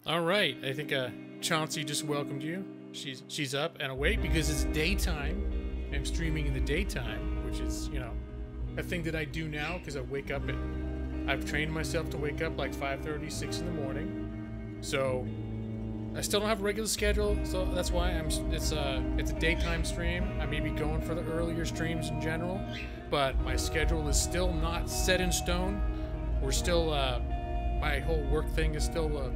All right, I think Chauncey just welcomed you. She's up and awake because it's daytime. I'm streaming in the daytime, which is, you know, a thing that I do now because I wake up at... I've trained myself to wake up like 5:30, 6 in the morning. So I still don't have a regular schedule, so that's why it's a daytime stream. I may be going for the earlier streams in general, but my schedule is still not set in stone. We're still my whole work thing is still a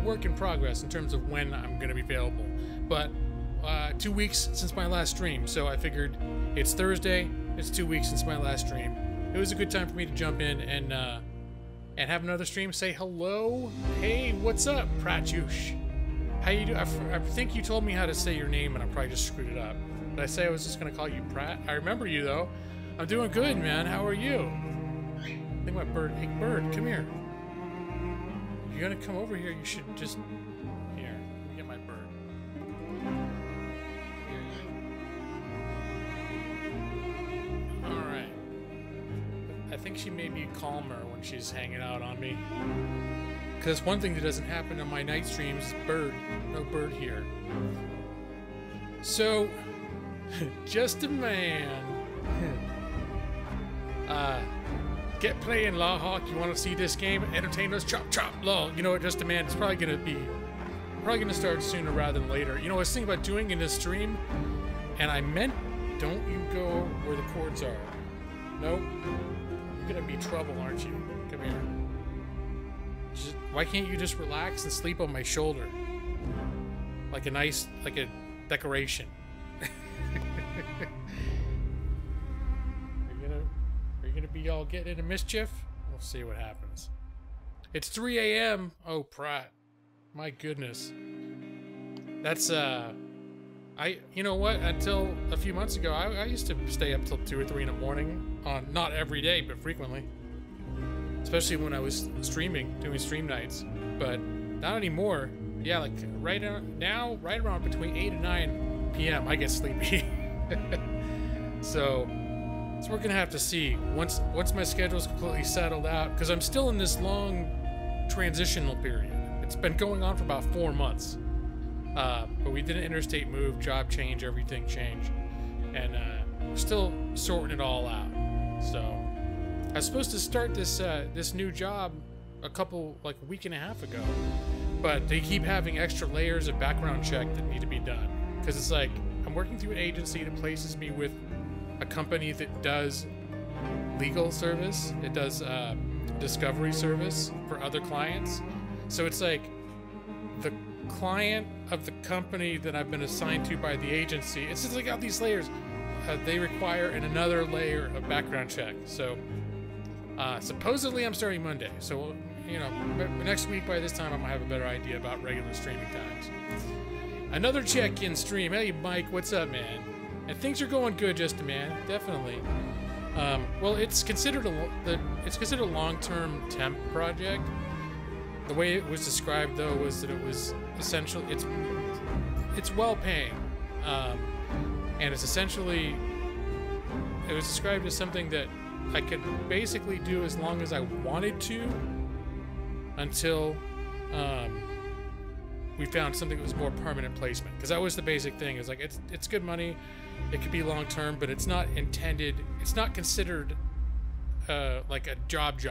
work in progress in terms of when I'm going to be available. But 2 weeks since my last stream, so I figured it's Thursday. It's 2 weeks since my last stream. It was a good time for me to jump in and have another stream. Say hello. Hey, what's up, Pratyush? How you do? I think you told me how to say your name, and I probably just screwed it up. Did I say I was just gonna call you Pratt? I remember you though. I'm doing good, man. How are you? I think my bird. Hey, bird, come here. If you're gonna come over here, you should just. Here, let me get my bird. All right. I think she may be calmer when she's hanging out on me. Because one thing that doesn't happen on my night streams is bird. No bird here. So, just a man. Get playing, Lawhawk. You want to see this game? Entertain us? Chop, chop, law. You know what, just a man. It's probably going to start sooner rather than later. You know, I was thinking about doing in this stream, and I meant, don't you go where the cords are. Nope. You're going to be trouble, aren't you? Come here. Why can't you just relax and sleep on my shoulder? Like a decoration. Are you gonna be all getting into mischief? We'll see what happens. It's 3 a.m. Oh, Pratt. My goodness. That's, you know what? Until a few months ago, I used to stay up till 2 or 3 in the morning. Not every day, but frequently. Especially when I was streaming, doing stream nights. But not anymore. Yeah, like right around between 8 and 9 p.m. I get sleepy. So we're gonna have to see once my schedule's completely settled out, because I'm still in this long transitional period. It's been going on for about 4 months. But we did an interstate move, job change, everything changed, and we're still sorting it all out. So. I was supposed to start this new job a week and a half ago, but they keep having extra layers of background check that need to be done. Because it's like, I'm working through an agency that places me with a company that does legal service. It does discovery service for other clients. So it's like, the client of the company that I've been assigned to by the agency, it's just like all these layers. They require another layer of background check. So supposedly I'm starting Monday, so, you know, next week by this time I'm gonna have a better idea about regular streaming times. Another check-in stream. Hey, Mike, what's up, man? And things are going good, just a man. Definitely. Well, it's considered a long-term temp project. The way it was described, though, was that it was essentially it's well-paying, and it's essentially it was described as something that I could basically do as long as I wanted to until we found something that was more permanent placement. Because that was the basic thing. It's like, it's good money, it could be long term, but it's not intended, it's not considered like a job.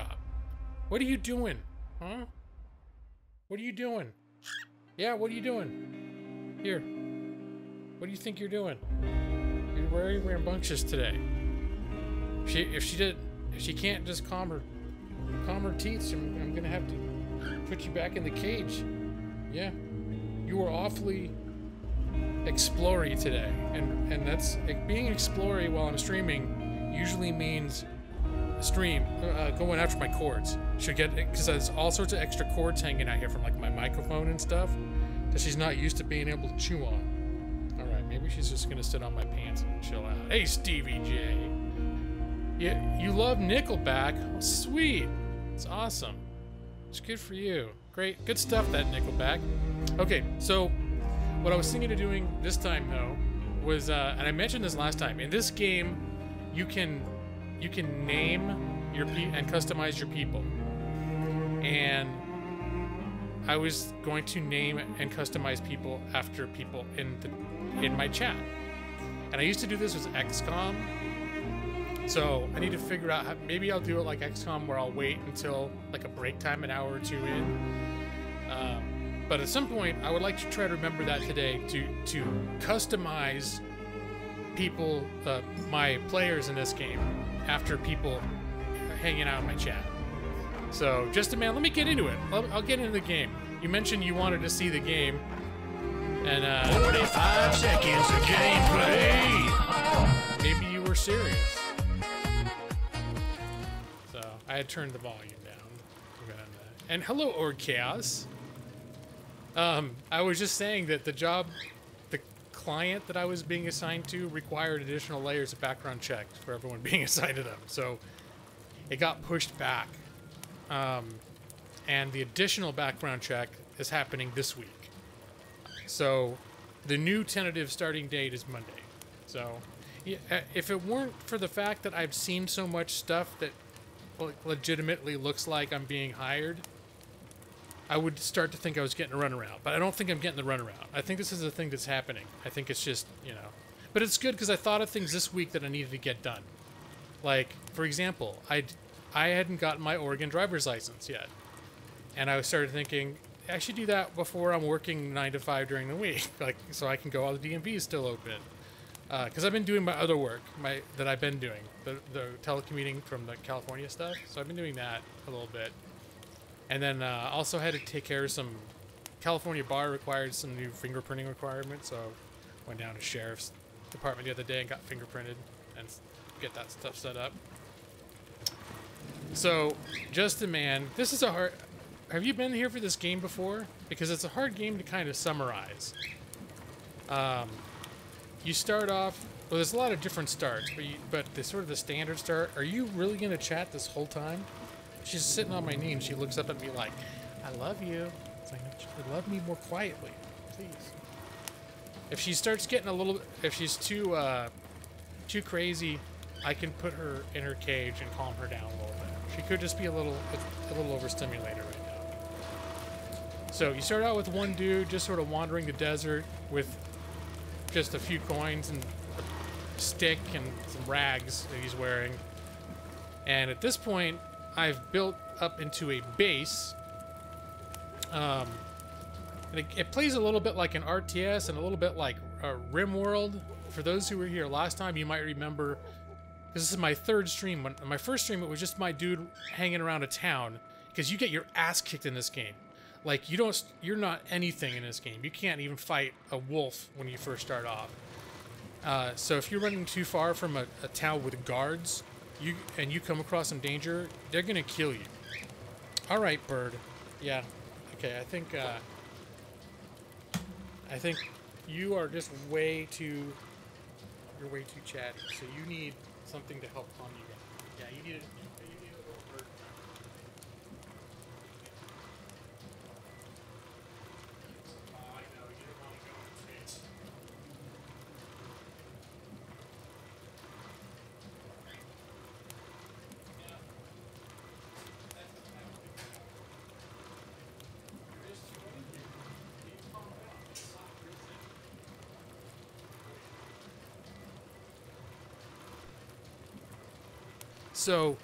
What are you doing? Huh? What are you doing? Yeah, what are you doing? Here. What do you think you're doing? You're very rambunctious today. If she can't just calm her teeth, I'm gonna have to put you back in the cage. Yeah, you were awfully explory today, and that's being explory while I'm streaming usually means going after my cords. Should get, because there's all sorts of extra cords hanging out here from like my microphone and stuff that she's not used to being able to chew on. All right, maybe she's just gonna sit on my pants and chill out. Hey, Stevie J. Yeah, you love Nickelback? Oh, sweet. It's awesome. It's good for you. Great. Good stuff, that Nickelback. Okay, so what I was thinking of doing this time, though, was, and I mentioned this last time, in this game, you can name your and customize your people. And I was going to name and customize people after people in my chat. And I used to do this with XCOM. So I need to figure out how, maybe I'll do it like XCOM where I'll wait until like a break time, an hour or two in. But at some point, I would like to try to remember that today to customize people, my players in this game, after people hanging out in my chat. So, Just a Man, let me get into it. I'll get into the game. You mentioned you wanted to see the game, and 45 seconds of gameplay. Maybe you were serious. So I had turned the volume down. And hello, Org Chaos. I was just saying that the client that I was being assigned to required additional layers of background checks for everyone being assigned to them. So it got pushed back. And the additional background check is happening this week. So the new tentative starting date is Monday. So yeah, if it weren't for the fact that I've seen so much stuff that legitimately looks like I'm being hired, I would start to think I was getting a runaround. But I don't think I'm getting the runaround. I think this is a thing that's happening. I think it's just, you know. But it's good because I thought of things this week that I needed to get done. Like, for example, I hadn't gotten my Oregon driver's license yet. And I started thinking, I should do that before I'm working 9 to 5 during the week. Like, so I can go, all the DMV is still open. Because I've been doing my other work that I've been doing. The telecommuting from the California stuff. So I've been doing that a little bit. And then also had to take care of some... California bar required some new fingerprinting requirements. So went down to Sheriff's Department the other day and got fingerprinted. And get that stuff set up. So, Just a Man, this is a hard... Have you been here for this game before? Because it's a hard game to kind of summarize. You start off... Well, there's a lot of different starts, but the sort of the standard start... Are you really going to chat this whole time? She's sitting on my knee and she looks up at me like, I love you. It's like, love me more quietly, please. If she starts getting a little... If she's too crazy, I can put her in her cage and calm her down a little bit. She could just be a little overstimulated right now. So you start out with one dude just sort of wandering the desert with just a few coins and a stick and some rags that he's wearing. And at this point, I've built up into a base. And it plays a little bit like an RTS and a little bit like a RimWorld. For those who were here last time, you might remember... This is my third stream. When my first stream, it was just my dude hanging around a town, because you get your ass kicked in this game. Like, you're not anything in this game. You can't even fight a wolf when you first start off. So if you're running too far from a town with guards, and you come across some danger, they're gonna kill you. All right, bird. Yeah. Okay. I think you are just way too. You're way too chatty. So you need something to help calm you down. Yeah, you need a little bird. Oh, I know. You don't want to go in space. Yeah. There is too many here. You need to calm down. It's not reason. So,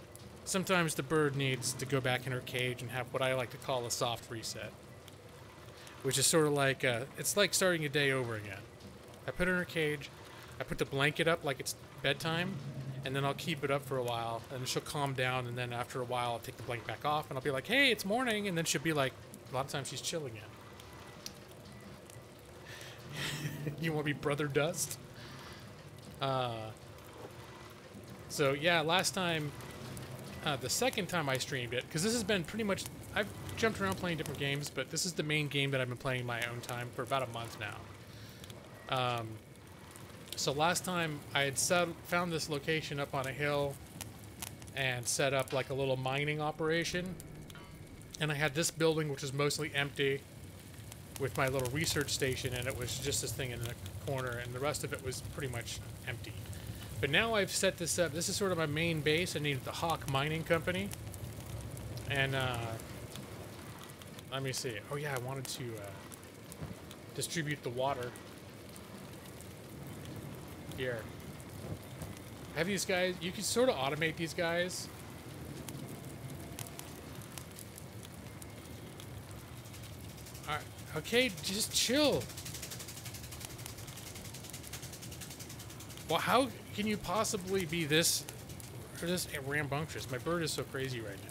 sometimes the bird needs to go back in her cage and have what I like to call a soft reset. Which is sort of like, it's like starting a day over again. I put her in her cage, I put the blanket up like it's bedtime, and then I'll keep it up for a while, and she'll calm down, and then after a while I'll take the blanket back off, and I'll be like, hey, it's morning, and then she'll be like, a lot of times she's chill again. You want to be Brother Dust? So yeah, last time, the second time I streamed it, because this has been pretty much, I've jumped around playing different games, but this is the main game that I've been playing my own time for about a month now. So last time I had found this location up on a hill and set up like a little mining operation. And I had this building which was mostly empty with my little research station, and it was just this thing in the corner, and the rest of it was pretty much empty. But now I've set this up. This is sort of my main base. I needed the Hawk Mining Company. And Let me see. Oh yeah, I wanted to distribute the water. Here. I have these guys. You can sort of automate these guys. Alright. Okay, just chill. Well, how can you possibly be this rambunctious? My bird is so crazy right now.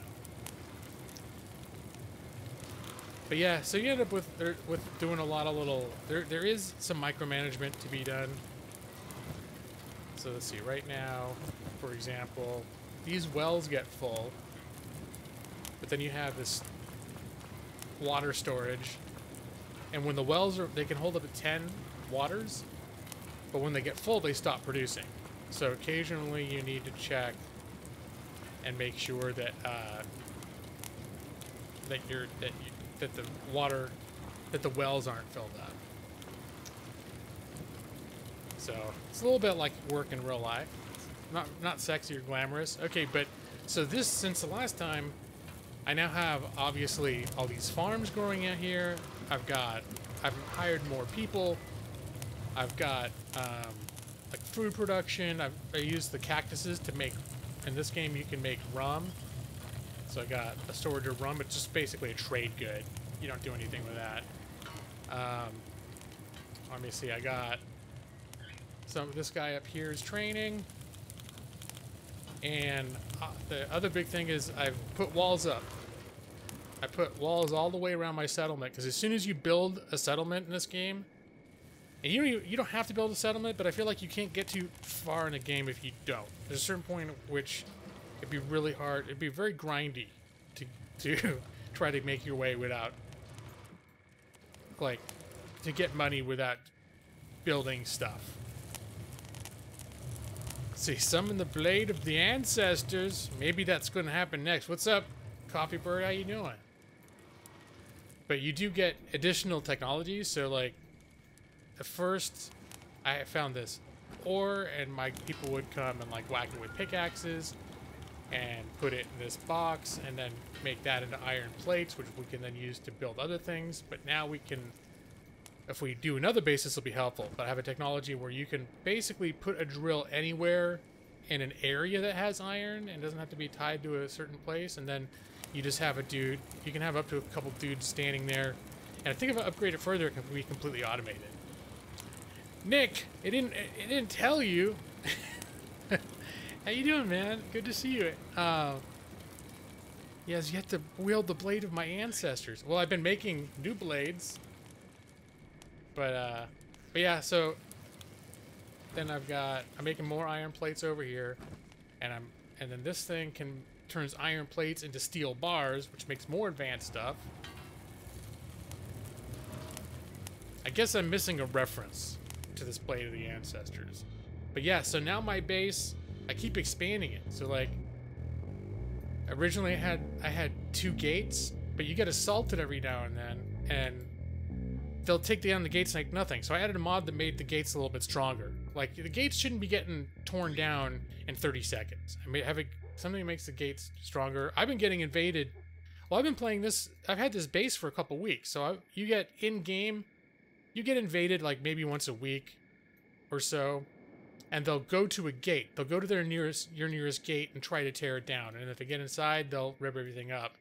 But yeah, so you end up with doing a lot of little. There is some micromanagement to be done. So let's see. Right now, for example, these wells get full, but then you have this water storage, and when the wells are, they can hold up to 10 waters, but when they get full, they stop producing. So occasionally, you need to check and make sure that that the wells aren't filled up. So it's a little bit like work in real life. Not sexy or glamorous. Okay, but so this, since the last time, I now have obviously all these farms growing out here. I've hired more people. I've got like food production. I use the cactuses to make. In this game, you can make rum. So I got a storage of rum. It's just basically a trade good. You don't do anything with that. Let me see. I got this guy up here is training. And the other big thing is I've put walls up. I put walls all the way around my settlement, because as soon as you build a settlement in this game, and you don't have to build a settlement, but I feel like you can't get too far in the game if you don't. There's a certain point at which it'd be really hard. It'd be very grindy to try to make your way without, like, to get money without building stuff. Let's see, summon the blade of the ancestors. Maybe that's going to happen next. What's up, Coffee Bird? How you doing? But you do get additional technologies. So, like, at first, I found this ore, and my people would come and, like, whack it with pickaxes and put it in this box, and then make that into iron plates, which we can then use to build other things. But now we can, if we do another base, this will be helpful. But I have a technology where you can basically put a drill anywhere in an area that has iron, and doesn't have to be tied to a certain place, and then you just have a dude. You can have up to a couple dudes standing there, and I think if I upgrade it further, it can be completely automated. Nick, it didn't tell you. How you doing, man? Good to see you. He has yet to wield the blade of my ancestors. Well, I've been making new blades, but yeah. So then I'm making more iron plates over here, and then this thing turns iron plates into steel bars, which makes more advanced stuff. I guess I'm missing a reference to this blade of the ancestors, but yeah. So now my base, I keep expanding it. So, like, originally I had 2 gates, but you get assaulted every now and then, and they'll take down the gates like nothing. So I added a mod that made the gates a little bit stronger. Like, the gates shouldn't be getting torn down in 30 seconds. I mean, something that makes the gates stronger. I've been getting invaded. Well, I've been playing this. I've had this base for a couple weeks. So you get in-game, you get invaded like maybe once a week or so. And they'll go to a gate. They'll go to your nearest gate and try to tear it down. And if they get inside, they'll rip everything up.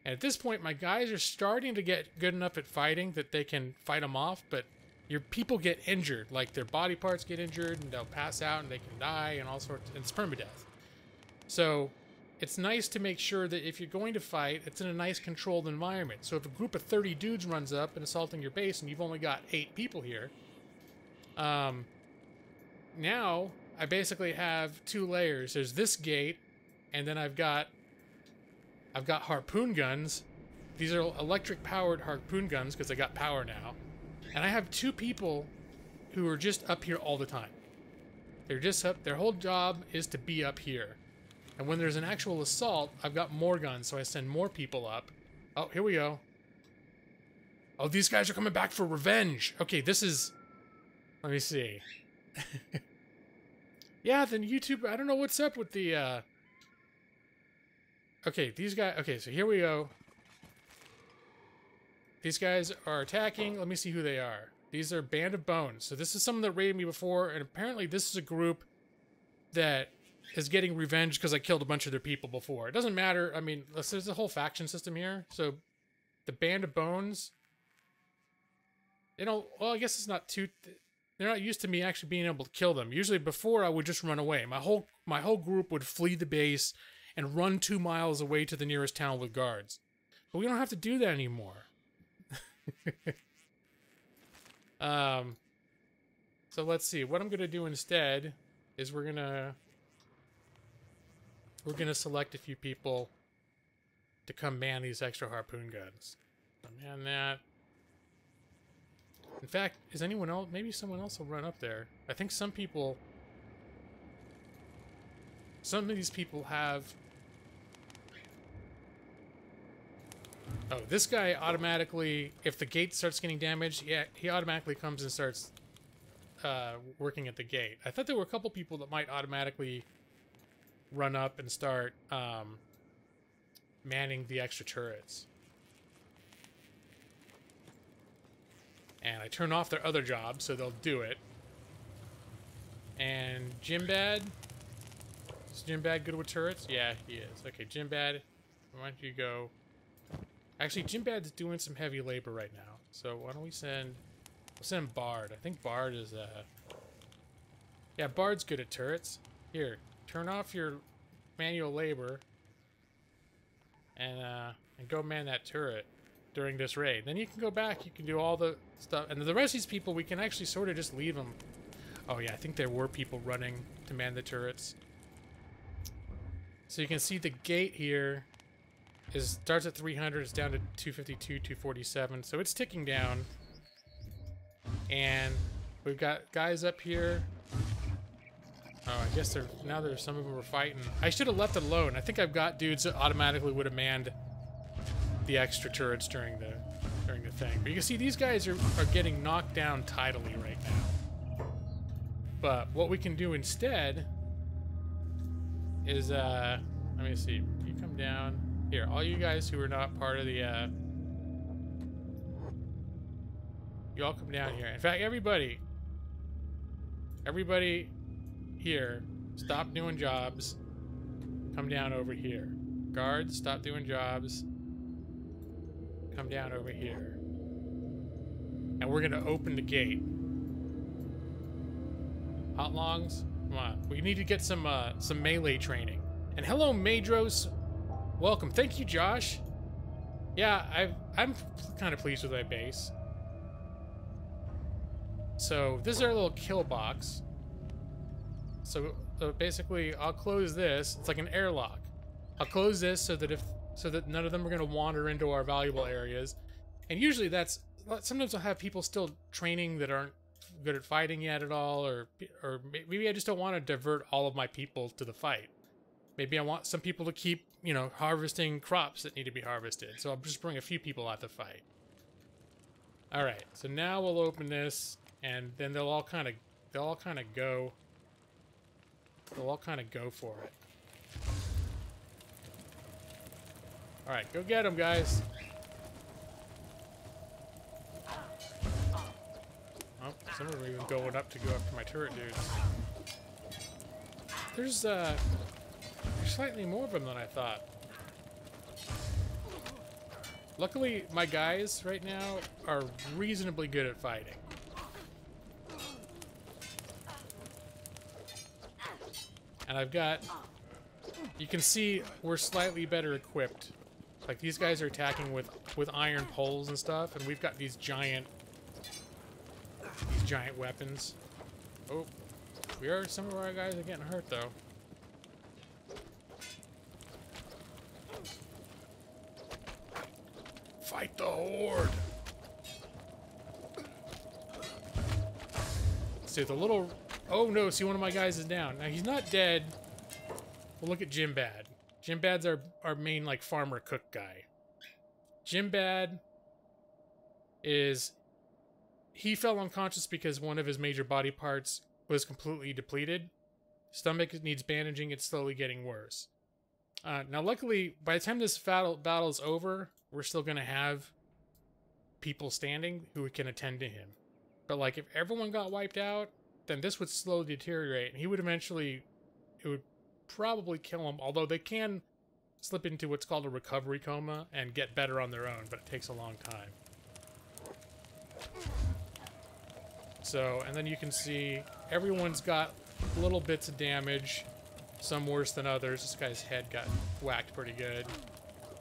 And at this point, my guys are starting to get good enough at fighting that they can fight them off. But your people get injured. Like, their body parts get injured, and they'll pass out, and they can die, and all sorts. And it's permadeath. So it's nice to make sure that if you're going to fight, it's in a nice controlled environment. So if a group of 30 dudes runs up and assaulting your base, and you've only got 8 people here, now I basically have 2 layers. There's this gate, and then I've got harpoon guns. These are electric powered harpoon guns because I got power now. And I have 2 people who are just up here all the time. They're just up, their whole job is to be up here. And when there's an actual assault, I've got more guns, so I send more people up. Oh, here we go. Oh, these guys are coming back for revenge. Okay, this is, let me see. Yeah, then YouTube, I don't know what's up with the, okay, these guys, okay, so here we go. these guys are attacking. Let me see who they are. These are Band of Bones. So this is someone that raided me before, and apparently this is a group that is getting revenge because I killed a bunch of their people before. It doesn't matter. I mean, there's a whole faction system here. So the Band of Bones, well, I guess it's not too... They're not used to me actually being able to kill them. Usually before, I would just run away. My whole group would flee the base and run 2 miles away to the nearest town with guards. But we don't have to do that anymore. So let's see. What I'm gonna do instead is we're gonna select a few people to come man these extra harpoon guns. So man that. In fact, is anyone else? Maybe someone else will run up there. I think some of these people have... Oh, this guy automatically, if the gate starts getting damaged, yeah, he automatically comes and starts working at the gate. I thought there were a couple people that might automatically run up and start manning the extra turrets. And I turn off their other job, so they'll do it. And Jimbad? Is Jimbad good with turrets? Yeah, he is. Okay, Jimbad, why don't you go... Actually, Jimbad's doing some heavy labor right now. So why don't we send... We'll send Bard. I think Bard is, Yeah, Bard's good at turrets. Here, turn off your manual labor. And go man that turret during this raid. Then you can go back, you can do all the stuff. And the rest of these people, we can actually sort of just leave them. Oh yeah, I think there were people running to man the turrets. So you can see the gate here starts at 300, it's down to 252, 247. So it's ticking down. And we've got guys up here. Oh, I guess now there's some of them are fighting. I should have left it alone. I think I've got dudes that automatically would have manned the extra turrets during the thing. But you can see these guys are getting knocked down tidily right now. But what we can do instead is let me see. You come down here. All you guys who are not part of the you all come down here. In fact, everybody here, stop doing jobs. Come down over here. Guards, stop doing jobs. Come down over here. And we're gonna open the gate. Hot longs, come on. We need to get some melee training. And hello, Madros. Welcome. Thank you, Josh. Yeah, I'm kind of pleased with my base. So this is our little kill box. So basically, I'll close this. It's like an airlock. I'll close this so that none of them are going to wander into our valuable areas. And usually sometimes I'll have people still training that aren't good at fighting yet at all, or maybe I just don't want to divert all of my people to the fight. Maybe I want some people to keep, harvesting crops that need to be harvested. So I'll just bring a few out to fight. All right, so now we'll open this, and then they'll all kind of go for it. All right, go get them, guys. Oh, some of them are even going up to go after my turret dudes. There's slightly more of them than I thought. Luckily, my guys right now are reasonably good at fighting. And I've got... You can see we're slightly better equipped. Like, these guys are attacking with iron poles and stuff, and we've got these giant weapons. Oh, some of our guys are getting hurt, though. Fight the horde! See, the little... Oh, no, see, one of my guys is down. Now, he's not dead. Well, look at Jimbad. Jimbad's our main, farmer cook guy. Jimbad is... He fell unconscious because one of his major body parts was completely depleted. Stomach needs bandaging. It's slowly getting worse. Now, luckily, by the time this battle is over, we're still going to have people standing who can attend to him. But like if everyone got wiped out, then this would slowly deteriorate, and he would eventually, it would probably kill him, although they can slip into what's called a recovery coma and get better on their own, but it takes a long time. So, and then you can see everyone's got little bits of damage, some worse than others. This guy's head got whacked pretty good.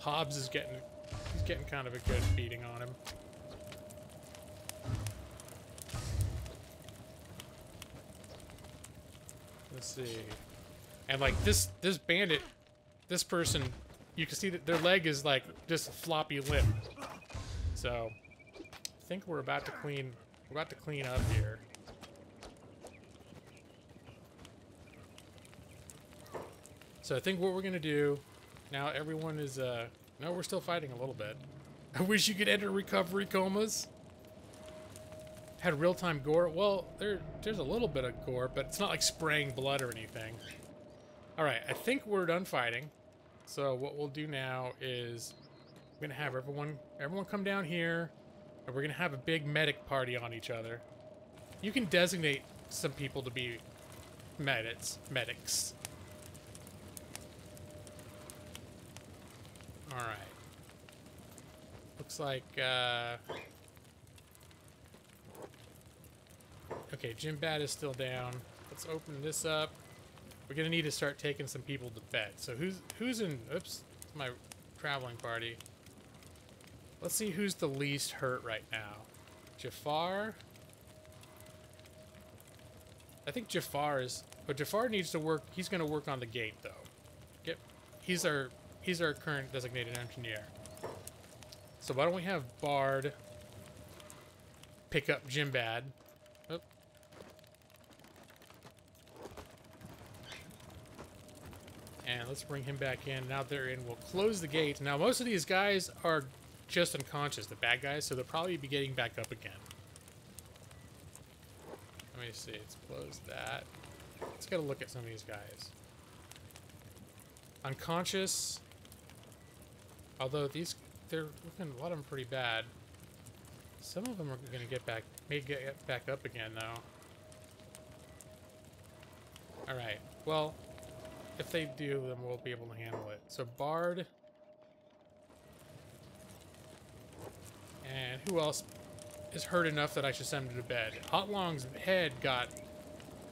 Hobbs is he's getting kind of a good beating on him. Let's see. And like this bandit, this person, you can see that their leg is like just a floppy limp. So I think we're about to clean up here. So I think what we're gonna do now, everyone is no, we're still fighting a little bit. I wish you could enter recovery comas. Had real-time gore. Well, there's a little bit of gore, but it's not like spraying blood or anything. Alright, I think we're done fighting. So what we'll do now is we're gonna have everyone come down here, and we're gonna have a big medic party on each other. You can designate some people to be medics. Alright. Looks like okay, Jim Bat is still down. Let's open this up. We're gonna need to start taking some people to bed. So who's in? Oops, it's my traveling party. Let's see who's the least hurt right now. Jafar. I think Jafar is, but Jafar needs to work. He's gonna work on the gate though. He's our current designated engineer. So why don't we have Bard pick up Jimbad? Oh. And let's bring him back in. Now they're in, we'll close the gates. Now most of these guys are just unconscious, the bad guys, so they'll probably be getting back up again. Let me see, let's close that. Let's get a look at some of these guys. Unconscious. Although they're looking, a lot of them pretty bad. Some of them are gonna may get back up again though. Alright, well, if they do, then we'll be able to handle it. So Bard. And who else is hurt enough that I should send him to bed? Hotlong's head got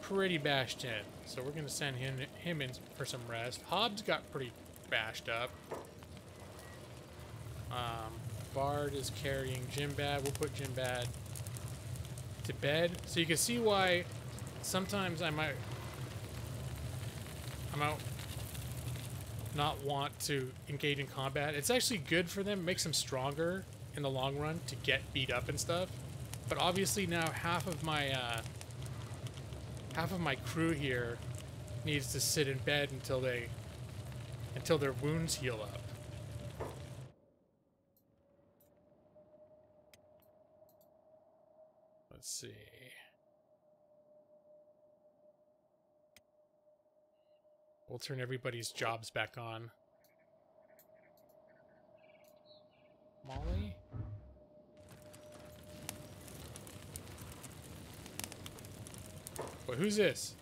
pretty bashed in, so we're gonna send him in for some rest. Hobbs got pretty bashed up. Bard is carrying Jimbad. We'll put Jimbad to bed. So you can see why sometimes I might not want to engage in combat. It's actually good for them, makes them stronger in the long run to get beat up and stuff. But obviously now half of my crew here needs to sit in bed until their wounds heal up. Let's see. We'll turn everybody's jobs back on. Molly? But who's this?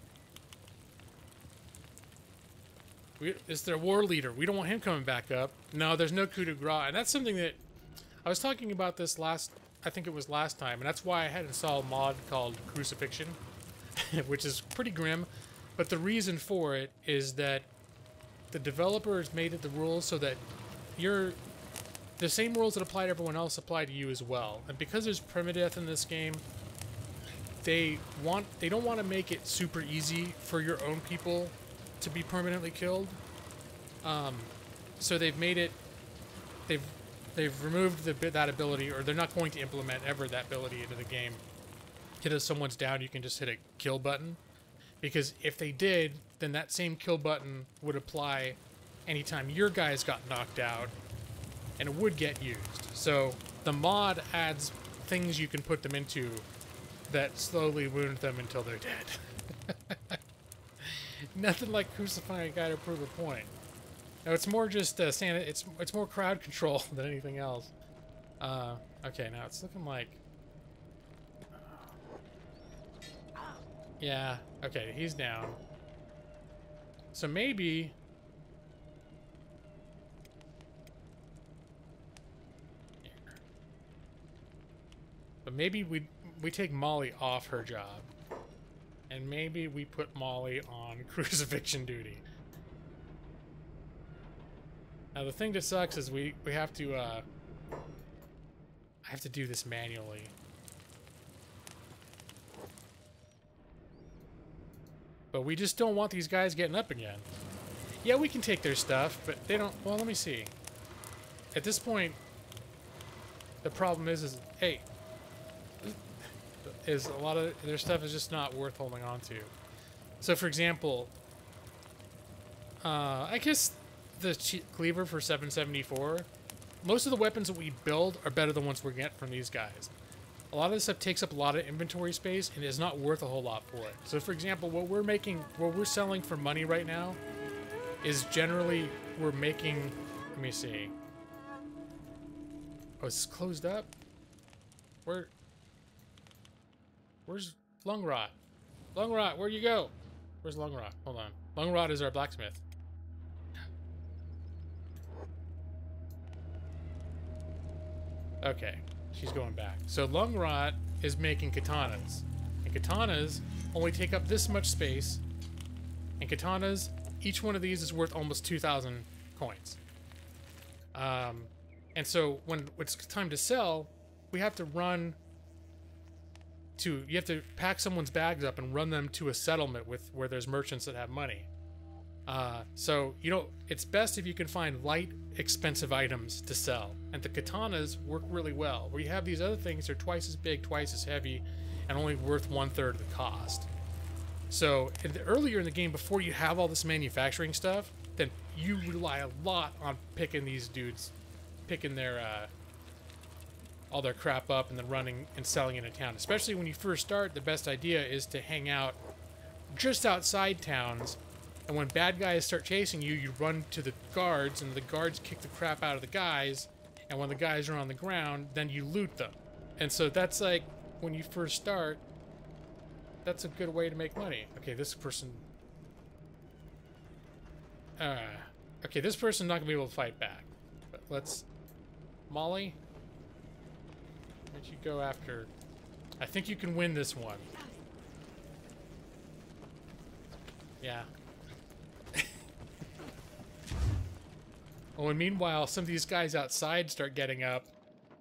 It's their war leader. We don't want him coming back up. No, there's no coup de grace. And that's something that I was talking about this I think it was last time, and that's why I had installed a mod called Crucifixion, which is pretty grim. But the reason for it is that the developers made it the rules so that the same rules that apply to everyone else apply to you as well. And because there's permadeath in this game, they don't want to make it super easy for your own people to be permanently killed. So they've made it, they've removed that ability, or they're not going to implement ever that ability into the game. If someone's down, you can just hit a kill button. Because if they did, then that same kill button would apply anytime your guys got knocked out, and it would get used. So the mod adds things you can put them into that slowly wound them until they're dead. Nothing like crucifying a guy to prove a point. No, it's more just it's more crowd control than anything else. Okay, now it's looking like... Yeah, okay, he's down. So maybe... But maybe we take Molly off her job. And maybe we put Molly on crucifixion duty. Now the thing that sucks is we have to I have to do this manually. But we just don't want these guys getting up again. Yeah, we can take their stuff, but they don't... Well, let me see. At this point, the problem is hey, is a lot of their stuff is just not worth holding on to. So, for example, I guess the Cleaver for 774, most of the weapons that we build are better than ones we get from these guys. A lot of this stuff takes up a lot of inventory space and is not worth a whole lot for it. So, for example, what we're selling for money right now is generally we're making... Let me see. Oh, is this closed up? Where's Lungrot? Lungrot, where'd you go? Where's Lungrot? Hold on. Lungrot is our blacksmith. Okay, she's going back. So Lungrot is making katanas. And katanas only take up this much space. And katanas, each one of these is worth almost 2,000 coins. And so when it's time to sell, we have to run to... You have to pack someone's bags up and run them to a settlement where there's merchants that have money. So, you know, it's best if you can find light, expensive items to sell. And the katanas work really well. Where you have these other things, they're twice as big, twice as heavy, and only worth 1/3 of the cost. So, earlier in the game, before you have all this manufacturing stuff, then you rely a lot on picking these dudes, picking their, all their crap up and then running and selling it in town. Especially when you first start, the best idea is to hang out just outside towns. And when bad guys start chasing you, you run to the guards, and the guards kick the crap out of the guys. And when the guys are on the ground, then you loot them. And so that's like, when you first start, that's a good way to make money. Okay, this person... okay, this person's not going to be able to fight back. But let's... Molly? Why don't you go after... I think you can win this one. Yeah. Oh, and meanwhile, some of these guys outside start getting up,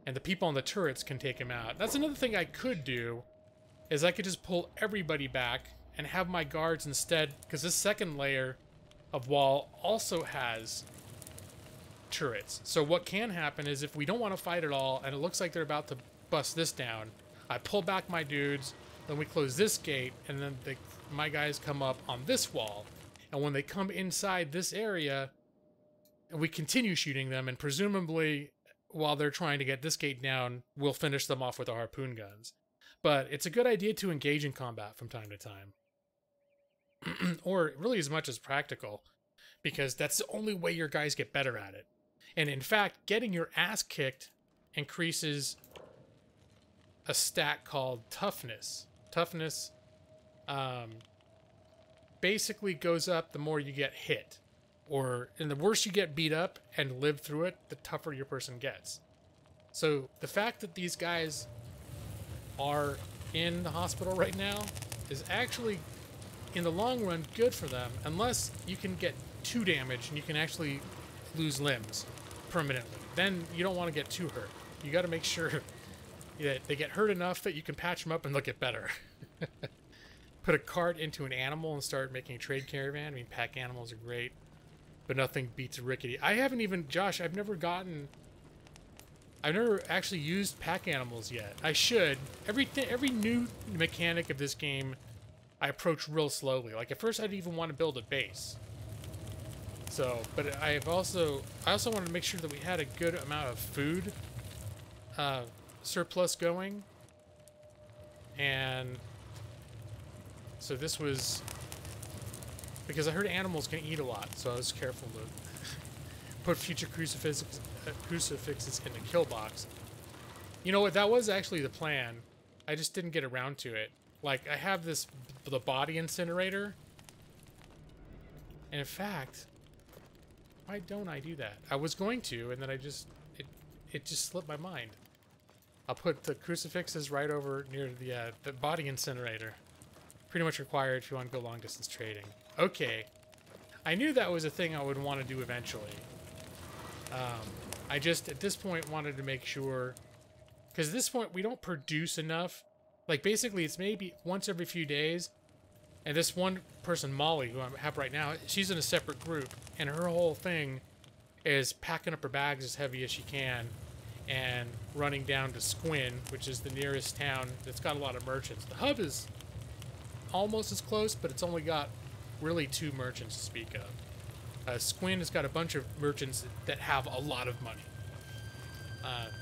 and the people on the turrets can take him out. That's another thing I could do, is I could just pull everybody back and have my guards instead, because this second layer of wall also has turrets. So what can happen is if we don't want to fight at all, and it looks like they're about to bust this down, I pull back my dudes, then we close this gate, and then my guys come up on this wall. And when they come inside this area, we continue shooting them, and presumably, while they're trying to get this gate down, we'll finish them off with our harpoon guns. But it's a good idea to engage in combat from time to time. Or really as much as practical, because that's the only way your guys get better at it. And in fact, getting your ass kicked increases a stat called toughness. Toughness basically goes up the more you get hit. And the worse you get beat up and live through it, the tougher your person gets. So the fact that these guys are in the hospital right now is actually, in the long run, good for them, unless you can get 2 damage and you can actually lose limbs permanently. Then you don't want to get too hurt. You got to make sure that they get hurt enough that you can patch them up and they'll get better. Put a cart into an animal and start making a trade caravan. I mean, pack animals are great, but nothing beats a rickety. I haven't even, Josh, I've never actually used pack animals yet. I should. Every new mechanic of this game, I approach real slowly. Like, at first I'd even want to build a base. So, but I also wanted to make sure that we had a good amount of food surplus going. And so this was... Because I heard animals can eat a lot, so I was careful to put future crucifixes in the kill box. You know what? That was actually the plan. I just didn't get around to it. Like, I have the body incinerator. And in fact, why don't I do that? I was going to, and then it just slipped my mind. I'll put the crucifixes right over near the body incinerator. Pretty much required if you want to go long distance trading. Okay. I knew that was a thing I would want to do eventually. I just, at this point, wanted to make sure... Because at this point, we don't produce enough. Like, basically, it's maybe once every few days. And this one person, Molly, who I have right now, she's in a separate group. And her whole thing is packing up her bags as heavy as she can and running down to Squin, which is the nearest town that's got a lot of merchants. The hub is almost as close, but it's only got really 2 merchants to speak of. Squin has got a bunch of merchants that have a lot of money.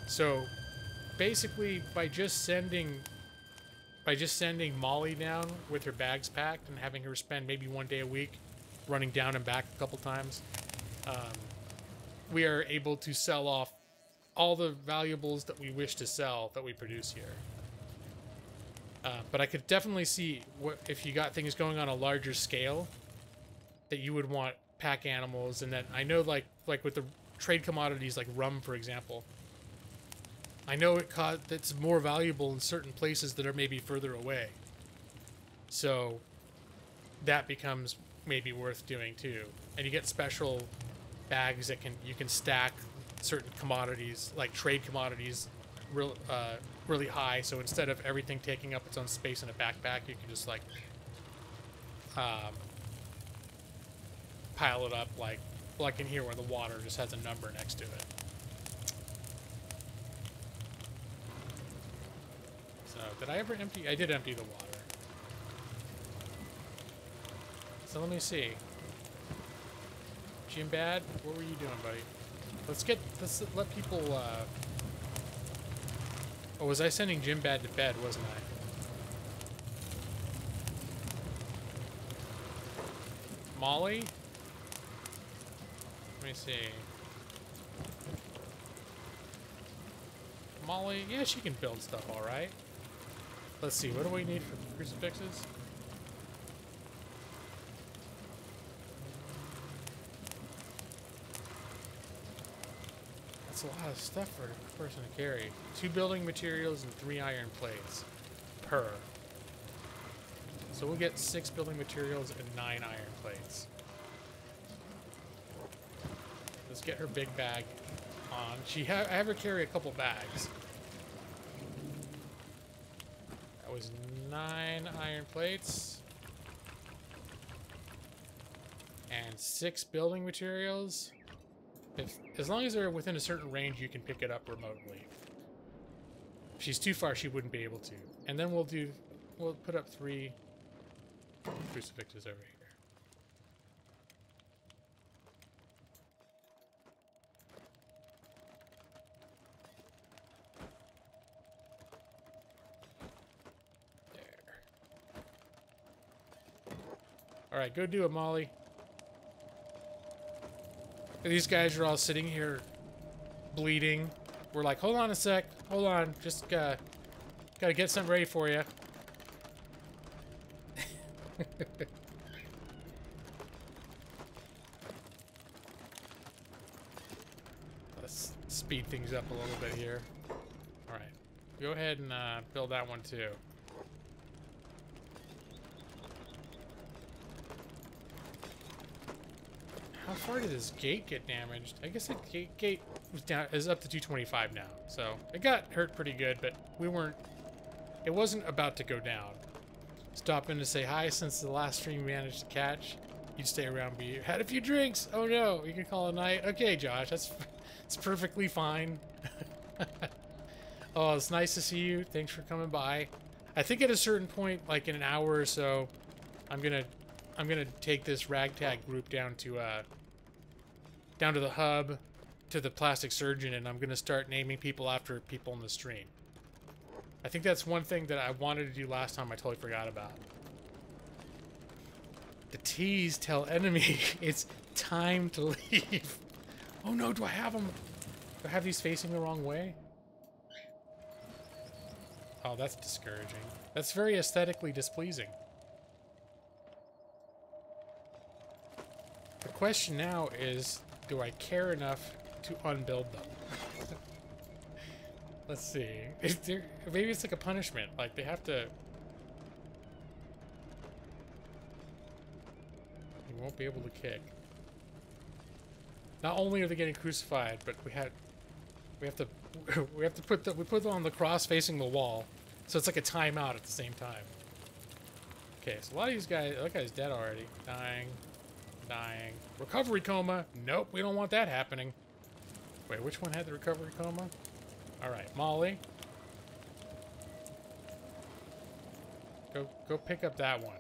So basically, by just sending Molly down with her bags packed and having her spend maybe 1 day a week running down and back a couple times, we are able to sell off all the valuables that we wish to sell that we produce here. But I could definitely see if you got things going on a larger scale that you would want pack animals, and then I know like with the trade commodities like rum, for example, I know it's more valuable in certain places that are maybe further away. So that becomes maybe worth doing too. And you get special bags that you can stack certain commodities, like trade commodities, really high. So instead of everything taking up its own space in a backpack, you can just like pile it up like in here where the water just has a number next to it. So did I ever empty? I did empty the water. So let me see. Jim Bad, what were you doing, buddy? Let's let people, Oh, was I sending Jim Bad to bed, wasn't I? Molly? Let me see. Molly, yeah, she can build stuff alright. Let's see, what do we need for crucifixes? That's a lot of stuff for a person to carry. 2 building materials and 3 iron plates per. So we'll get 6 building materials and 9 iron plates. Let's get her big bag on. I have her carry a couple bags. That was 9 iron plates. And 6 building materials. As long as they're within a certain range, you can pick it up remotely. If she's too far, she wouldn't be able to. And then we'll put up 3 crucifixes over here. There. All right, go do it, Molly. These guys are all sitting here bleeding. We're like, hold on a sec. Hold on. Just gotta get something ready for you. Let's speed things up a little bit here. Alright. Go ahead and build that one too. How far did this gate get damaged? I guess the gate was down, is up to 225 now. So it got hurt pretty good, but it wasn't about to go down. Stop in to say hi since the last stream you managed to catch. You'd stay around, but you had a few drinks. Oh no, you can call it a night. Okay, Josh, it's perfectly fine. Oh, it's nice to see you. Thanks for coming by. I think at a certain point, like in an hour or so, I'm gonna take this ragtag group down to the hub, to the plastic surgeon, and I'm gonna start naming people after people in the stream. I think that's one thing that I wanted to do last time I totally forgot about. The T's tell enemy it's time to leave. Oh no, do I have them? Do I have these facing the wrong way? Oh, that's discouraging. That's very aesthetically displeasing. The question now is, do I care enough to unbuild them? Let's see. Maybe it's like a punishment. Like, they have to... You won't be able to kick. Not only are they getting crucified, but we have to put them on the cross facing the wall, so it's like a timeout at the same time. Okay, so a lot of these guys, that guy's dead already. Dying. Recovery coma. Nope, we don't want that happening. Wait, which one had the recovery coma? All right, Molly. Go pick up that one.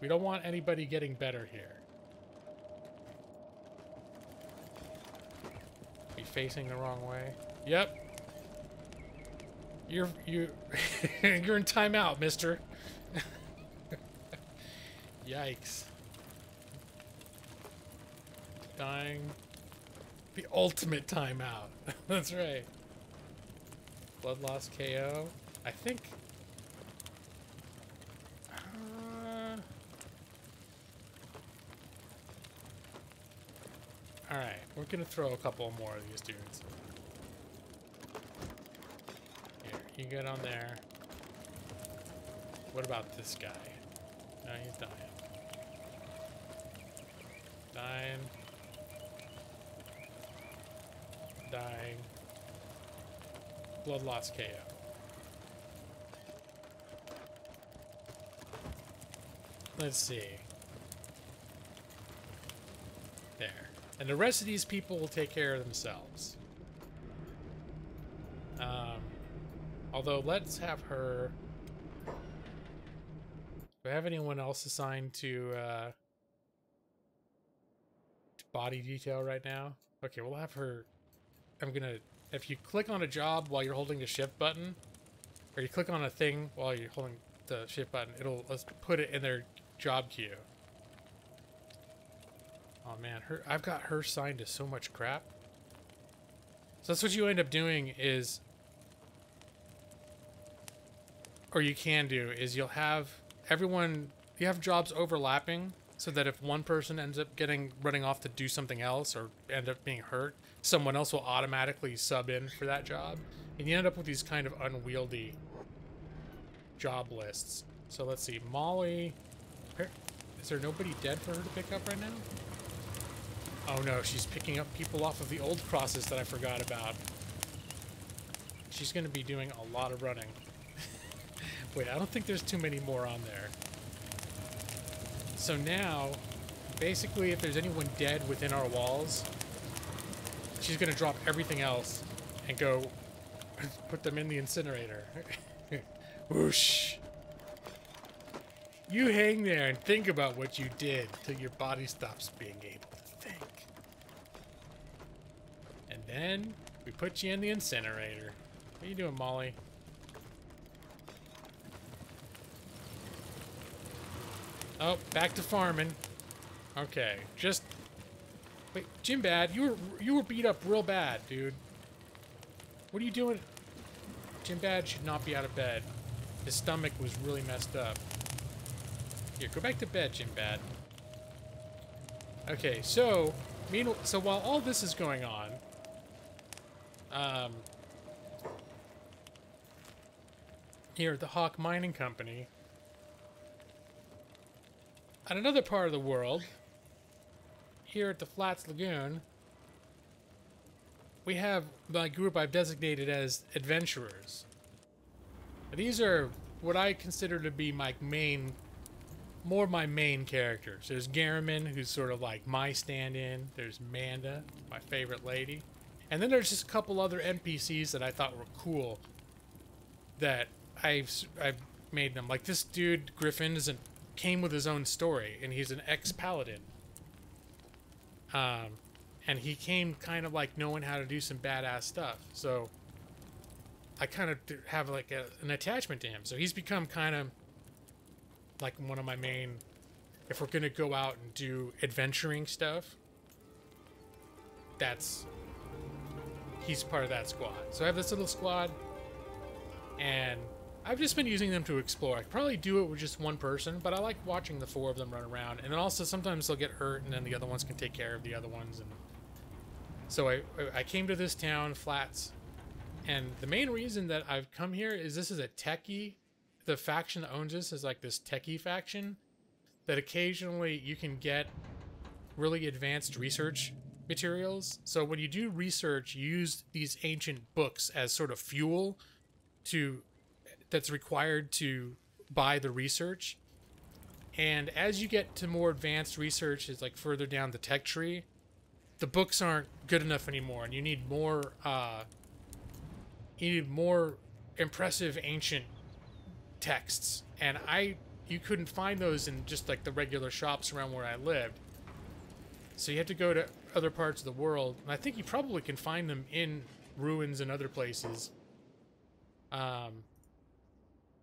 We don't want anybody getting better here. Be facing the wrong way. Yep. You're you're in timeout, mister. Yikes. Dying. The ultimate timeout. That's right. Blood loss KO. I think... Alright, we're gonna throw a couple more of these dudes. Here, you get on there. What about this guy? No, he's dying. Dying. Blood loss KO. Let's see. There. And the rest of these people will take care of themselves. Although, let's have her... Do I have anyone else assigned to body detail right now? Okay, we'll have her... I'm gonna... If you click on a job while you're holding the shift button, or you click on a thing while you're holding the shift button, it'll... Let's put it in their job queue. Oh man, I've got her signed to so much crap. So that's what you end up doing is... Or you can do, is you'll have everyone... You have jobs overlapping, so that if one person ends up running off to do something else, or end up being hurt, someone else will automatically sub in for that job. And you end up with these kind of unwieldy job lists. So let's see, Molly... Is there nobody dead for her to pick up right now? Oh no, she's picking up people off of the old crosses that I forgot about. She's going to be doing a lot of running. Wait, I don't think there's too many more on there. So now, basically, if there's anyone dead within our walls, she's going to drop everything else and go put them in the incinerator. Whoosh. You hang there and think about what you did till your body stops being able to think. And then we put you in the incinerator. What are you doing, Molly? Oh, back to farming. Okay, just... Wait, Jim Bad, you were beat up real bad, dude. What are you doing? Jim Bad should not be out of bed. His stomach was really messed up. Here, go back to bed, Jim Bad. Okay, so... So while all this is going on... here at the Hawk Mining Company... At another part of the world, here at the Flats Lagoon, we have my group I've designated as adventurers. These are what I consider to be my main characters. There's Garriman, who's sort of like my stand-in. There's Manda, my favorite lady. And then there's just a couple other NPCs that I thought were cool that I've made them. Like this dude, Griffin, came with his own story, and he's an ex-paladin. And he came kind of like knowing how to do some badass stuff. So I kind of have like an attachment to him. So he's become kind of like one of my main, if we're going to go out and do adventuring stuff, he's part of that squad. So I have this little squad, and I've just been using them to explore. I could probably do it with just one person, but I like watching the 4 of them run around. And then also sometimes they'll get hurt, and then the other ones can take care of the other ones. And so I came to this town, Flats, and the main reason that I've come here is this is a techie. The faction that owns this is like this techie faction that occasionally you can get really advanced research materials. So when you do research, you use these ancient books as sort of fuel that's required to buy the research. And as you get to more advanced research, is like further down the tech tree, the books aren't good enough anymore, and you need more impressive ancient texts. And you couldn't find those in just like the regular shops around where I lived. So you have to go to other parts of the world, and I think you probably can find them in ruins and other places.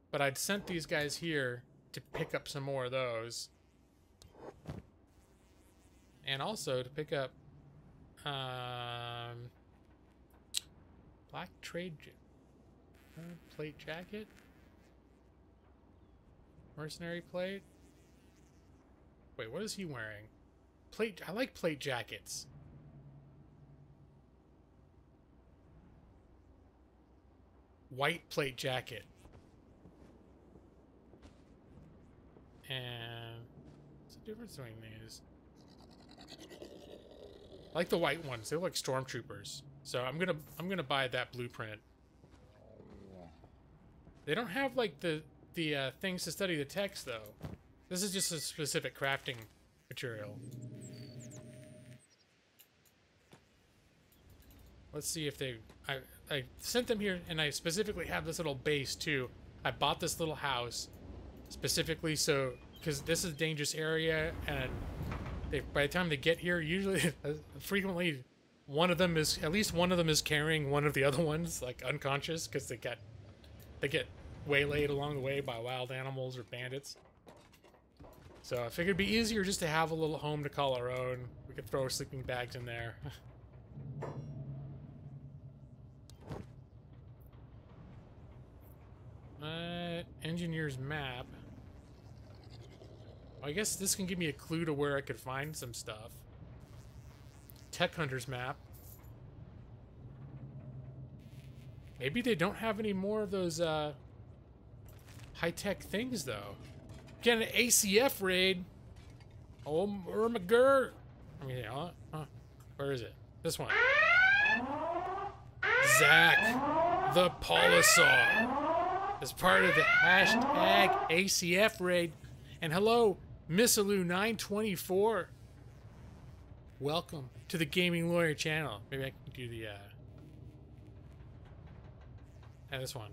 But I'd sent these guys here to pick up some more of those. And also to pick up black plate jacket? Mercenary plate? Wait, what is he wearing? Plate. I like plate jackets. White plate jacket. And what's the difference between these? I like the white ones. They look like stormtroopers. So I'm gonna buy that blueprint. They don't have like the things to study the text though. This is just a specific crafting material. Let's see if I sent them here, and I specifically have this little base too. I bought this little house specifically so, because this is a dangerous area, and by the time they get here, usually, frequently, at least one of them is carrying one of the other ones, like unconscious, because they get waylaid along the way by wild animals or bandits. So I figured it'd be easier just to have a little home to call our own. We could throw sleeping bags in there. Engineer's map. I guess this can give me a clue to where I could find some stuff. Tech Hunter's map. Maybe they don't have any more of those high-tech things, though. Get an ACF raid. Oh, Ermagur. I mean, where is it? This one. Zach, the Polisaur, is part of the hashtag ACF raid. And hello, Missaloo924. Welcome to the Gaming Lawyer channel. Maybe I can do the this one.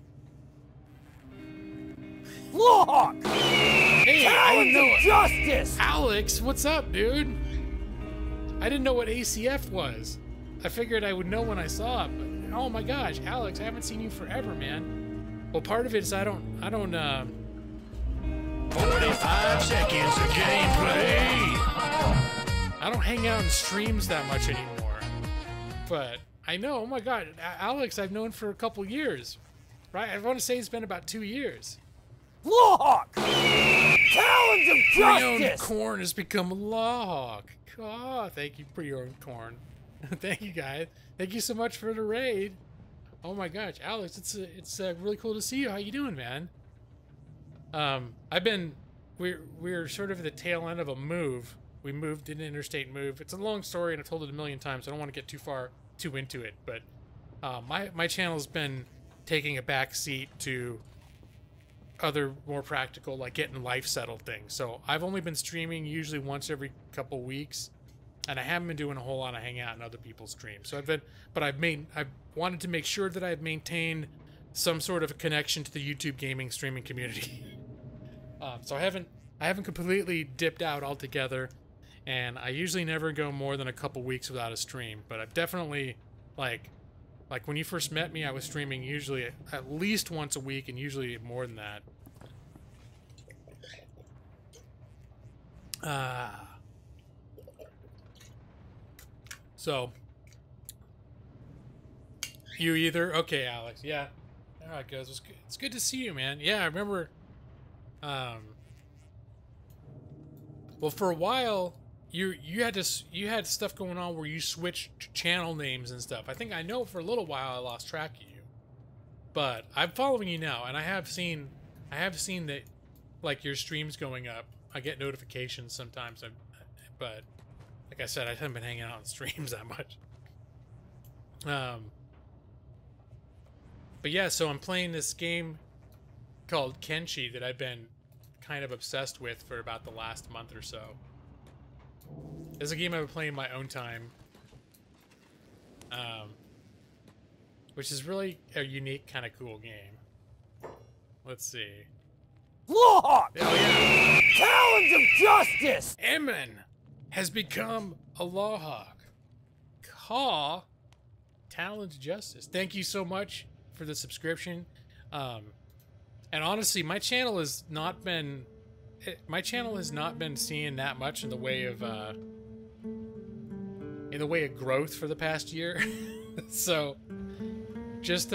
Lawhawk! Hey, I didn't know. Justice! Alex, what's up, dude? I didn't know what ACF was. I figured I would know when I saw it, but oh my gosh, Alex, I haven't seen you forever, man. Well, part of it is I don't 45 seconds of gameplay. I don't hang out in streams that much anymore. But I know, oh my god, Alex I've known for a couple years. Right? I want to say it's been about 2 years. Lawhawk! Talons of Pre-owned justice! corn has become a Lawhawk. Oh, thank you, pre-owned corn. Thank you, guys. Thank you so much for the raid. Oh my gosh, Alex, it's really cool to see you. How you doing, man? We're sort of at the tail end of a move. We moved, did an interstate move. It's a long story, and I've told it a million times. So I don't want to get too into it. But my channel's been taking a back seat to other more practical, like getting life settled things. So I've only been streaming usually once every couple weeks, and I haven't been doing a whole lot of hang out in other people's streams. So I've wanted to make sure that I've maintained some sort of a connection to the YouTube gaming streaming community. So I haven't completely dipped out altogether, and I usually never go more than a couple weeks without a stream. But I've definitely, like when you first met me, I was streaming usually at least once a week, and usually more than that. So you either, okay, Alex, yeah, All right, guys. It's good to see you, man. Yeah, I remember. Well, for a while, you had stuff going on where you switched channel names and stuff. I know for a little while I lost track of you, but I'm following you now, and I have seen that, like, your streams going up. I get notifications sometimes, but like I said, I haven't been hanging out on streams that much. But yeah, so I'm playing this game called Kenshi that I've been kind of obsessed with for about the last month or so. It's a game I've been playing in my own time, which is really a unique, kind of cool game. Let's see. Lawhawk! Oh yeah! Talons of justice! Emin has become a Lawhawk. Caw, Talons of Justice. Thank you so much for the subscription. And honestly, my channel has not been seeing that much in the way of growth for the past year. So just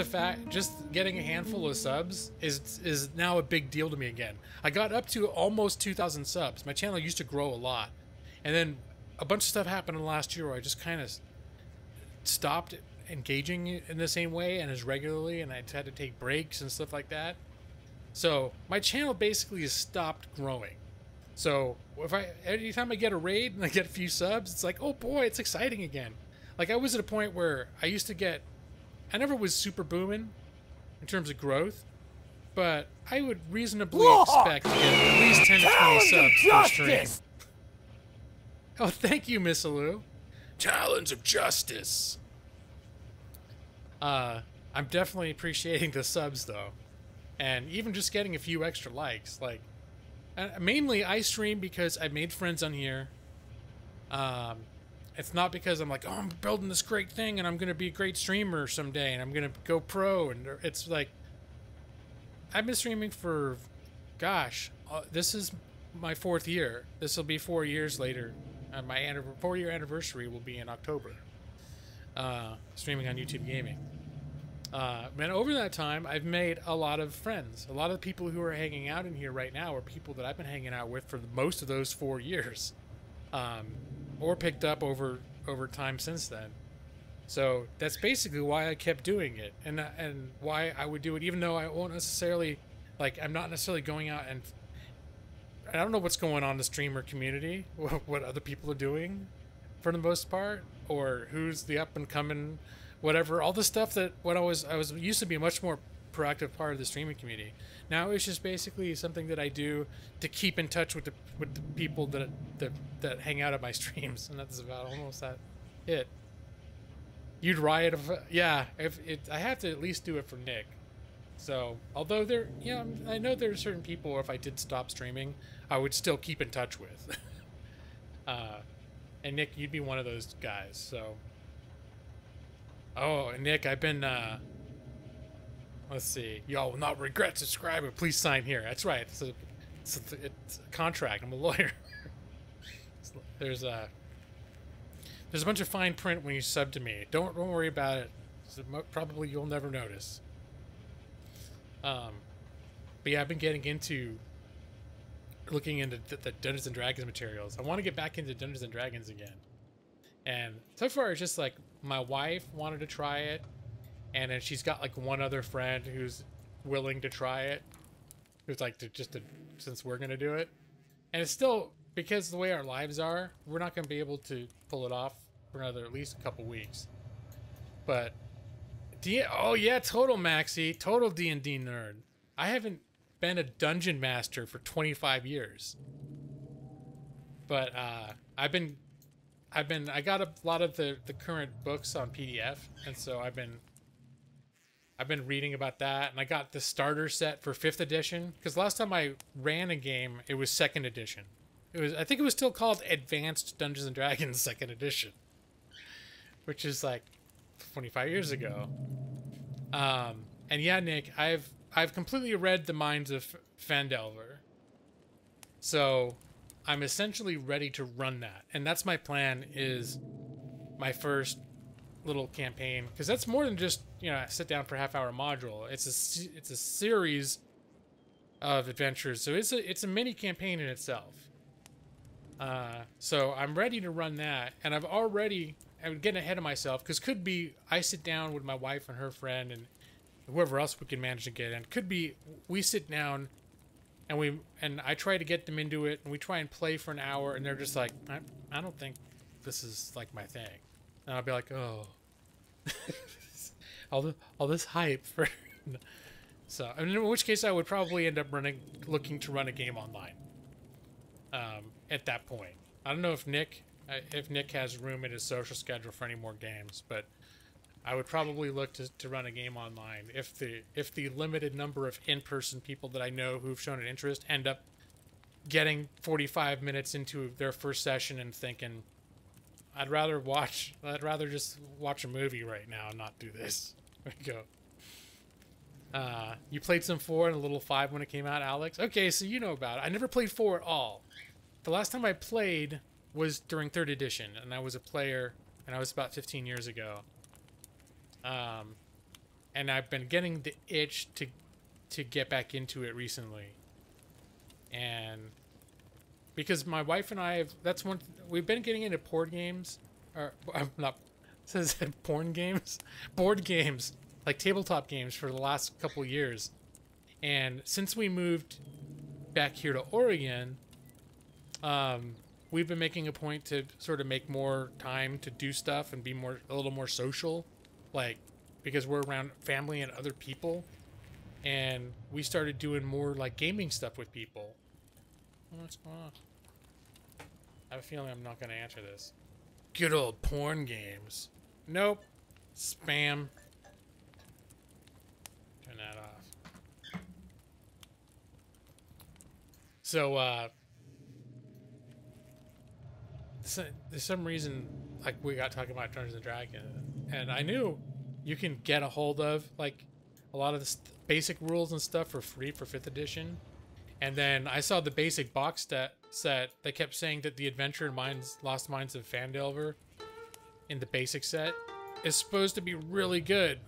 getting a handful of subs is now a big deal to me again. I got up to almost 2,000 subs. My channel used to grow a lot, and then a bunch of stuff happened in the last year where I just kind of stopped engaging in the same way and as regularly, and I had to take breaks and stuff like that. So my channel basically has stopped growing. So anytime I get a raid and I get a few subs, it's like, oh boy, it's exciting again. Like, I was at a point where I never was super booming in terms of growth, but I would reasonably expect to get at least 10 to 20 subs per stream. Oh, thank you, Miss Alou. Talons of Justice. I'm definitely appreciating the subs, though. And even just getting a few extra likes. Like, mainly I stream because I made friends on here. It's not because I'm like, oh, I'm building this great thing and I'm going to be a great streamer someday and I'm going to go pro. And it's like, I've been streaming for, gosh, this is my 4th year. This will be 4 years later. My 4-year anniversary will be in October. Streaming on YouTube Gaming. And over that time, I've made a lot of friends. A lot of the people who are hanging out in here right now are people that I've been hanging out with for most of those 4 years, or picked up over time since then. So that's basically why I kept doing it, and why I would do it, even though I won't necessarily, like, I'm not necessarily going out and I don't know what's going on in the streamer community, what other people are doing, for the most part, or who's the up and coming. Whatever, all the stuff that I was used to be a much more proactive part of the streaming community. Now it's just basically something that I do to keep in touch with the people that hang out at my streams, and that's about almost it. You'd riot I have to at least do it for Nick. So although I know there are certain people where if I did stop streaming, I would still keep in touch with. And Nick, you'd be one of those guys. So. Oh, and Nick, I've been, let's see. Y'all will not regret subscribing. Please sign here. That's right. It's a contract. I'm a lawyer. There's a bunch of fine print when you sub to me. Don't worry about it. Probably you'll never notice. But yeah, I've been looking into the Dungeons and Dragons materials. I want to get back into Dungeons and Dragons again. And so far, it's just like my wife wanted to try it, and then she's got like one other friend who's willing to try it, who's like since we're gonna do it. And it's still, because of the way our lives are, we're not gonna be able to pull it off for another at least a couple weeks. But oh yeah, total Maxi, total D&D nerd. I haven't been a dungeon master for 25 years, but I got a lot of the current books on PDF, and so I've been reading about that, and I got the starter set for 5th edition, because last time I ran a game, it was 2nd edition. I think it was still called Advanced Dungeons and Dragons 2nd edition, which is like 25 years ago. And yeah, Nick, I've completely read the minds of Fandelver. So I'm essentially ready to run that, and that's my plan. Is my first little campaign, because that's more than just, you know, sit down for a half-hour module. It's a series of adventures, so it's a mini campaign in itself. So I'm ready to run that, and I'm getting ahead of myself, because could be I sit down with my wife and her friend and whoever else we can manage to get in. Could be we sit down and I try to get them into it, and we try and play for an hour, and they're just like, I don't think this is like my thing. And I'll be like, oh, all this hype for. So, I mean, in which case I would probably end up looking to run a game online. At that point, I don't know if Nick has room in his social schedule for any more games, but I would probably look to run a game online if the limited number of in-person people that I know who've shown an interest end up getting 45 minutes into their first session and thinking, I'd rather just watch a movie right now and not do this. There you go. You played some 4 and a little 5 when it came out, Alex? Okay, so you know about it. I never played 4 at all. The last time I played was during 3rd edition, and I was a player, and I was about 15 years ago. And I've been getting the itch to get back into it recently. And because my wife and I we've been getting into board games, or I'm not, says porn games? Board games, like tabletop games for the last couple years. And since we moved back here to Oregon, we've been making a point to sort of make more time to do stuff and be a little more social, like, because we're around family and other people, and we started doing more like gaming stuff with people. What's going on? I have a feeling I'm not going to answer this. Good old porn games. Nope. Spam. Turn that off. So, there's some reason, like, we got talking about Dungeons and Dragons, and I knew you can get a hold of, like, a lot of the basic rules and stuff for free for 5th edition. And then I saw the basic box set. They kept saying that the Adventure in Lost Mines of Phandelver in the basic set is supposed to be really good.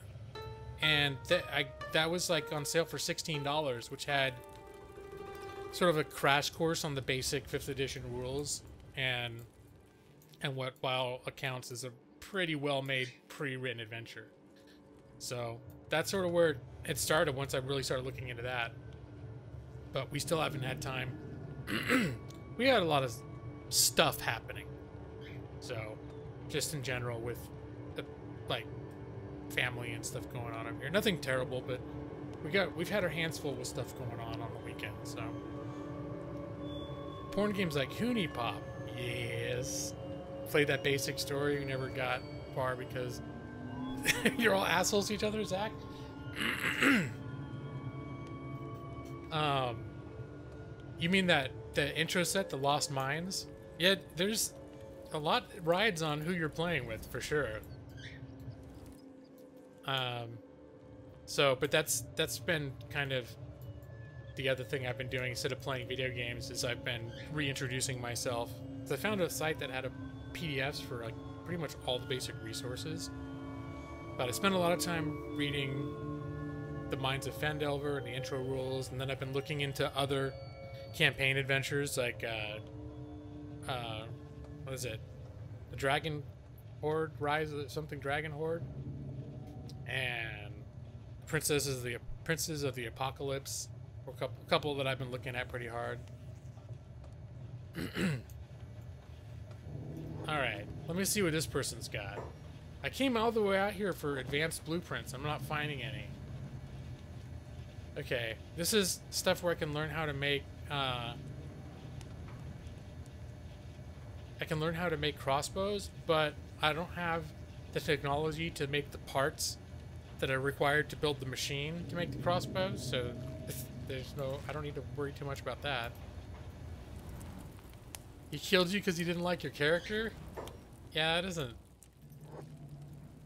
And that was, like, on sale for $16, which had sort of a crash course on the basic 5th edition rules, and what, while accounts as a pretty well-made, pre-written adventure. So that's sort of where it started once I really started looking into that. But we still haven't had time. We had a lot of stuff happening. So, just in general with, like, family and stuff going on over here. Nothing terrible, but we've had our hands full with stuff going on the weekend, so. Porn games like Hoonie Pop. Yes. Played that basic story. You never got far because you're all assholes to each other, Zach. You mean the intro set, the Lost Mines? Yeah, there's a lot rides on who you're playing with for sure. So, but that's been kind of the other thing I've been doing instead of playing video games is I've been reintroducing myself. So I found a site that had PDFs for like pretty much all the basic resources. But I spent a lot of time reading the Mines of Phandelver and the intro rules, and then I've been looking into other campaign adventures like what is it? The Dragon Horde, Rise of something Dragon Horde, and Princes of the Apocalypse, or a couple that I've been looking at pretty hard. Alright, let me see what this person's got. I came all the way out here for advanced blueprints. I'm not finding any. Okay, this is stuff where I can learn how to make, I can learn how to make crossbows, but I don't have the technology to make the parts that are required to build the machine to make the crossbows, so I don't need to worry too much about that. He killed you because he didn't like your character? Yeah, it isn't.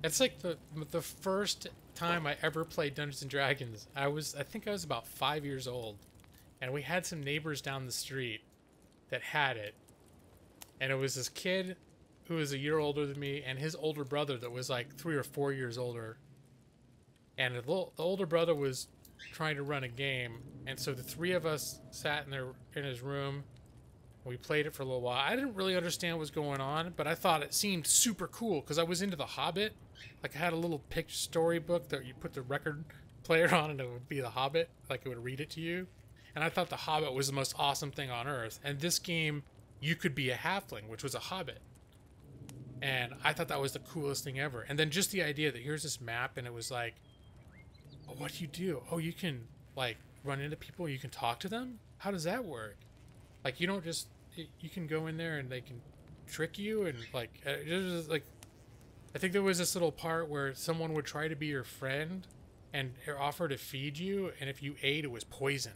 It's like the first time I ever played Dungeons and Dragons. I think I was about 5 years old, and we had some neighbors down the street that had it, and it was this kid who was a year older than me, and his older brother that was like 3 or 4 years older. And the older brother was trying to run a game, and so the three of us sat in his room. We played it for a little while. I didn't really understand what was going on, but I thought it seemed super cool because I was into The Hobbit. Like, I had a little picture storybook that you put the record player on and it would be The Hobbit. Like, it would read it to you. And I thought The Hobbit was the most awesome thing on earth. And this game, you could be a halfling, which was a hobbit. And I thought that was the coolest thing ever. And then just the idea that here's this map and it was like, oh, what do you do? Oh, you can, like, run into people, you can talk to them? How does that work? Like, you don't just... You can go in there and they can trick you and like I think there was this little part where someone would try to be your friend and offer to feed you, and if you ate, it was poison.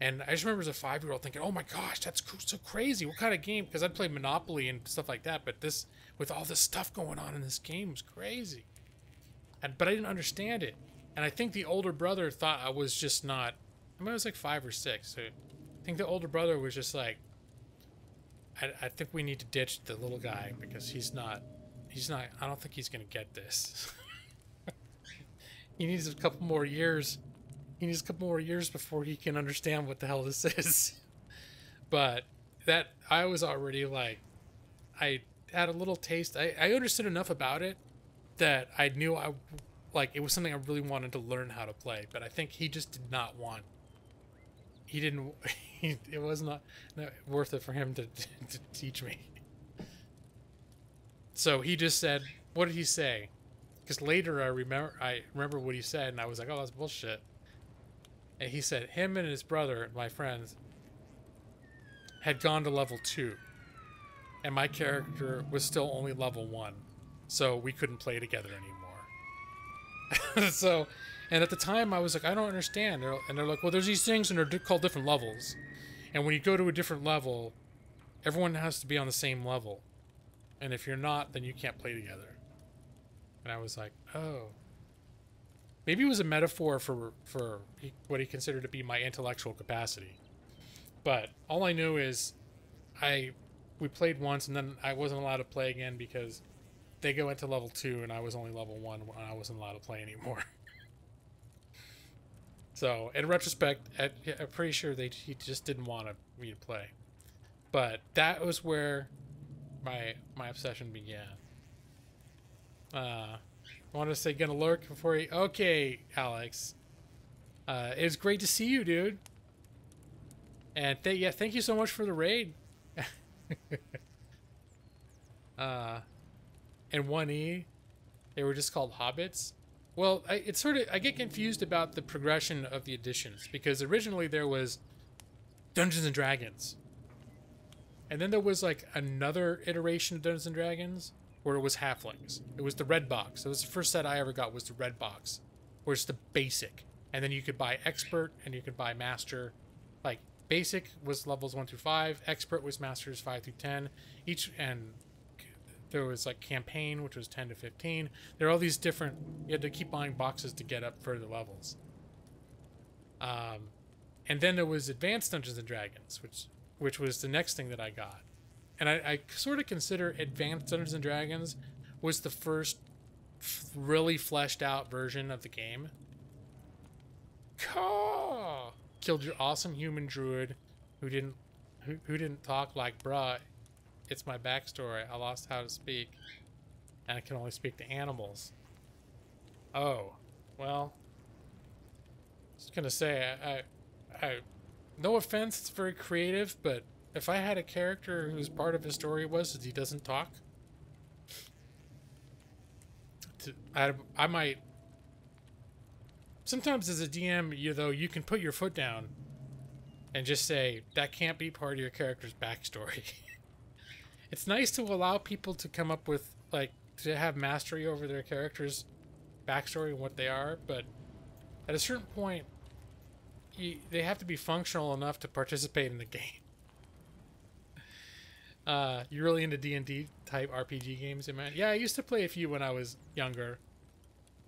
And I just remember as a 5-year-old thinking, oh my gosh, that's so crazy. What kind of game? Because I'd played Monopoly and stuff like that, but this, with all this stuff going on in this game, was crazy. But I didn't understand it. And I think the older brother thought I was just not... I mean, I was like 5 or 6. So I think the older brother was just like, I think we need to ditch the little guy because he's not, I don't think he's going to get this. He needs a couple more years. He needs a couple more years before he can understand what the hell this is. But that, I was already like, I had a little taste. I understood enough about it that I knew it was something I really wanted to learn how to play. But I think he just did not want. He didn't. It was not worth it for him to teach me. So he just said, "What did he say?" Because later I remember what he said, and I was like, "Oh, that's bullshit." And he said him and his brother, my friends, had gone to level 2, and my character was still only level 1, so we couldn't play together anymore. So. And at the time, I was like, I don't understand. And they're like, well, there's these things, and they're called different levels. And when you go to a different level, everyone has to be on the same level. And if you're not, then you can't play together. And I was like, oh. Maybe it was a metaphor for what he considered to be my intellectual capacity. But all I knew is we played once, and then I wasn't allowed to play again because they go into level 2, and I was only level 1 when I wasn't allowed to play anymore. So, in retrospect, I'm pretty sure he just didn't want me to play. But that was where my obsession began. I wanted to say, gonna lurk before he... Okay, Alex. It was great to see you, dude. And thank you so much for the raid. And 1E, they were just called Hobbits. Well, I get confused about the progression of the editions, because originally there was Dungeons and Dragons. And then there was like another iteration of Dungeons and Dragons where it was halflings. It was the red box. It was the first set I ever got, was the red box, where it's the basic. And then you could buy expert and you could buy master. Like basic was levels 1 through 5, expert was masters 5 through 10. And there was like campaign, which was 10 to 15. There are all these different, you had to keep buying boxes to get up further levels. And then there was Advanced Dungeons and Dragons, which was the next thing that I got. And I sort of consider Advanced Dungeons and Dragons was the first really fleshed out version of the game. Killed your awesome human druid who didn't talk like, bruh, it's my backstory. I lost how to speak, and I can only speak to animals. Oh, well, I was gonna say, I no offense, it's very creative, but if I had a character whose part of his story was that he doesn't talk, I might. Sometimes as a DM, you can put your foot down and just say that can't be part of your character's backstory. It's nice to allow people to come up with, like, to have mastery over their character's backstory and what they are, but at a certain point, they have to be functional enough to participate in the game. You're really into D&D type RPG games, man? Yeah, I used to play a few when I was younger.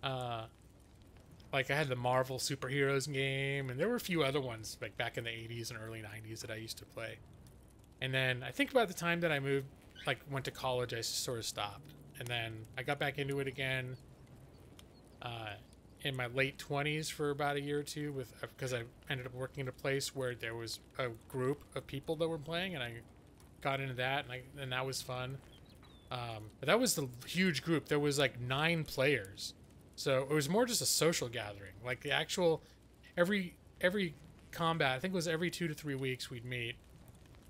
Like, I had the Marvel superheroes game, and there were a few other ones, like, back in the 80s and early 90s that I used to play. And then, I think about the time that I moved like went to college, I sort of stopped, and then I got back into it again in my late 20s for about a year or two, with because I ended up working at a place where there was a group of people that were playing, and I got into that, and that was fun. But that was the huge group. There was like 9 players, so it was more just a social gathering. Like the actual every combat, I think it was every 2 to 3 weeks we'd meet,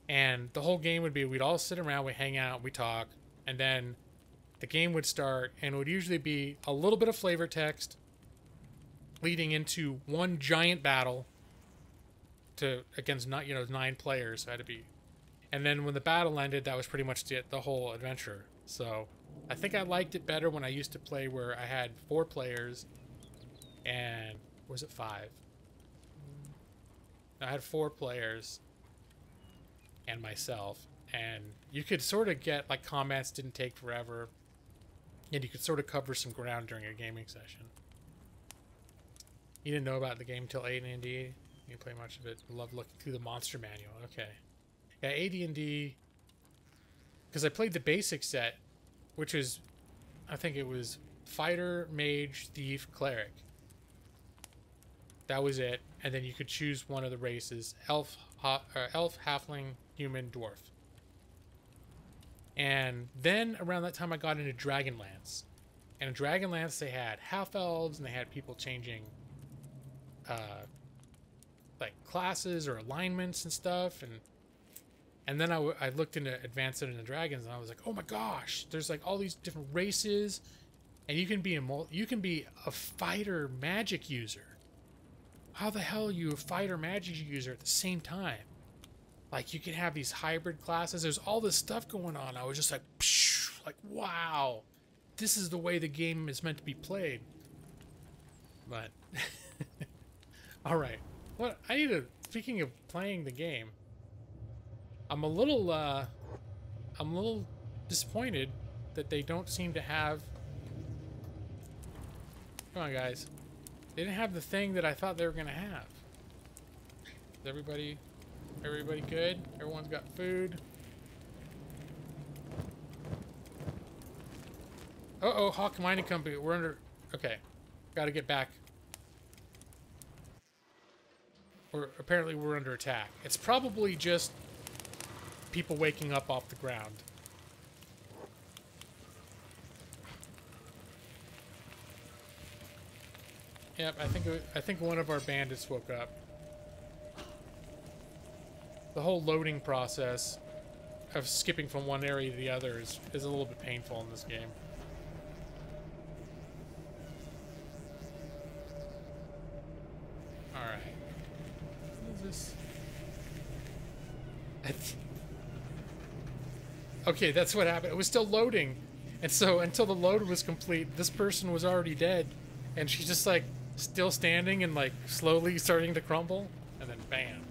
and the whole game would be we'd all sit around, we'd hang out, we'd talk, and then the game would start, and it would usually be a little bit of flavor text leading into one giant battle against 9 players. So it had to be, and then when the battle ended, that was pretty much the whole adventure. So I think I liked it better when I used to play where I had 4 players, and was it 5? I had 4 players and myself, and you could sort of get, like, combats didn't take forever, and you could sort of cover some ground during a gaming session. You didn't know about the game until AD&D? You didn't play much of it. Love looking through the monster manual. Okay. Yeah, AD&D, because I played the basic set, which was, I think it was Fighter, Mage, Thief, Cleric. That was it, and then you could choose one of the races: elf, halfling, human, dwarf. And then around that time, I got into Dragonlance, and in Dragonlance they had half elves, and they had people changing, like classes or alignments and stuff, and then I looked into Advanced Dungeons and Dragons, and I was like, oh my gosh, there's like all these different races, and you can be a fighter magic user. How the hell are you a fighter magic user at the same time? Like, you can have these hybrid classes. There's all this stuff going on. I was just like, psh, like, wow, this is the way the game is meant to be played. But, all right. What I need to. Speaking of playing the game, I'm a little disappointed that they don't seem to have. Come on, guys. They didn't have the thing that I thought they were gonna have. Is everybody good? Everyone's got food. Uh-oh, Hawk Mining Company. We're under... Okay. Gotta get back. Apparently we're under attack. It's probably just people waking up off the ground. Yep, I think one of our bandits woke up. The whole loading process of skipping from one area to the other is a little bit painful in this game. Alright. What is this? Okay, that's what happened. It was still loading. And so until the load was complete, this person was already dead. And she's just like still standing and like slowly starting to crumble. And then bam.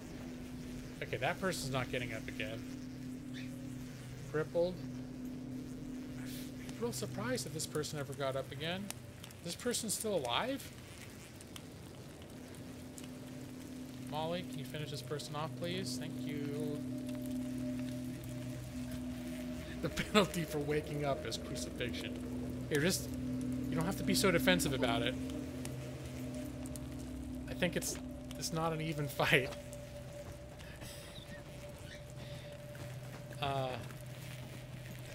Okay, that person's not getting up again. Crippled. I'm real surprised that this person ever got up again. This person's still alive? Molly, can you finish this person off, please? Thank you. The penalty for waking up is crucifixion. Here, you don't have to be so defensive about it. I think it's not an even fight.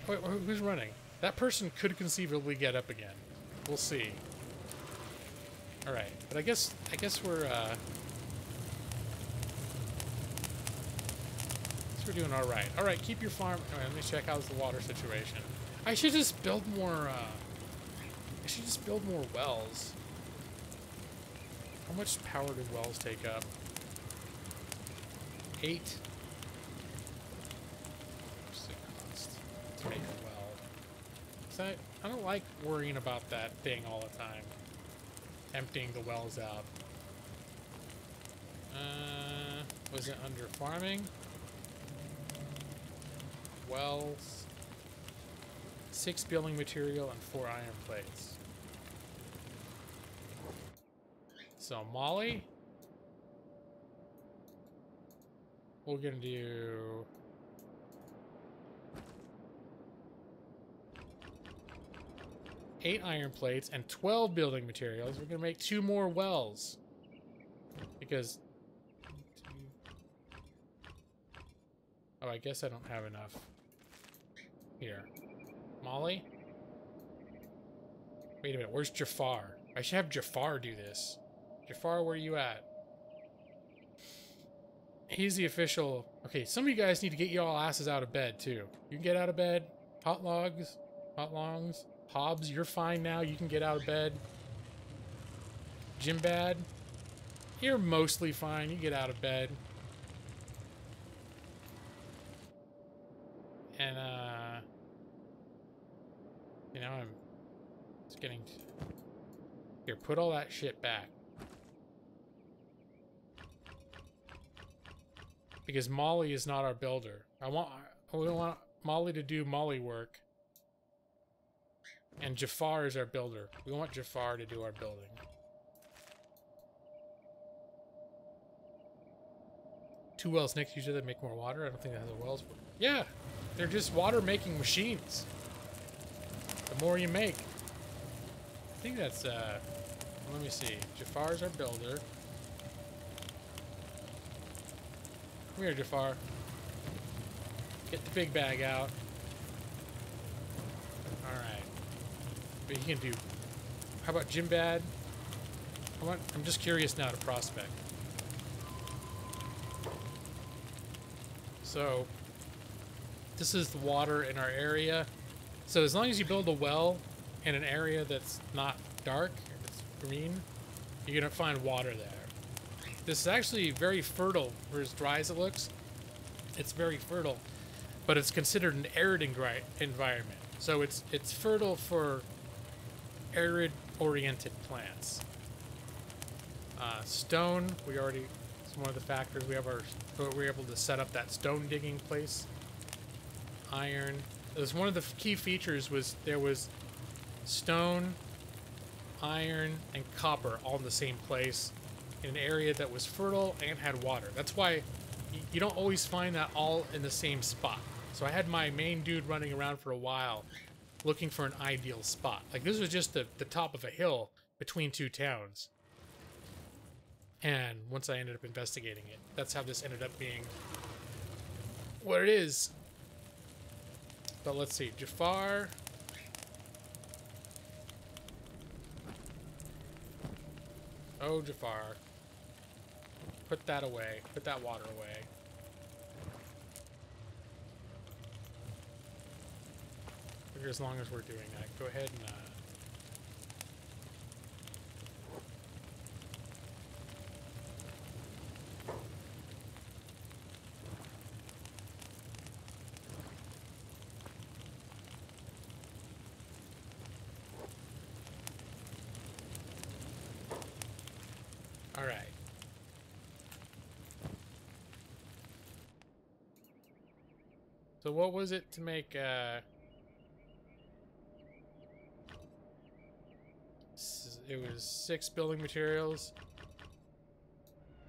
Wait, who's running? That person could conceivably get up again. We'll see. All right, but I guess we're doing all right. All right, keep your farm. All right, let me check how's the water situation. I should just build more. I should just build more wells. How much power do wells take up? 8. What's the cost to make a well? So I don't like worrying about that thing all the time. Emptying the wells out. Was it under farming? Wells. 6 building material and 4 iron plates. So Molly, we're gonna do 8 iron plates, and 12 building materials. We're going to make 2 more wells. Because... Oh, I guess I don't have enough. Here. Molly? Wait a minute, where's Jafar? I should have Jafar do this. Jafar, where are you at? He's the official... Okay, some of you guys need to get y'all asses out of bed, too. You can get out of bed. Hot logs. Hot longs. Hobbs, you're fine now. You can get out of bed. Jimbad, you're mostly fine. You get out of bed. And, you know, I'm just getting... Here, put all that shit back. Because Molly is not our builder. We want Molly to do Molly work. And Jafar is our builder. We want Jafar to do our building. Two wells next to each other make more water? I don't think that has a wells. Yeah! They're just water-making machines. The more you make. I think that's, let me see. Jafar's our builder. Come here, Jafar. Get the big bag out. Alright. But he can do... How about Jimbad? I'm just curious now to prospect. So, this is the water in our area. So as long as you build a well in an area that's not dark, it's green, you're going to find water there. This is actually very fertile for as dry as it looks. It's very fertile, but it's considered an arid environment. So it's fertile for arid-oriented plants. Stone, it's one of the factors. We're able to set up that stone digging place. Iron. It was one of the key features was there was stone, iron, and copper all in the same place in an area that was fertile and had water. That's why you don't always find that all in the same spot. So I had my main dude running around for a while looking for an ideal spot. Like this was just the top of a hill between two towns. And once I ended up investigating it, that's how this ended up being what it is. But let's see, Jafar. Oh, Jafar. Put that away. Put that water away. Figure as long as we're doing that, go ahead and all right. So what was it to make it was 6 building materials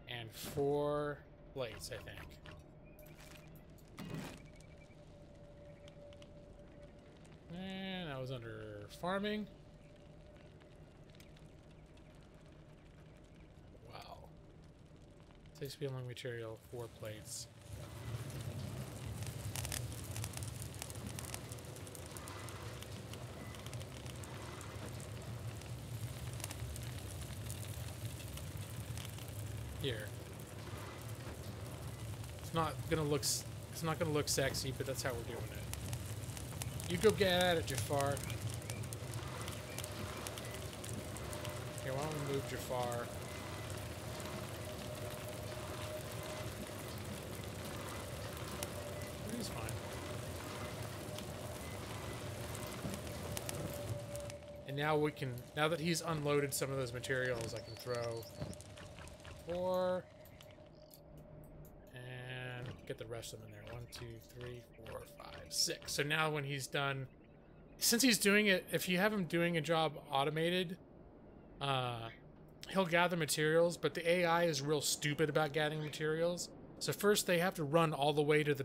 and 4 plates, I think. And that was under farming. Wow. 6 building material, 4 plates. Here. It's not gonna look sexy, but that's how we're doing it. You go get at it, Jafar. Okay, why don't we move Jafar? He's fine. And now now that he's unloaded some of those materials, I can throw 4 and get the rest of them in there. 1, 2, 3, 4, 5, 6. So now when he's done, since he's doing it, if you have him doing a job automated, he'll gather materials, but the AI is real stupid about gathering materials. So first they have to run all the way to the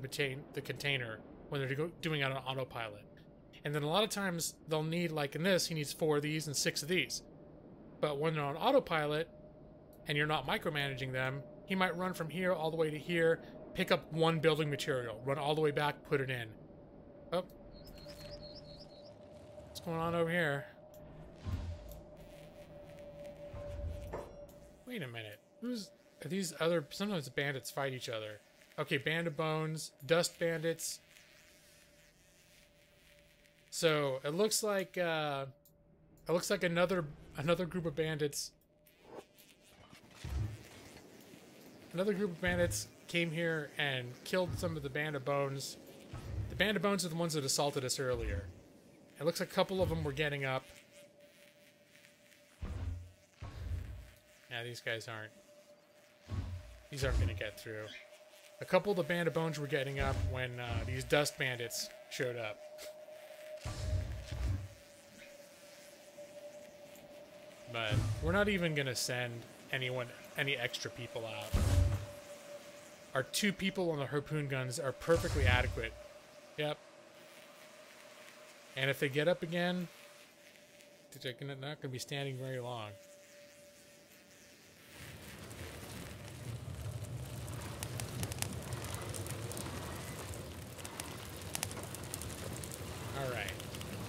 container when they're doing it on autopilot. And then a lot of times they'll need, like in this, he needs 4 of these and 6 of these. But when they're on autopilot and you're not micromanaging them, he might run from here all the way to here, pick up 1 building material, run all the way back, put it in. Oh. What's going on over here? Wait a minute. Are these other... Sometimes bandits fight each other. Okay, Band of Bones, Dust Bandits. So, it looks like another group of bandits. Another group of bandits came here and killed some of the Band of Bones. The Band of Bones are the ones that assaulted us earlier. It looks like a couple of them were getting up. Yeah, these guys aren't. These aren't going to get through. A couple of the Band of Bones were getting up when these Dust Bandits showed up. But we're not even going to send any extra people out. Our 2 people on the harpoon guns are perfectly adequate. Yep. And if they get up again, they're not going to be standing very long. Alright.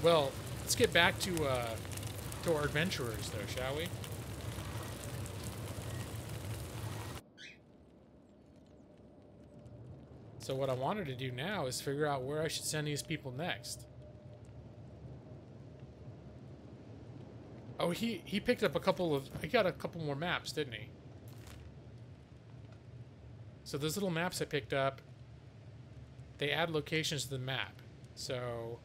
Well, let's get back to our adventurers, though, shall we? So what I wanted to do now is figure out where I should send these people next. Oh, he picked up he got a couple more maps, didn't he? So those little maps I picked up, they add locations to the map. So,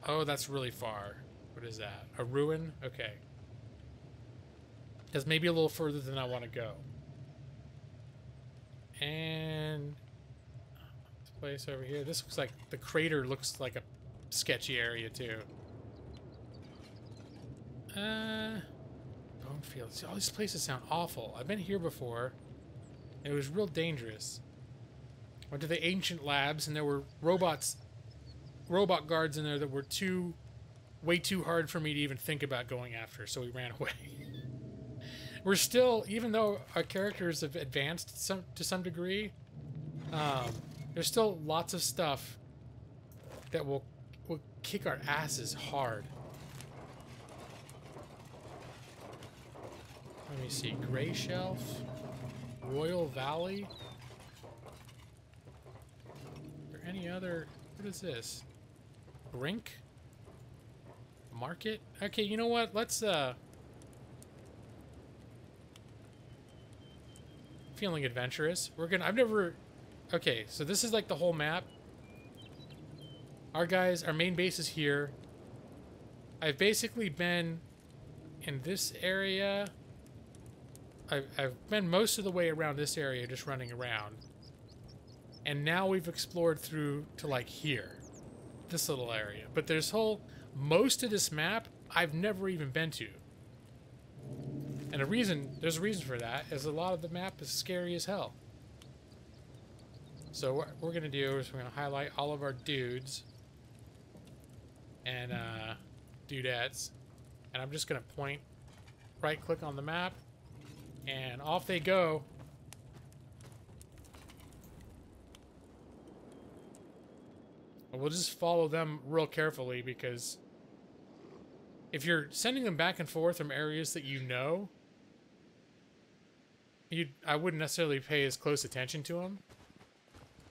oh, that's really far. What is that? A ruin? Okay. That's maybe a little further than I want to go. And this place over here. This looks like the crater looks like a sketchy area too. Bonefield. See, all these places sound awful. I've been here before. It was real dangerous. Went to the ancient labs and there were robot guards in there that were way too hard for me to even think about going after, so we ran away. We're still, even though our characters have advanced to some degree, there's still lots of stuff that will kick our asses hard. Let me see. Gray Shelf, Royal Valley. Is there any other? What is this? Brink? Market? Okay, you know what? Let's, feeling adventurous. Okay, so this is like the whole map. Our main base is here. I've basically been in this area. I've been most of the way around this area, just running around. And now we've explored through to like here. This little area. But most of this map, I've never even been to. And there's a reason for that, is a lot of the map is scary as hell. So what we're going to do is we're going to highlight all of our dudes and dudettes. And I'm just going to right click on the map, and off they go. We'll just follow them real carefully, because if you're sending them back and forth from areas that you know, I wouldn't necessarily pay as close attention to them.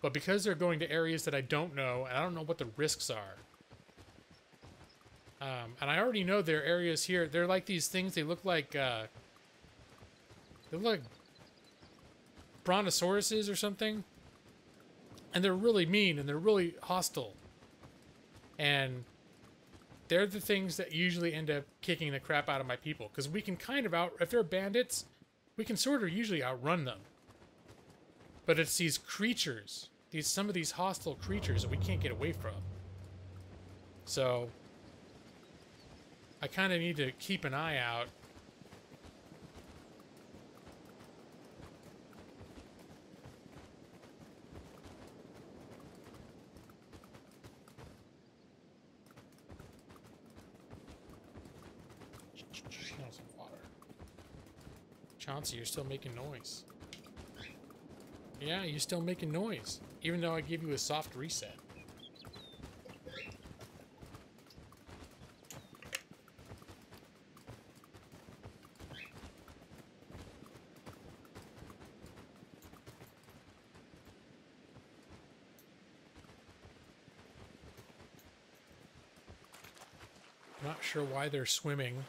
But because they're going to areas that I don't know, and I don't know what the risks are. And I already know there are areas here. They're like these things. They look like brontosauruses or something. And they're really mean, and they're really hostile. And they're the things that usually end up kicking the crap out of my people. Because we can kind of if they're bandits, we can sort of usually outrun them. But it's these creatures, some of these hostile creatures that we can't get away from. So I kind of need to keep an eye out. Chauncey, you're still making noise. Yeah, you're still making noise. Even though I gave you a soft reset. Not sure why they're swimming.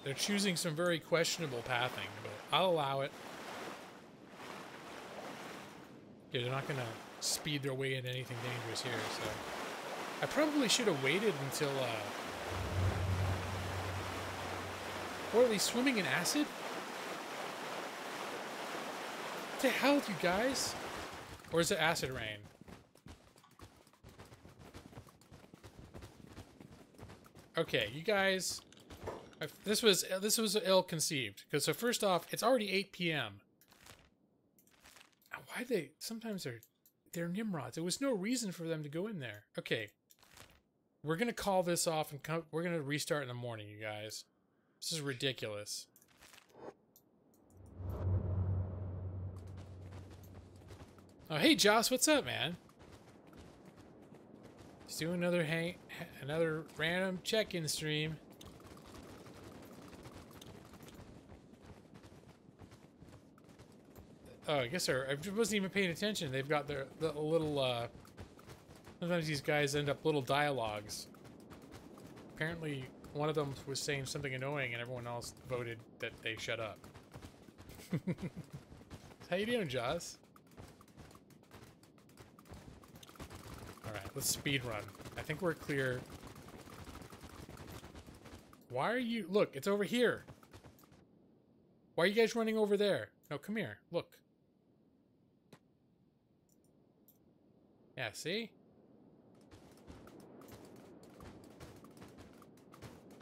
They're choosing some very questionable pathing, but I'll allow it. Yeah, they're not gonna speed their way into anything dangerous here, so... I probably should have waited until, Or are they swimming in acid? What the hell, you guys? Or is it acid rain? Okay, you guys... This was ill-conceived. Because, so first off, it's already 8 p.m. Why they... Sometimes they're Nimrods. There was no reason for them to go in there. Okay. We're going to call this off and we're going to restart in the morning, you guys. This is ridiculous. Oh, hey, Joss, what's up, man? Just doing another random check-in stream. Oh, I guess I wasn't even paying attention. They've got the little, sometimes these guys end up little dialogues. Apparently, one of them was saying something annoying and everyone else voted that they shut up. How you doing, Joss? Alright, let's speed run. I think we're clear. Why are you... Look, it's over here. Why are you guys running over there? No, come here. Look. Yeah, see?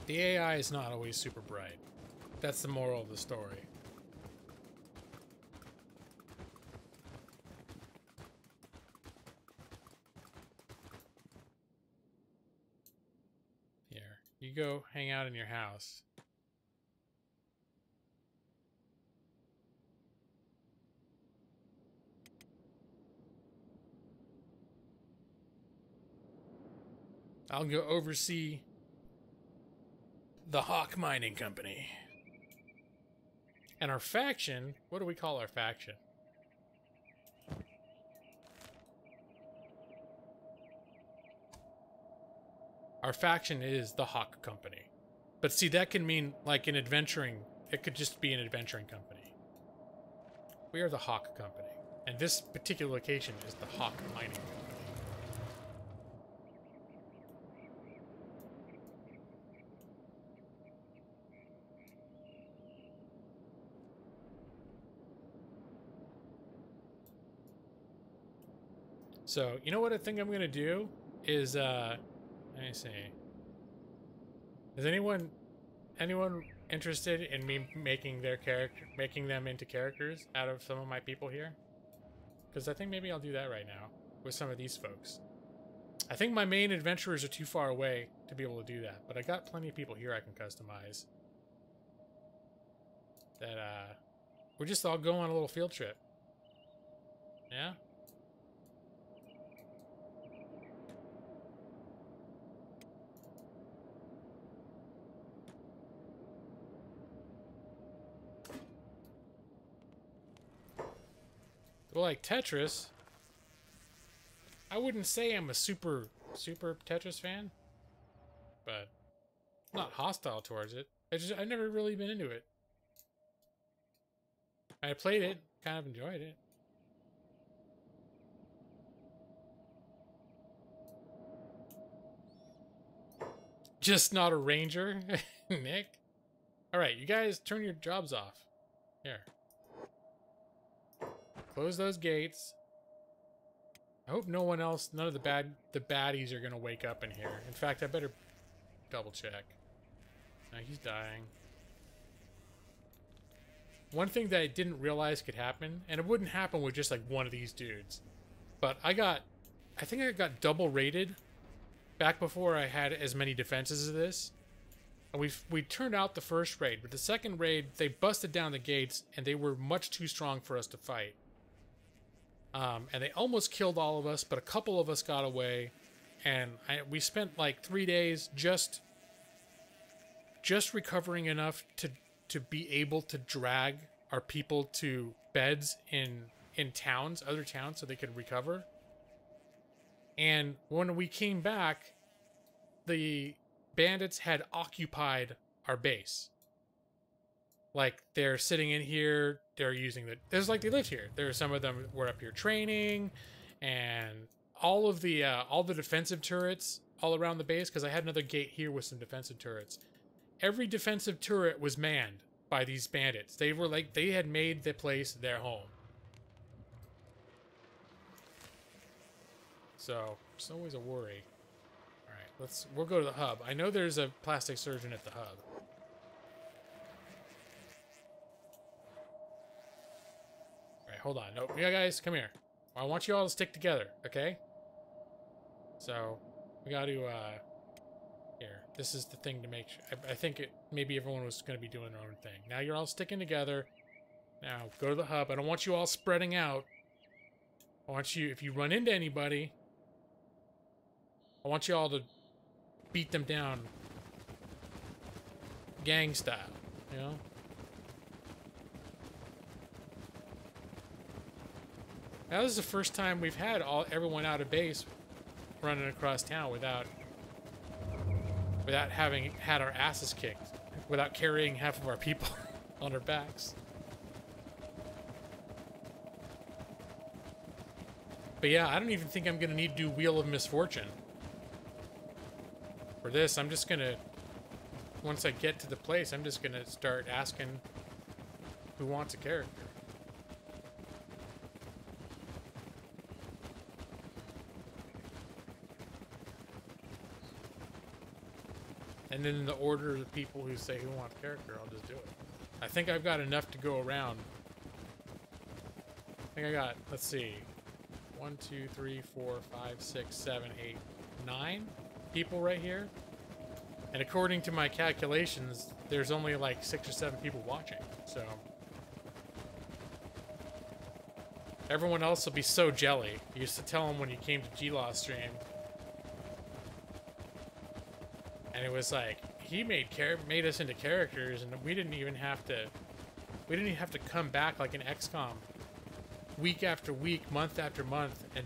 The AI is not always super bright. That's the moral of the story. Here, you go hang out in your house. I'll go oversee the Hawk Mining Company. And our faction, what do we call our faction? Our faction is the Hawk Company. But see, that can mean like an adventuring, it could just be an adventuring company. We are the Hawk Company. And this particular location is the Hawk Mining Company. So, you know what I think I'm gonna do is, let me see. Is anyone interested in me making them into characters out of some of my people here? Because I think maybe I'll do that right now with some of these folks. I think my main adventurers are too far away to be able to do that, but I got plenty of people here I can customize. That, we're just all going on a little field trip. Yeah? Well, like Tetris, I wouldn't say I'm a super Tetris fan, but I'm not hostile towards it. I've never really been into it. I played it, kind of enjoyed it. Just not a ranger, Nick. All right, you guys turn your jobs off. Here. Close those gates. I hope no one else, none of the baddies are gonna wake up in here. In fact, I better double check. No, he's dying. One thing that I didn't realize could happen, and it wouldn't happen with just like one of these dudes, but I think I got double rated back before I had as many defenses as this. And we turned out the first raid, but the second raid, they busted down the gates, and they were much too strong for us to fight. And they almost killed all of us, but a couple of us got away, and we spent like 3 days just recovering enough to be able to drag our people to beds in towns, other towns, so they could recover. And when we came back, the bandits had occupied our base. Like, they're sitting in here, they're using the... It's like they lived here. There's some of them were up here training, and all the defensive turrets all around the base, because I had another gate here with some defensive turrets. Every defensive turret was manned by these bandits. They were like, they had made the place their home. So, it's always a worry. Alright, we'll go to the hub. I know there's a plastic surgeon at the hub. Alright, hold on. No, yeah, guys, come here. I want you all to stick together, okay? So, we gotta, here. This is the thing to make sure. I think maybe everyone was gonna be doing their own thing. Now you're all sticking together. Now, go to the hub. I don't want you all spreading out. I want you, if you run into anybody, I want you all to beat them down gang style, you know? Now this is the first time we've had everyone out of base running across town without having had our asses kicked, without carrying half of our people on our backs. But yeah, I don't even think I'm gonna need to do Wheel of Misfortune. For this, I'm just gonna, once I get to the place, I'm just gonna start asking who wants a character. And then in the order of the people who say who wants a character, I'll just do it. I think I've got enough to go around. I think I got, let's see, 1, 2, 3, 4, 5, 6, 7, 8, 9 people right here. And according to my calculations, there's only like 6 or 7 people watching. So everyone else will be so jelly. You used to tell them when you came to G-Law stream. And it was like, he made us into characters, and we didn't even have to come back like an XCOM week after week, month after month, and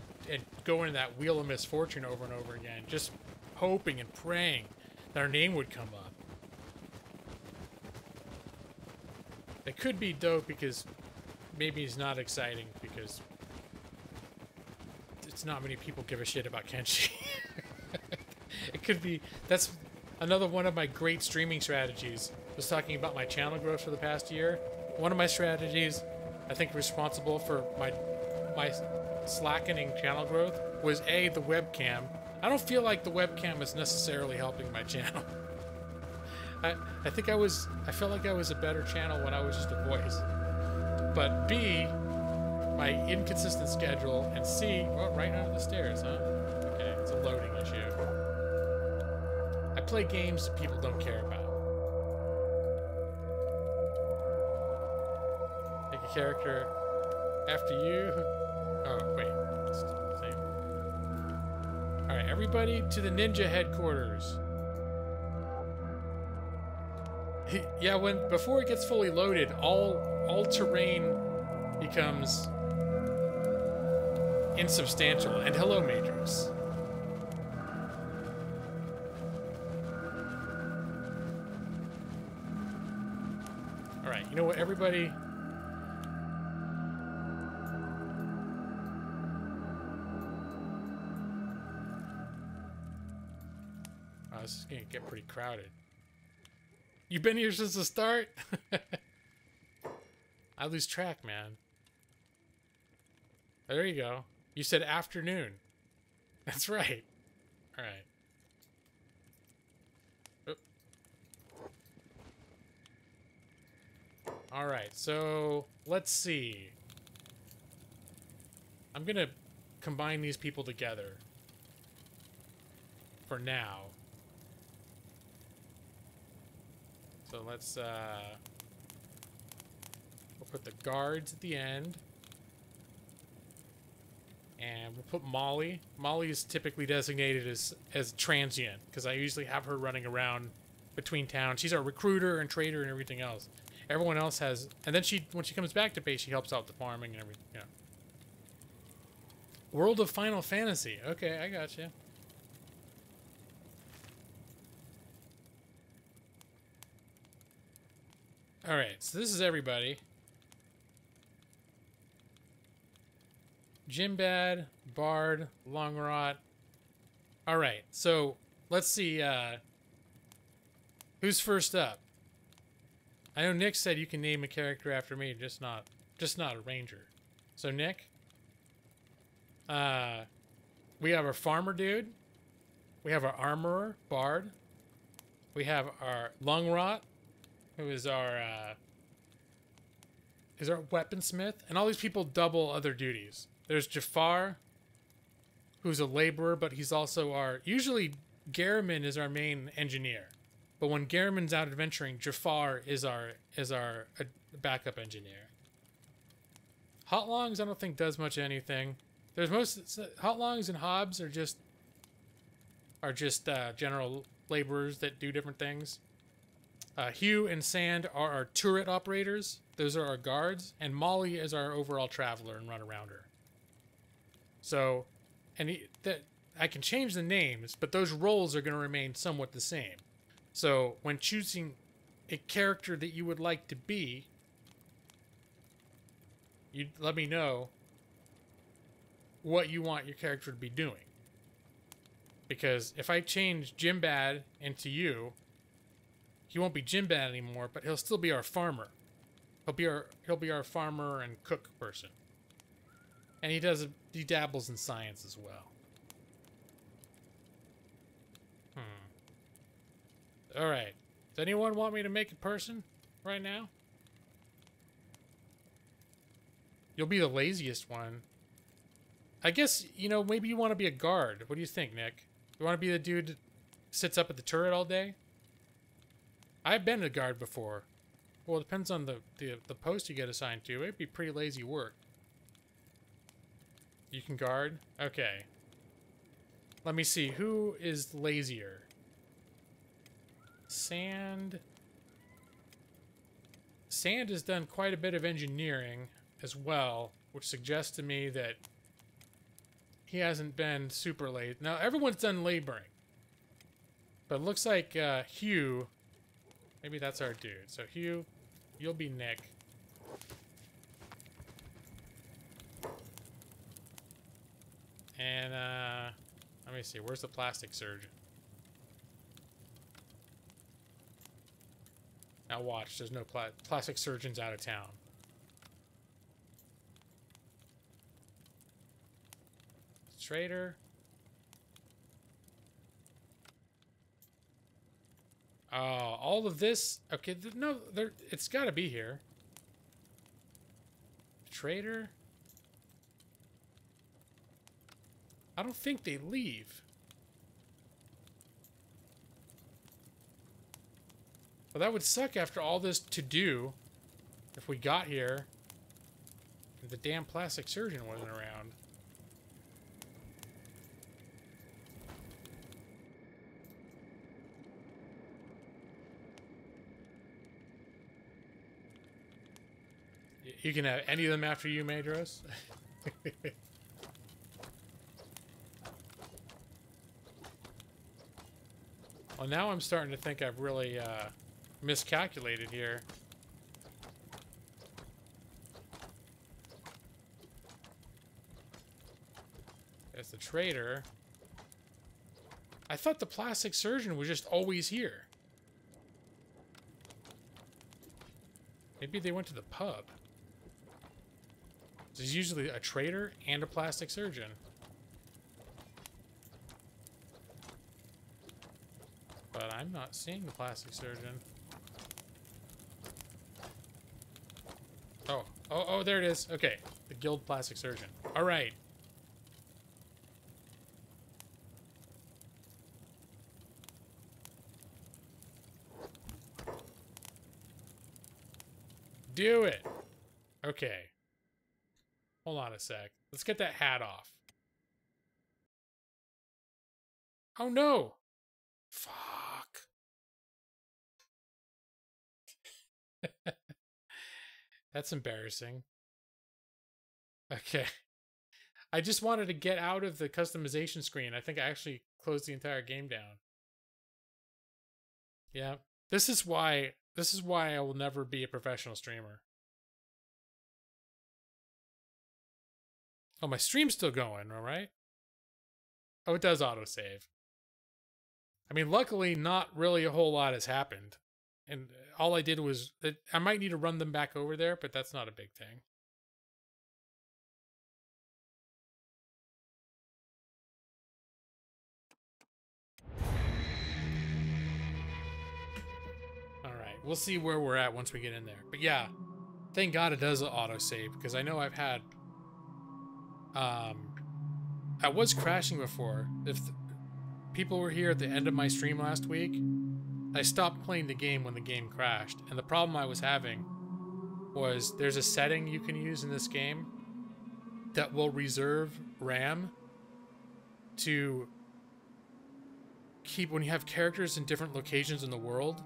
go into that Wheel of Misfortune over and over again, just hoping and praying that our name would come up. It could be dope because maybe it's not exciting because it's not many people give a shit about Kenshi. It could be, that's another one of my great streaming strategies, was talking about my channel growth for the past year. One of my strategies, I think responsible for my slackening channel growth, was A, the webcam. I don't feel like the webcam is necessarily helping my channel. I think I felt like I was a better channel when I was just a voice. But B, my inconsistent schedule, and C, well, right under the stairs, huh? Okay, it's a loading issue. I play games that people don't care about. Pick a character after you. Oh, wait. It's the same. Alright, everybody to the ninja headquarters. Yeah, before it gets fully loaded, all terrain becomes insubstantial. And hello, Matrix. Alright, you know what, everybody? Oh, this is gonna get pretty crowded. You've been here since the start? I lose track, man. There you go. You said afternoon. That's right. Alright. Alright, so let's see. I'm gonna combine these people together for now. So let's, we'll put the guards at the end. And we'll put Molly. Molly is typically designated as transient, because I usually have her running around between towns. She's our recruiter and trader and everything else. Everyone else has... And then when she comes back to base, she helps out with the farming and everything. Yeah. World of Final Fantasy. Okay, I got you. Alright, so this is everybody. Jimbad, Bard, Longrot. Alright, so let's see who's first up. I know Nick said you can name a character after me, just not a ranger. So Nick, we have our farmer dude, we have our armorer, Bard, we have our Longrot, who is our weaponsmith, and all these people double other duties. There's Jafar, who's a laborer, but he's also our... Usually, Garamond is our main engineer. But when Garamond's out adventuring, Jafar is our backup engineer. Hotlongs, I don't think does much anything. There's Hotlongs and Hobbs are just general laborers that do different things. Hugh and Sand are our turret operators. Those are our guards. And Molly is our overall traveler and run around her. So, I can change the names, but those roles are going to remain somewhat the same. So, when choosing a character that you would like to be, you let me know what you want your character to be doing. Because if I change Jimbad into you, he won't be Jimbad anymore, but he'll still be our farmer. He'll be our farmer and cook person. And he dabbles in science as well. Alright. Does anyone want me to make a person right now? You'll be the laziest one. I guess, maybe you want to be a guard. What do you think, Nick? You want to be the dude that sits up at the turret all day? I've been a guard before. Well, it depends on the post you get assigned to. It'd be pretty lazy work. You can guard? Okay. Let me see. Who is lazier? Sand. Sand has done quite a bit of engineering as well, which suggests to me that he hasn't been super late. Now, everyone's done laboring. But it looks like Hugh... Maybe that's our dude. So, Hugh, you'll be Nick. And, let me see. Where's the plastic surgeon? Now watch. There's no plastic surgeons out of town. Trader. Oh, all of this? Okay, no, it's got to be here. Trader. I don't think they leave. Well, that would suck after all this to do if we got here and the damn plastic surgeon wasn't around. You can have any of them after you, Madros. Well, now I'm starting to think I've really miscalculated here. There's the trader. I thought the plastic surgeon was just always here. Maybe they went to the pub. There's usually a trader and a plastic surgeon. But I'm not seeing the plastic surgeon. Oh, there it is. Okay, the guild plastic surgeon. All right. Do it. Okay. Hold on a sec. Let's get that hat off. Oh no! Fuck. That's embarrassing. Okay. I just wanted to get out of the customization screen. I think I actually closed the entire game down. Yeah. This is why I will never be a professional streamer. Oh, my stream's still going, all right? Oh, it does autosave. I mean, luckily, not really a whole lot has happened. And all I did was... I might need to run them back over there, but that's not a big thing. Alright, we'll see where we're at once we get in there. But yeah, thank God it does autosave, because I know I've had... I was crashing before. If people were here at the end of my stream last week, I stopped playing the game when the game crashed. And the problem I was having was there's a setting you can use in this game that will reserve RAM to keep, when you have characters in different locations in the world,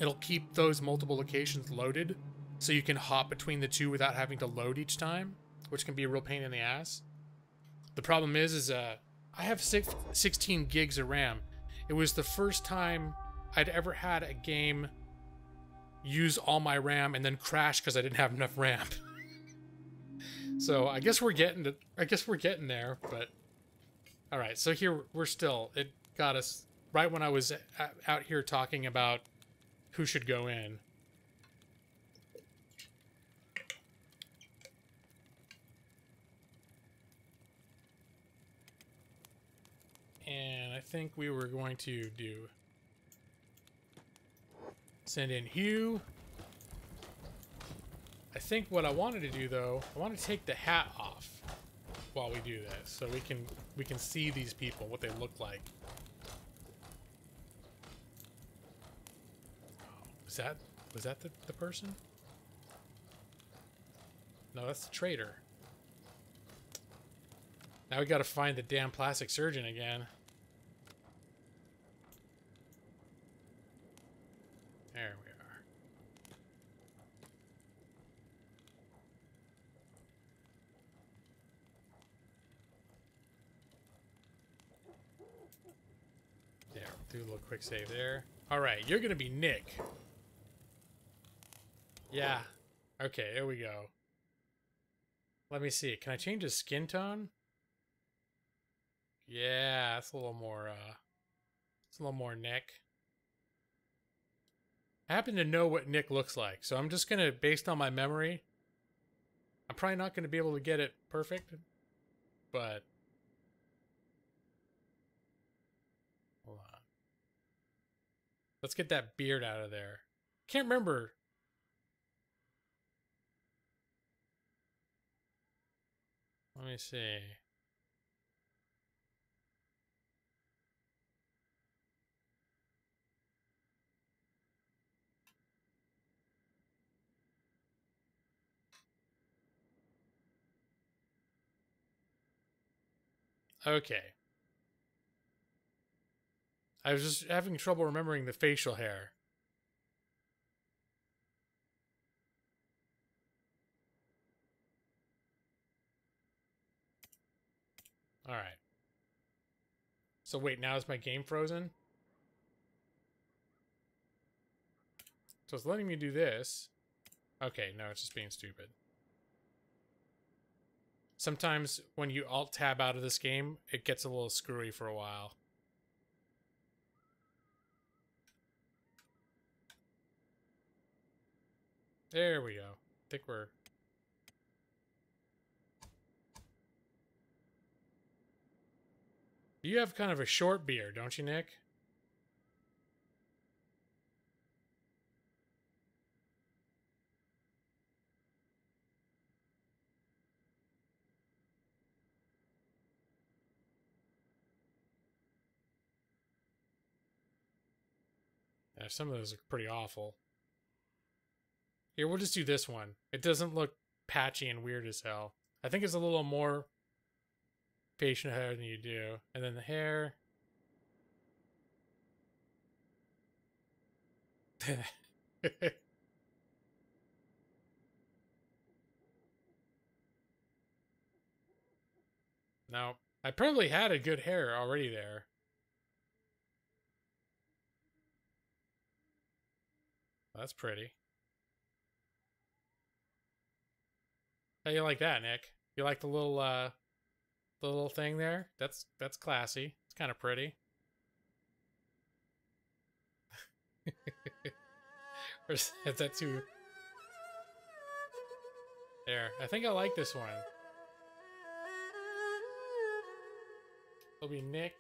it'll keep those multiple locations loaded so you can hop between the two without having to load each time, which can be a real pain in the ass. The problem is I have 16 gigs of RAM. It was the first time I'd ever had a game use all my RAM and then crash because I didn't have enough RAM. So I guess we're getting there, but all right. So here we're still. It got us right when I was out here talking about who should go in. And I think we were going to send in Hugh. I think what I wanted to do though, I want to take the hat off while we do this, so we can see these people, what they look like. Oh, was that the person? No, that's the traitor. Now we gotta find the damn plastic surgeon again. There we are. There, do a little quick save there. Alright, you're gonna be Nick. Yeah. Okay, there we go. Let me see. Can I change his skin tone? Yeah, that's a little more, it's a little more Nick. I happen to know what Nick looks like, so I'm just gonna, based on my memory, I'm probably not gonna be able to get it perfect, but... Hold on. Let's get that beard out of there. Can't remember. Let me see. Okay. I was just having trouble remembering the facial hair. Alright. So wait, now is my game frozen? So it's letting me do this. Okay, no, it's just being stupid. Sometimes when you alt-tab out of this game, it gets a little screwy for a while. There we go. I think we're... You have kind of a short beard, don't you, Nick? Yeah, some of those are pretty awful. Here, we'll just do this one. It doesn't look patchy and weird as hell. I think it's a little more facial hair than you do. And then the hair. No, I probably had a good hair already there. That's pretty. How you like that, Nick? You like the little thing there? That's classy. It's kind of pretty. Or is that too? There. I think I like this one. It'll be Nick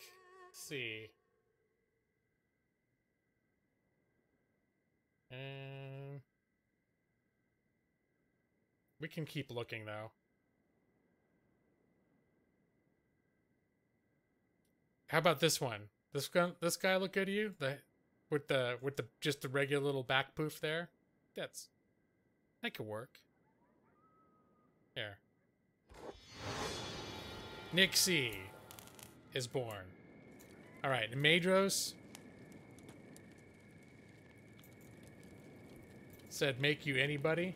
C. And we can keep looking though. How about this one? This guy look good to you? With the just the regular little back poof there? That could work. Here. Nick C is born. Alright, and Madros said make you anybody.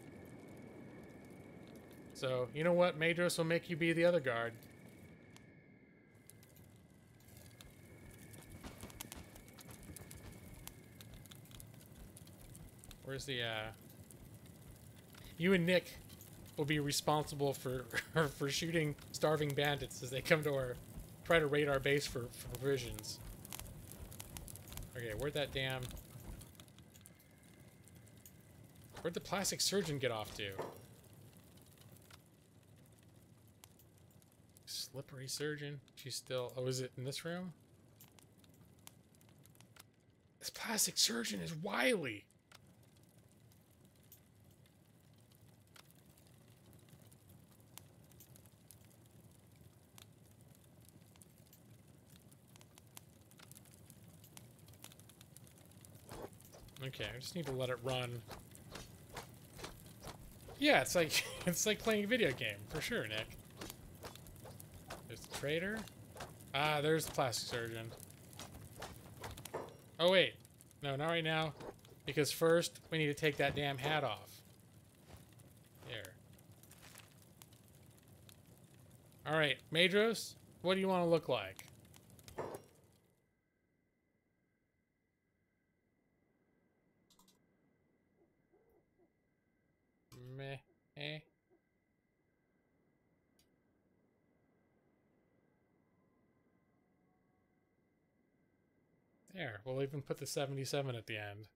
So, you know what? Madros will make you be the other guard. Where's the, You and Nick will be responsible for for shooting starving bandits as they come to try to raid our base for provisions. Okay, where'd the plastic surgeon get off to? Slippery surgeon. She's still... Oh, is it in this room? This plastic surgeon is wily. Okay, I just need to let it run. Yeah, it's like playing a video game, for sure, Nick. There's the trader. Ah, there's the plastic surgeon. Oh, wait. No, not right now. Because first, we need to take that damn hat off. There. Alright, Madros, what do you want to look like? Meh. Eh. There, we'll even put the 77 at the end.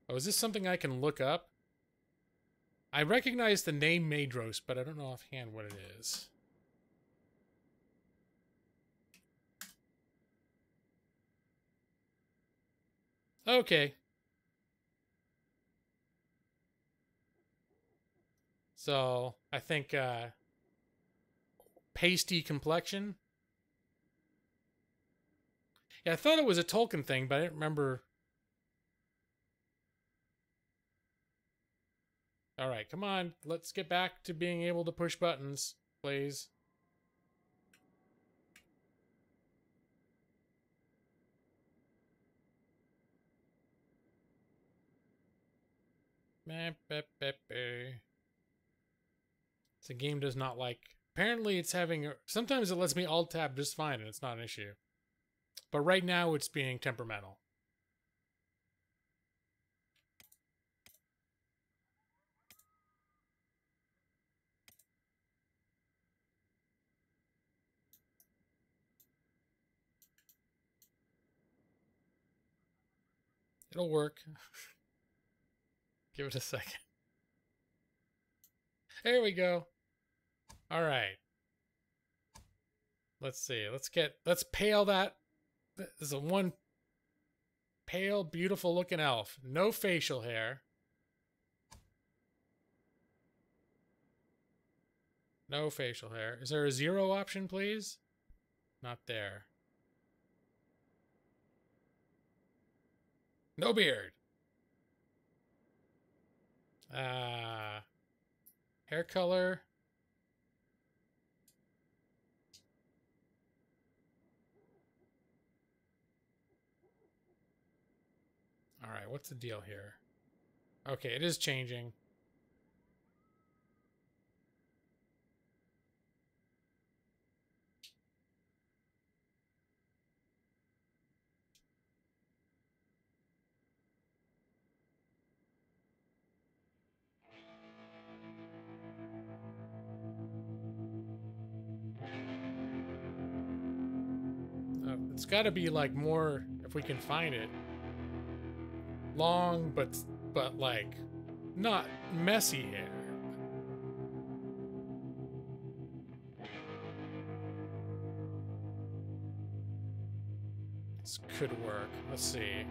Oh, is this something I can look up? I recognize the name Madros, but I don't know offhand what it is. Okay. So, I think, pasty complexion. Yeah, I thought it was a Tolkien thing, but I didn't remember. Alright, come on. Let's get back to being able to push buttons, please. The game does not like... Apparently it's having... Sometimes it lets me alt-tab just fine and it's not an issue. But right now it's being temperamental. It'll work. Give it a second. There we go. All right. Let's see. Let's pale that. This is a one pale, beautiful looking elf. No facial hair. No facial hair. Is there a 0 option, please? Not there. No beard. Hair color. All right, what's the deal here? Okay, it is changing. It's got to be like more, if we can find it. Long, but like not messy hair. This could work. Let's see.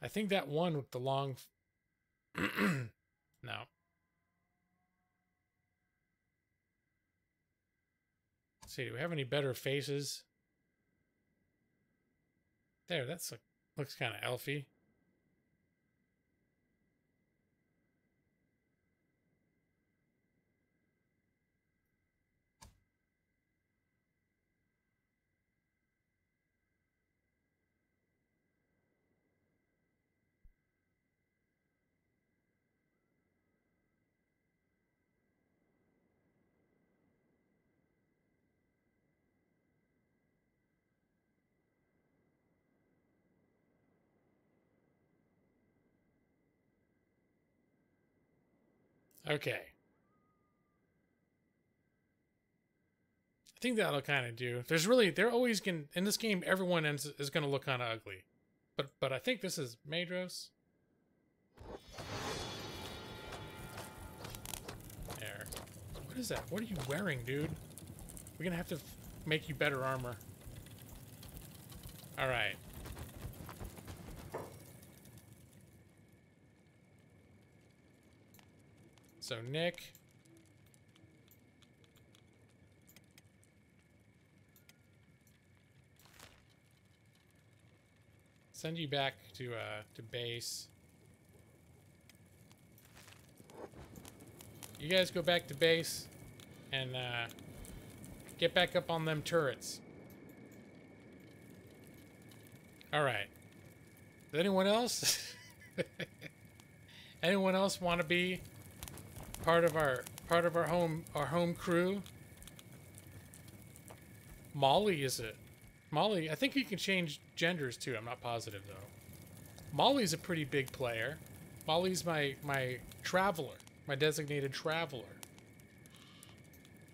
I think that one with the long... No. Let's see, do we have any better faces? There, that's looks kind of elfy. Okay. I think that'll kind of do. They're always in this game, everyone is going to look kind of ugly. But I think this is Madros. There. What is that? What are you wearing, dude? We're going to have to make you better armor. All right. So, Nick. Send you back to base. You guys go back to base and get back up on them turrets. All right. Does anyone else? Anyone else want to be part of our home crew? Molly, is it? Molly, I think you can change genders too. I'm not positive though. Molly's a pretty big player. Molly's my traveler, my designated traveler.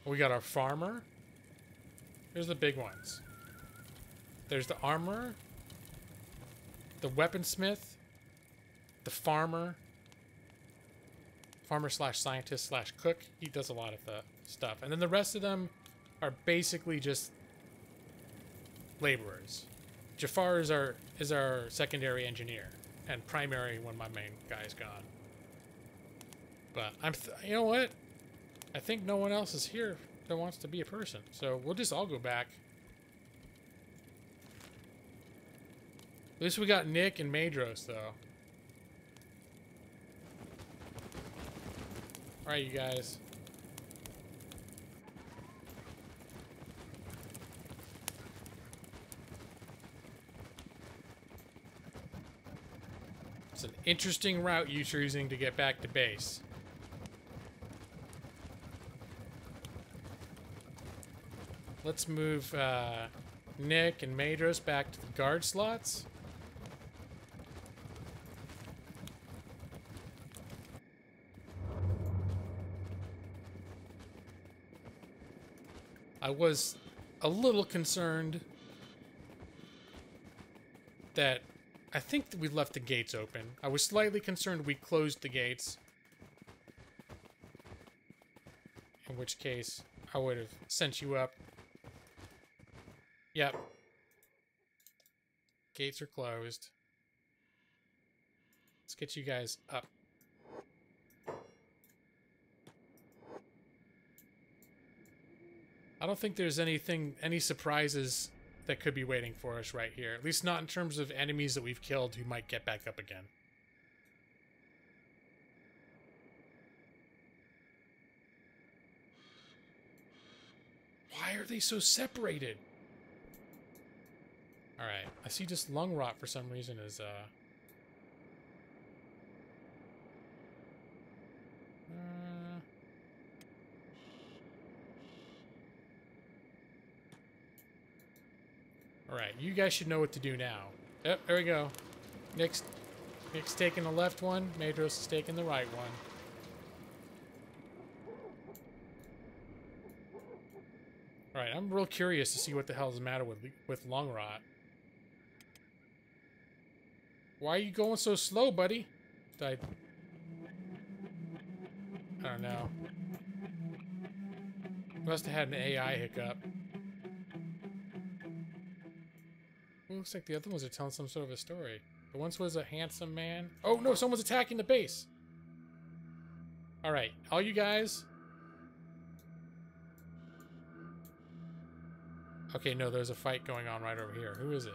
We got our farmer. Here's the big ones. There's the armorer, the weaponsmith, the farmer slash scientist slash cook. He does a lot of the stuff. And then the rest of them are basically just laborers. Jafar is our secondary engineer and primary when my main guy's gone. But you know what? I think no one else is here that wants to be a person. So we'll just all go back. At least we got Nick and Madros though. Alright, you guys. It's an interesting route you're choosing to get back to base. Let's move Nick and Madros back to the guard slots. I was a little concerned that I think that we left the gates open. I was slightly concerned we closed the gates. In which case, I would have sent you up. Yep. Gates are closed. Let's get you guys up. I don't think there's any surprises that could be waiting for us right here. At least not in terms of enemies that we've killed who might get back up again. Why are they so separated? Alright, I see just lung rot for some reason is, Alright, you guys should know what to do now. Yep, there we go. Nick's taking the left one, Madros is taking the right one. Alright, I'm real curious to see what the hell is the matter with lung rot. Why are you going so slow, buddy? I don't know. Must have had an AI hiccup. Well, looks like the other ones are telling some sort of a story. The once was a handsome man. Oh no, someone's attacking the base. Alright, all you guys. Okay, no, there's a fight going on right over here. Who is it?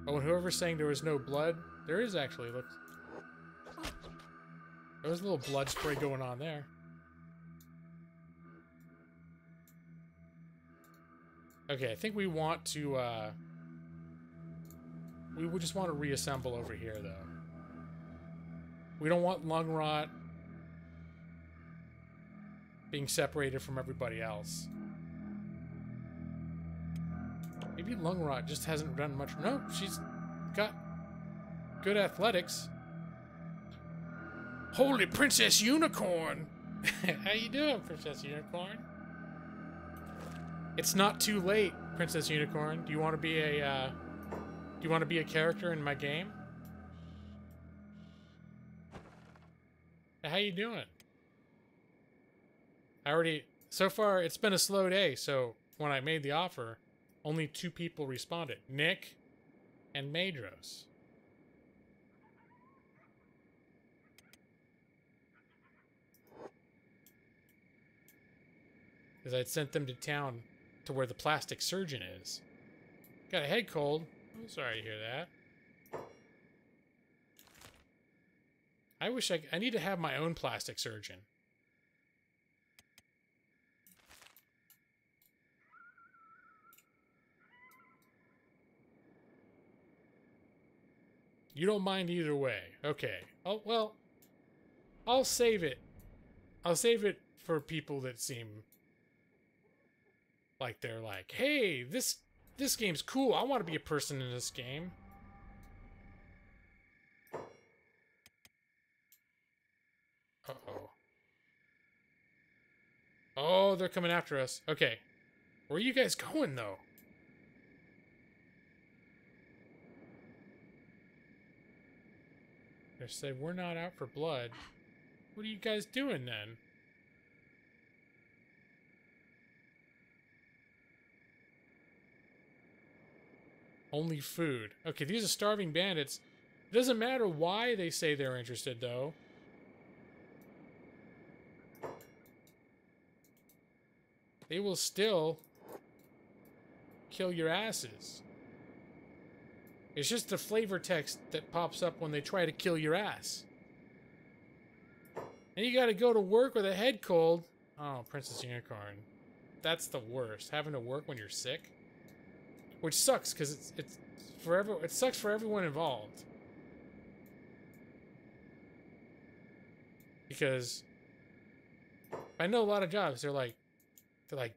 Oh, and whoever's saying there was no blood, there is actually, look. There was a little blood spray going on there. Okay, I think we want to, we would just want to reassemble over here, though. We don't want lung rot being separated from everybody else. Maybe lung rot just hasn't done much. No, she's got good athletics. Holy Princess Unicorn! How you doing, Princess Unicorn? It's not too late, Princess Unicorn. Do you want to be a character in my game? How you doing? So far, it's been a slow day, so when I made the offer, only 2 people responded. Nick and Madros. Because I'd sent them to town to where the plastic surgeon is. Got a head cold. I'm sorry to hear that. I wish I need to have my own plastic surgeon. You don't mind either way. Okay. Oh, well, I'll save it. I'll save it for people that seem like they're like, hey, this game's cool. I want to be a person in this game. Uh-oh. Oh, they're coming after us. Okay. Where are you guys going, though? They say, we're not out for blood. What are you guys doing, then? Only food. Okay, these are starving bandits. It doesn't matter why they say they're interested, though. They will still kill your asses. It's just the flavor text that pops up when they try to kill your ass. And you gotta go to work with a head cold. Oh, Princess Unicorn. That's the worst. Having to work when you're sick. Which sucks, because it sucks for everyone involved. Because I know a lot of jobs, they're like,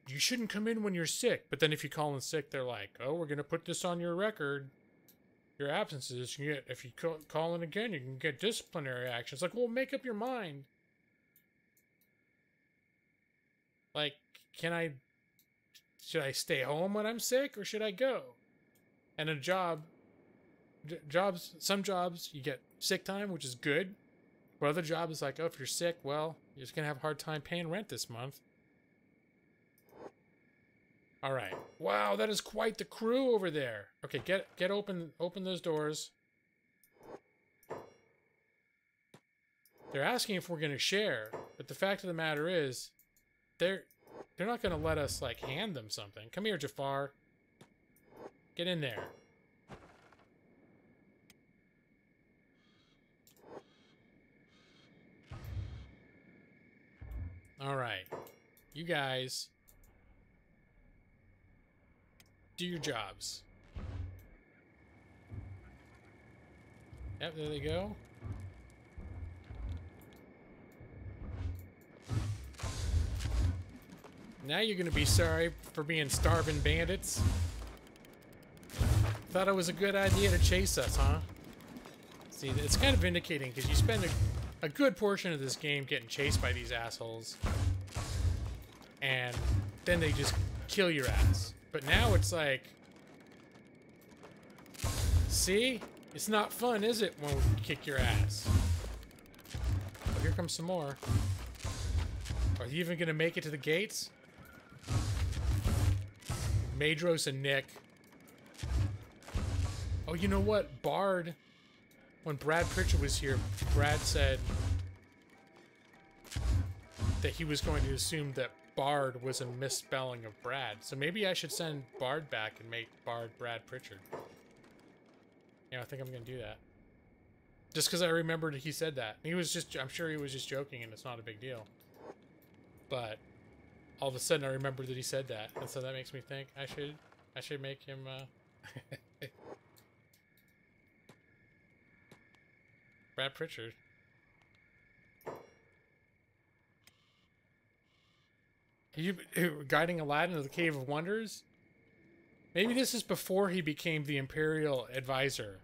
you shouldn't come in when you're sick. But then if you call in sick, they're like, oh, we're gonna put this on your record. Your absences, if you call in again, you can get disciplinary action. It's like, well, make up your mind. Like, should I stay home when I'm sick, or should I go? And some jobs, you get sick time, which is good. But other jobs, it's like, oh, if you're sick, well, you're just gonna have a hard time paying rent this month. All right. Wow, that is quite the crew over there. Okay, get open those doors. They're asking if we're gonna share, but the fact of the matter is, they're not gonna let us like hand them something. Come here, Jafar. Get in there. All right, you guys, do your jobs. Yep, there they go. Now you're gonna be sorry for being starving bandits. Thought it was a good idea to chase us, huh? See, it's kind of vindicating because you spend a good portion of this game getting chased by these assholes. And then they just kill your ass. But now it's like... See? It's not fun, is it, when we kick your ass? Oh, here comes some more. Are you even gonna make it to the gates? Madros and Nick. Oh, you know what? Bard, when Brad Pritchard was here, Brad said that he was going to assume that Bard was a misspelling of Brad. So maybe I should send Bard back and make Bard Brad Pritchard. Yeah, I think I'm going to do that. Just because I remembered he said that. He was just, I'm sure he was just joking and it's not a big deal. But all of a sudden I remembered that he said that. And so that makes me think I should make him, Brad Pritchard. Are you guiding Aladdin to the Cave of Wonders? Maybe this is before he became the Imperial Advisor.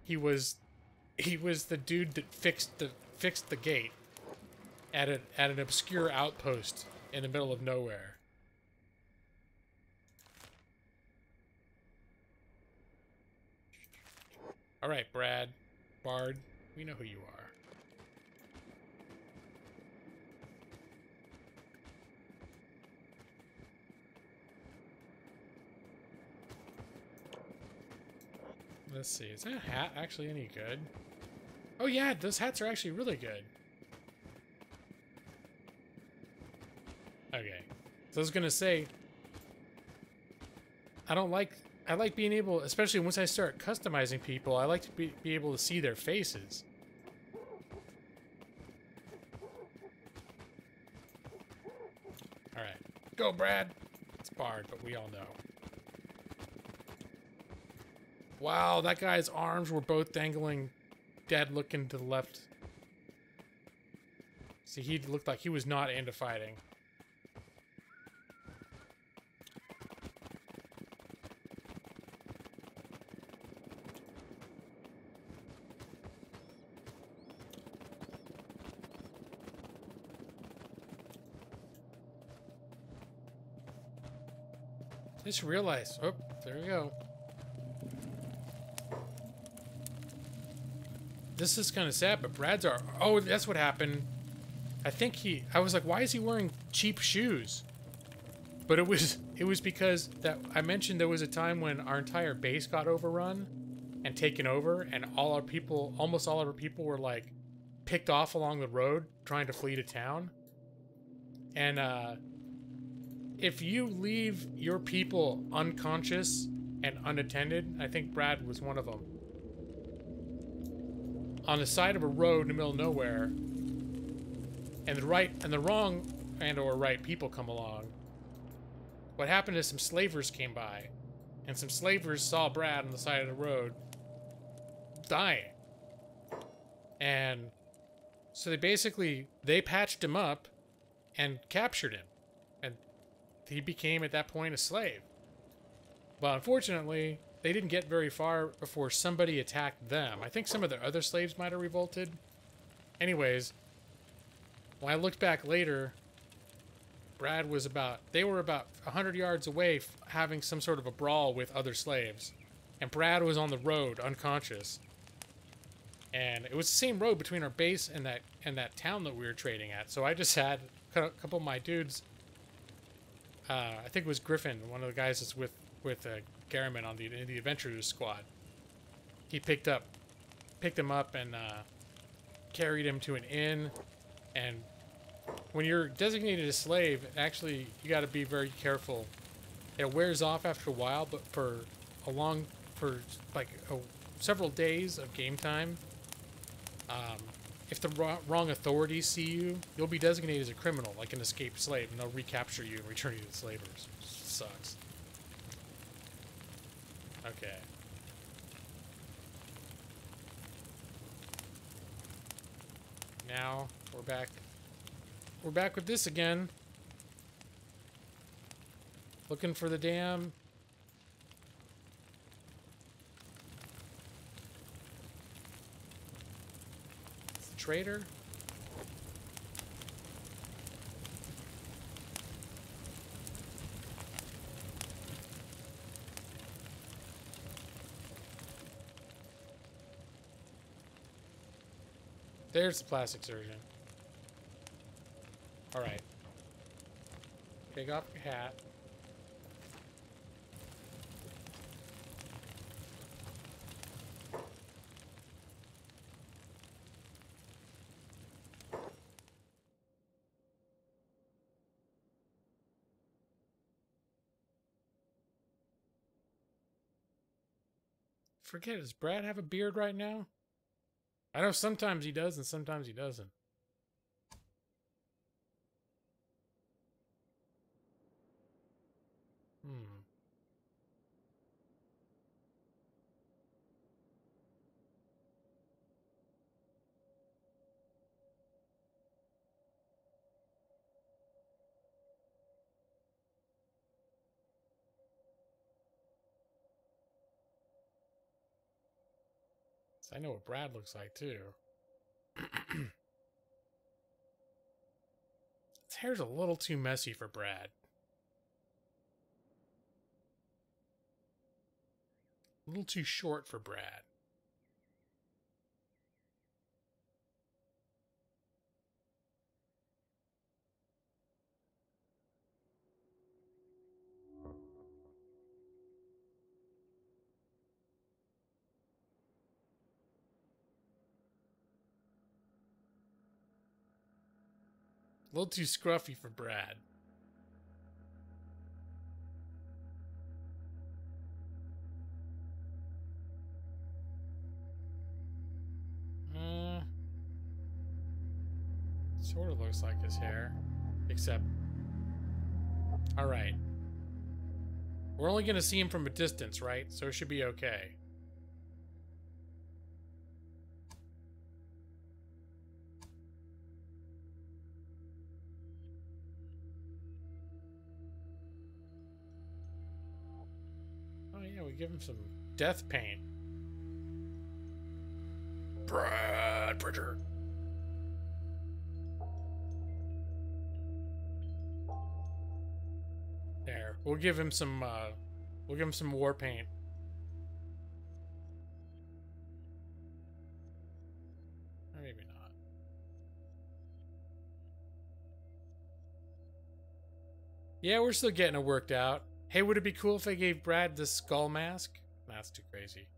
He was the dude that fixed the gate at an obscure outpost in the middle of nowhere. All right, Brad, Bard, we know who you are. Let's see, is that hat actually any good? Oh yeah, those hats are actually really good. Okay, so I was gonna say, I like being able, especially once I start customizing people, I like to be able to see their faces. Alright, go Brad! It's Bard, but we all know. Wow, that guy's arms were both dangling dead looking to the left. See, he looked like he was not into fighting. I just realized, oh, there we go. This is kind of sad, but Brad's are... Oh, that's what happened. I was like, why is he wearing cheap shoes? But it was because that I mentioned there was a time when our entire base got overrun and taken over, and almost all our people were like picked off along the road trying to flee to town. And if you leave your people unconscious and unattended, I think Brad was one of them, on the side of a road in the middle of nowhere, and the wrong or right people come along, what happened is some slavers came by, and some slavers saw Brad on the side of the road dying. And so they patched him up and captured him. And he became, at that point, a slave. But unfortunately, they didn't get very far before somebody attacked them. I think some of the other slaves might have revolted. Anyways, when I looked back later, they were about 100 yards away having some sort of a brawl with other slaves. And Brad was on the road, unconscious. And it was the same road between our base and that town that we were trading at. So I just had a couple of my dudes, I think it was Griffin, one of the guys that's with Garriman on the Adventurers squad. He picked him up and carried him to an inn, and when you're designated a slave, actually, you got to be very careful. It wears off after a while, but for like several days of game time, if the wrong authorities see you, you'll be designated as a criminal, like an escaped slave, and they'll recapture you and return you to the slavers. Sucks. Okay. Now we're back. We're back with this again. Looking for the damn... It's the traitor? There's the plastic surgeon. Alright. Take off your hat. Forget, does Brad have a beard right now? I know sometimes he does and sometimes he doesn't. I know what Brad looks like, too. His hair's a little too messy for Brad. A little too short for Brad. A little too scruffy for Brad. Sort of looks like his hair. Except... Alright. We're only going to see him from a distance, right? So it should be okay. Oh yeah, we give him some death paint. Brad Pritchard. There. We'll give him some war paint. Or maybe not. Yeah, we're still getting it worked out. Hey, would it be cool if I gave Brad this skull mask? That's too crazy.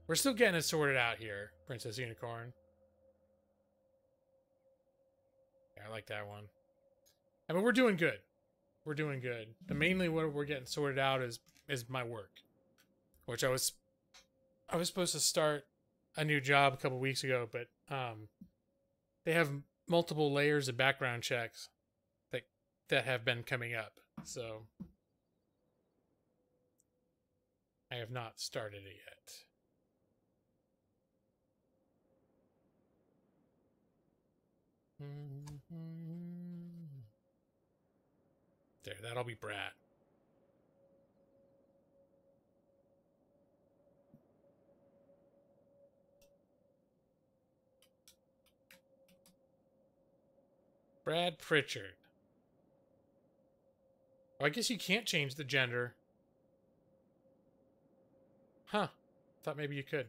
We're still getting it sorted out here, Princess Unicorn. Yeah, I like that one. I mean, we're doing good. We're doing good. The mainly what we're getting sorted out is my work, which I was supposed to start a new job a couple weeks ago, but they have multiple layers of background checks that have been coming up, so I have not started it yet. There, that'll be Brad. Brad Pritchard. Oh, I guess you can't change the gender. Huh. Thought maybe you could.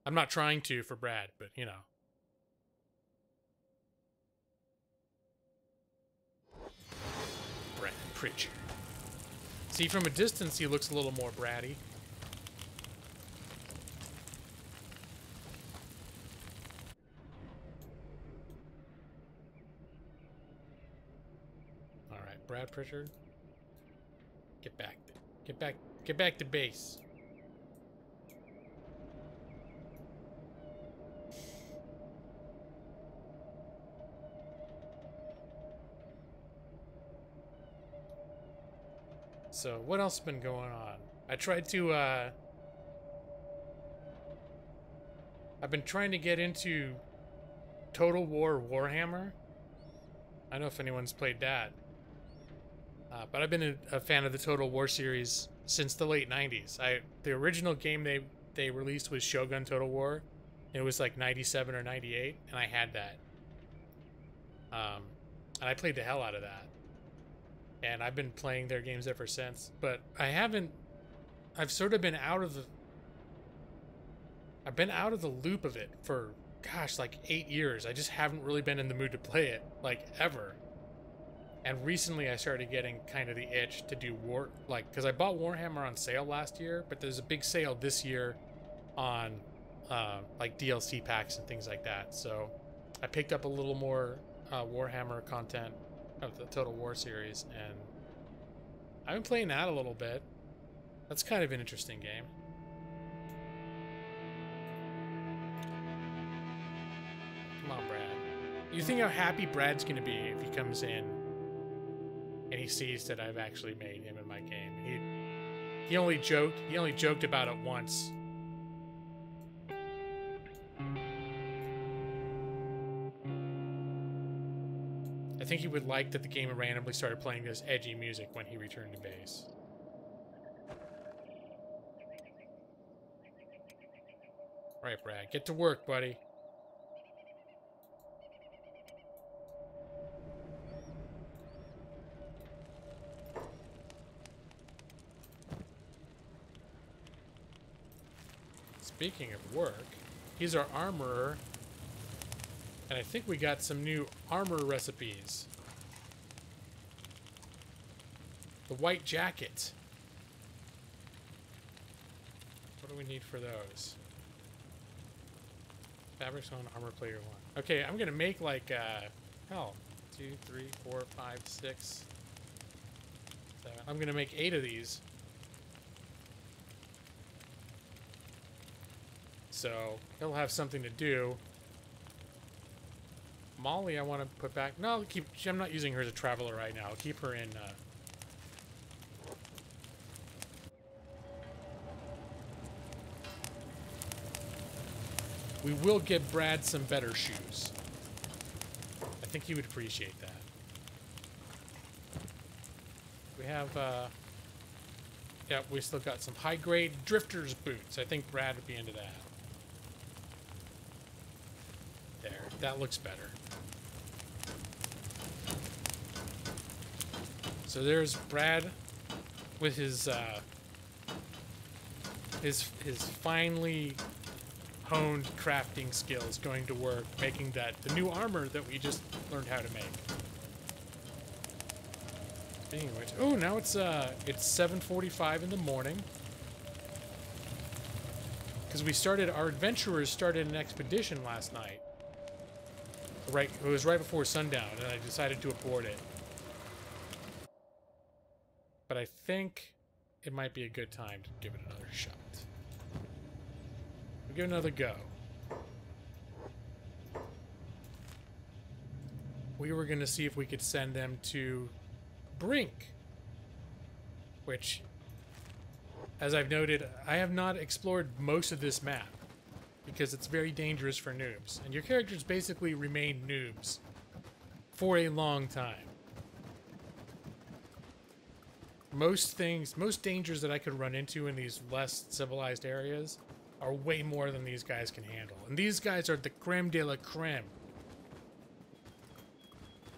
I'm not trying to for Brad, but you know. Brad Pritchard. See, from a distance, he looks a little more bratty. Brad Pritchard. Get back. Get back. Get back to base. So, what else has been going on? I tried to, I've been trying to get into Total War Warhammer. I don't know if anyone's played that. But I've been a fan of the Total War series since the late 90s. The original game they released was Shogun Total War. It was like 97 or 98, and I had that. And I played the hell out of that. And I've been playing their games ever since. But I've sort of been out of the... I've been out of the loop of it for, gosh, like 8 years. I just haven't really been in the mood to play it, like, ever. And recently I started getting kind of the itch to do because I bought Warhammer on sale last year, but there's a big sale this year on, like, DLC packs and things like that. So I picked up a little more Warhammer content of the Total War series, and I've been playing that a little bit. That's kind of an interesting game. Come on, Brad. You think how happy Brad's gonna be if he comes in and he sees that I've actually made him in my game? He only joked about it once. I think he would like that the game randomly started playing this edgy music when he returned to base. Alright, Brad, get to work, buddy. Speaking of work, he's our armorer. And I think we got some new armor recipes. The white jacket. What do we need for those? Fabrics on armor player 1. Okay, I'm gonna make like, hell, 2, 3, 4, 5, 6, 7. I'm gonna make 8 of these. So he'll have something to do. Molly, I want to put back. No, I'm not using her as a traveler right now. I'll keep her in. We will get Brad some better shoes. I think he would appreciate that. We have, yeah, we still got some high-grade drifter's boots. I think Brad would be into that. There, that looks better. So there's Brad with his finely honed crafting skills going to work, making the new armor that we just learned how to make. Speaking of which, oh, now it's 7:45 in the morning. Because our adventurers started an expedition last night. Right, it was right before sundown, and I decided to abort it. But I think it might be a good time to give it another shot. We'll give it another go. We were going to see if we could send them to Brink, which, as I've noted, I have not explored most of this map because it's very dangerous for noobs, and your characters basically remain noobs for a long time. Most dangers that I could run into in these less civilized areas are way more than these guys can handle. And these guys are the creme de la creme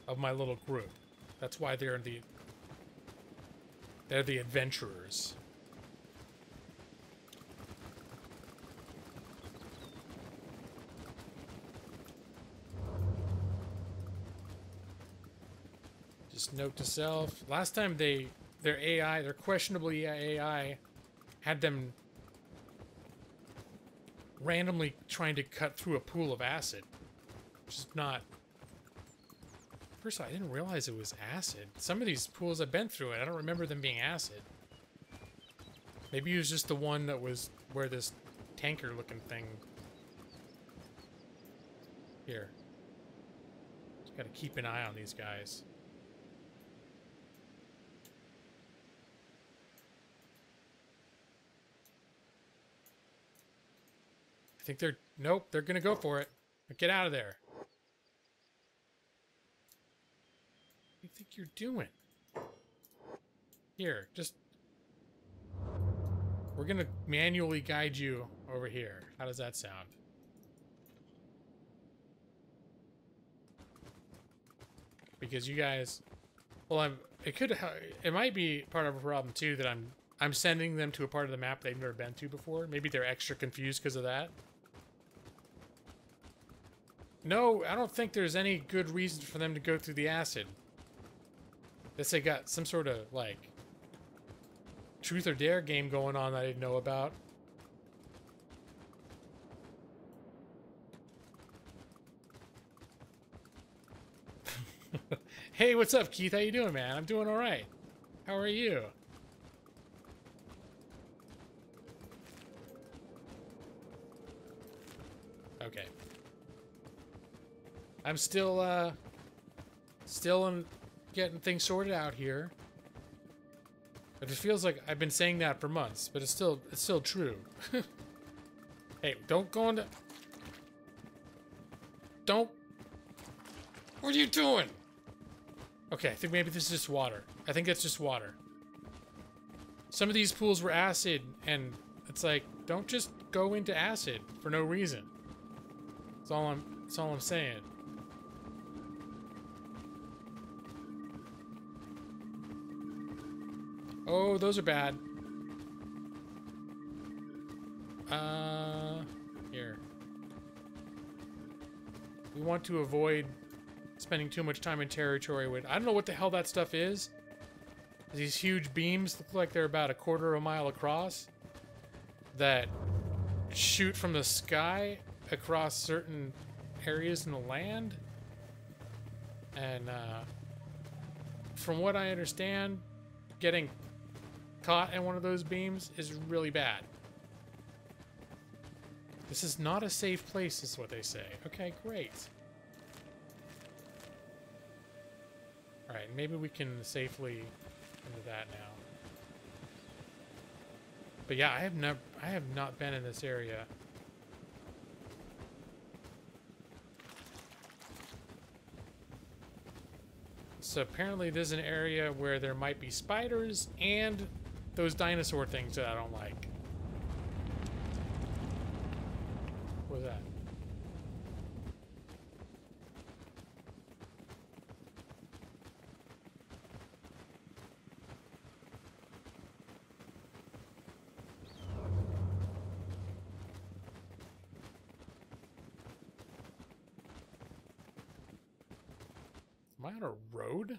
of my little group. That's why they're the adventurers. Just note to self, last time their questionable AI had them randomly trying to cut through a pool of acid, which is not First of all, I didn't realize it was acid. Some of these pools I've been through it, I don't remember them being acid. Maybe it was just the one that was where this tanker looking thing. Here. Just gotta keep an eye on these guys. I think they're... Nope, they're gonna go for it. Get out of there. What do you think you're doing? Here, just... We're gonna manually guide you over here. How does that sound? Because you guys... Well, it might be part of a problem, too, that I'm sending them to a part of the map they've never been to before. Maybe they're extra confused because of that. No, I don't think there's any good reason for them to go through the acid. Guess they got some sort of, like, truth or dare game going on that I didn't know about. Hey, what's up, Keith? How you doing, man? I'm doing all right. How are you? Okay. I'm still getting things sorted out here. It just feels like I've been saying that for months, but it's still true. Hey, don't go into... Don't... What are you doing? Okay, I think maybe this is just water. I think it's just water. Some of these pools were acid, and it's like, don't just go into acid for no reason. That's all I'm saying. Oh, those are bad. Here. We want to avoid spending too much time in territory with... I don't know what the hell that stuff is. These huge beams look like they're about 1/4 of a mile across that shoot from the sky across certain areas in the land. And, from what I understand, getting caught in one of those beams is really bad. This is not a safe place, is what they say. Okay, great. Alright, maybe we can safely into that now. But yeah, I have not been in this area. So apparently there's an area where there might be spiders and those dinosaur things that I don't like. What was that? Am I on a road?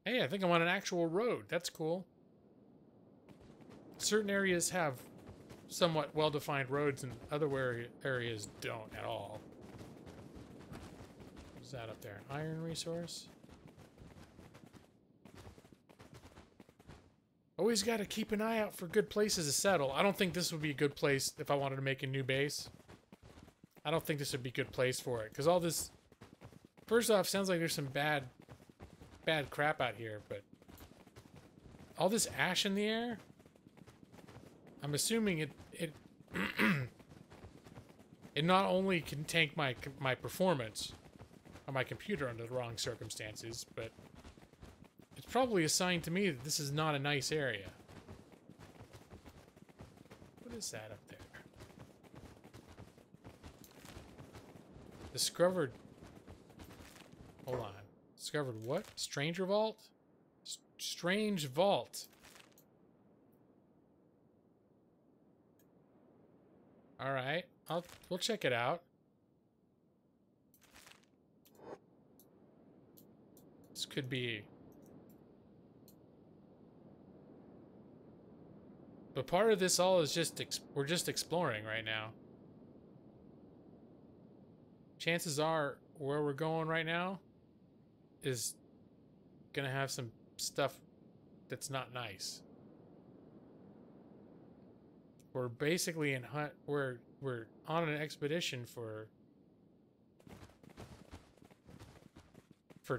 Hey, I think I'm on an actual road. That's cool. Certain areas have somewhat well-defined roads and other areas don't at all. What's that up there? Iron resource? Always got to keep an eye out for good places to settle. I don't think this would be a good place if I wanted to make a new base. I don't think this would be a good place for it. Because all this... First off, sounds like there's some bad crap out here, but... All this ash in the air? I'm assuming it it not only can tank my performance on my computer under the wrong circumstances, but it's probably a sign to me that this is not a nice area. What is that up there? Discovered... Hold on. Discovered what? Stranger Vault? Strange Vault. Alright. We'll check it out. This could be... But part of this all is just... We're just exploring right now. Chances are where we're going right now is gonna have some stuff that's not nice. We're basically in hunt. We're on an expedition for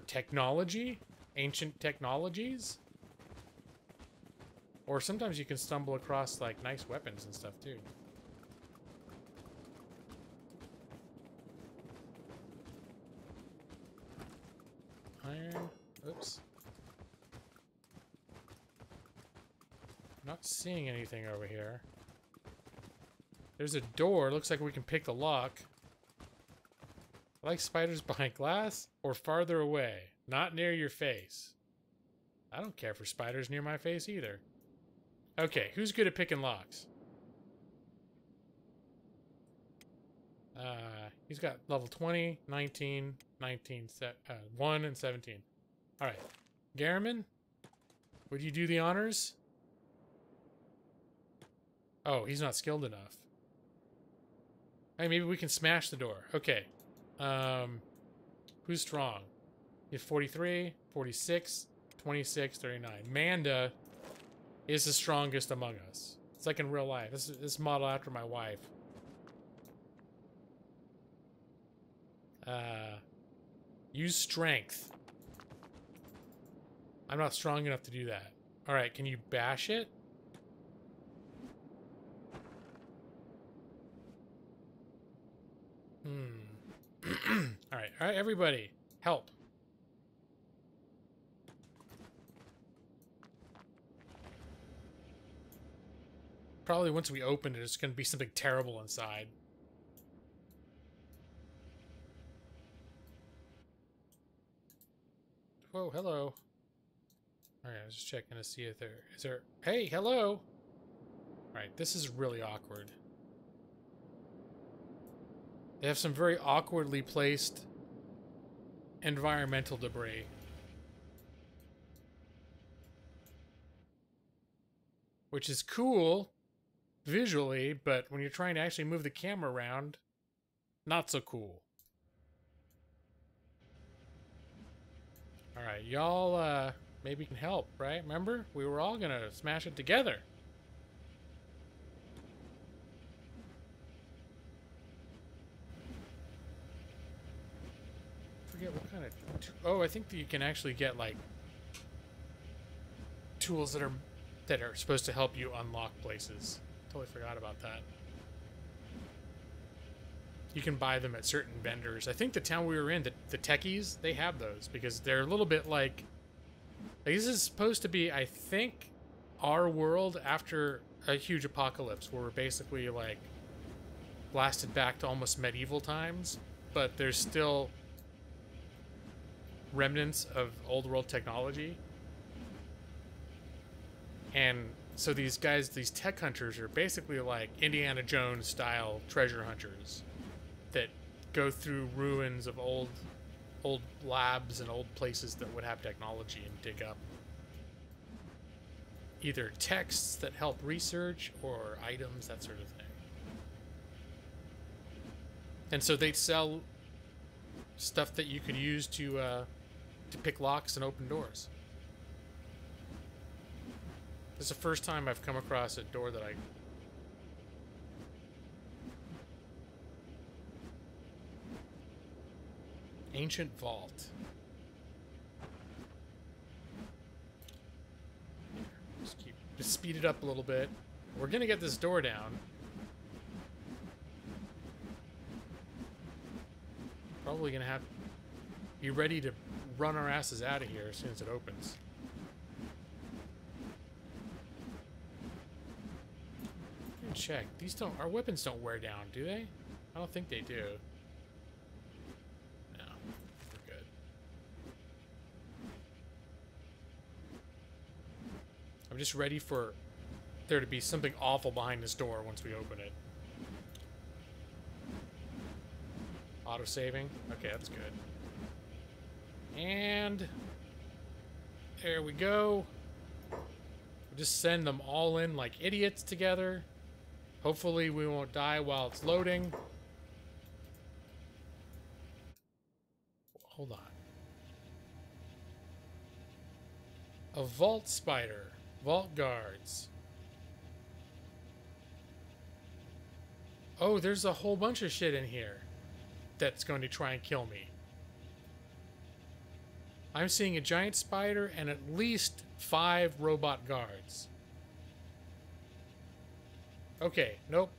technology, ancient technologies. Or sometimes you can stumble across like nice weapons and stuff too. Iron. Oops. Not seeing anything over here. There's a door. Looks like we can pick the lock. I like spiders behind glass or farther away, not near your face. I don't care for spiders near my face either. Okay, who's good at picking locks? He's got level 20, 19, 19, 1, and 17. All right. Garriman, would you do the honors? Oh, he's not skilled enough. Hey, maybe we can smash the door. Okay. Who's strong? You have 43, 46, 26, 39. Manda is the strongest among us. It's like in real life. This is modeled after my wife. Use strength. I'm not strong enough to do that. Alright, can you bash it? Alright, everybody. Help. Probably once we open it, it's going to be something terrible inside. Whoa, hello. Alright, I was just checking to see if is there... Hey, hello! Alright, this is really awkward. They have some very awkwardly placed environmental debris. Which is cool visually, but when you're trying to actually move the camera around, not so cool. Alright, y'all maybe can help, right? Remember? We were all gonna smash it together. Forget what kind of... Oh, I think that you can actually get, like, tools that are supposed to help you unlock places. Totally forgot about that. You can buy them at certain vendors. I think the town we were in, the techies, they have those because they're a little bit like this is supposed to be, I think, our world after a huge apocalypse where we're basically like blasted back to almost medieval times, but there's still remnants of old world technology. And so these guys, these tech hunters are basically like Indiana Jones style treasure hunters that go through ruins of old labs and old places that would have technology and dig up either texts that help research or items, that sort of thing. And so they'd sell stuff that you could use to pick locks and open doors. This is the first time I've come across a door that I... Ancient vault. Just speed it up a little bit. We're gonna get this door down. Probably gonna have to be ready to run our asses out of here as soon as it opens. Check. These don't... Our weapons don't wear down, do they? I don't think they do. No. We're good. I'm just ready for there to be something awful behind this door once we open it. Auto-saving? Okay, that's good. And... there we go. We'll just send them all in like idiots together. Hopefully we won't die while it's loading. Hold on. A vault spider. Vault guards. Oh, there's a whole bunch of shit in here that's going to try and kill me. I'm seeing a giant spider and at least 5 robot guards. Okay, nope.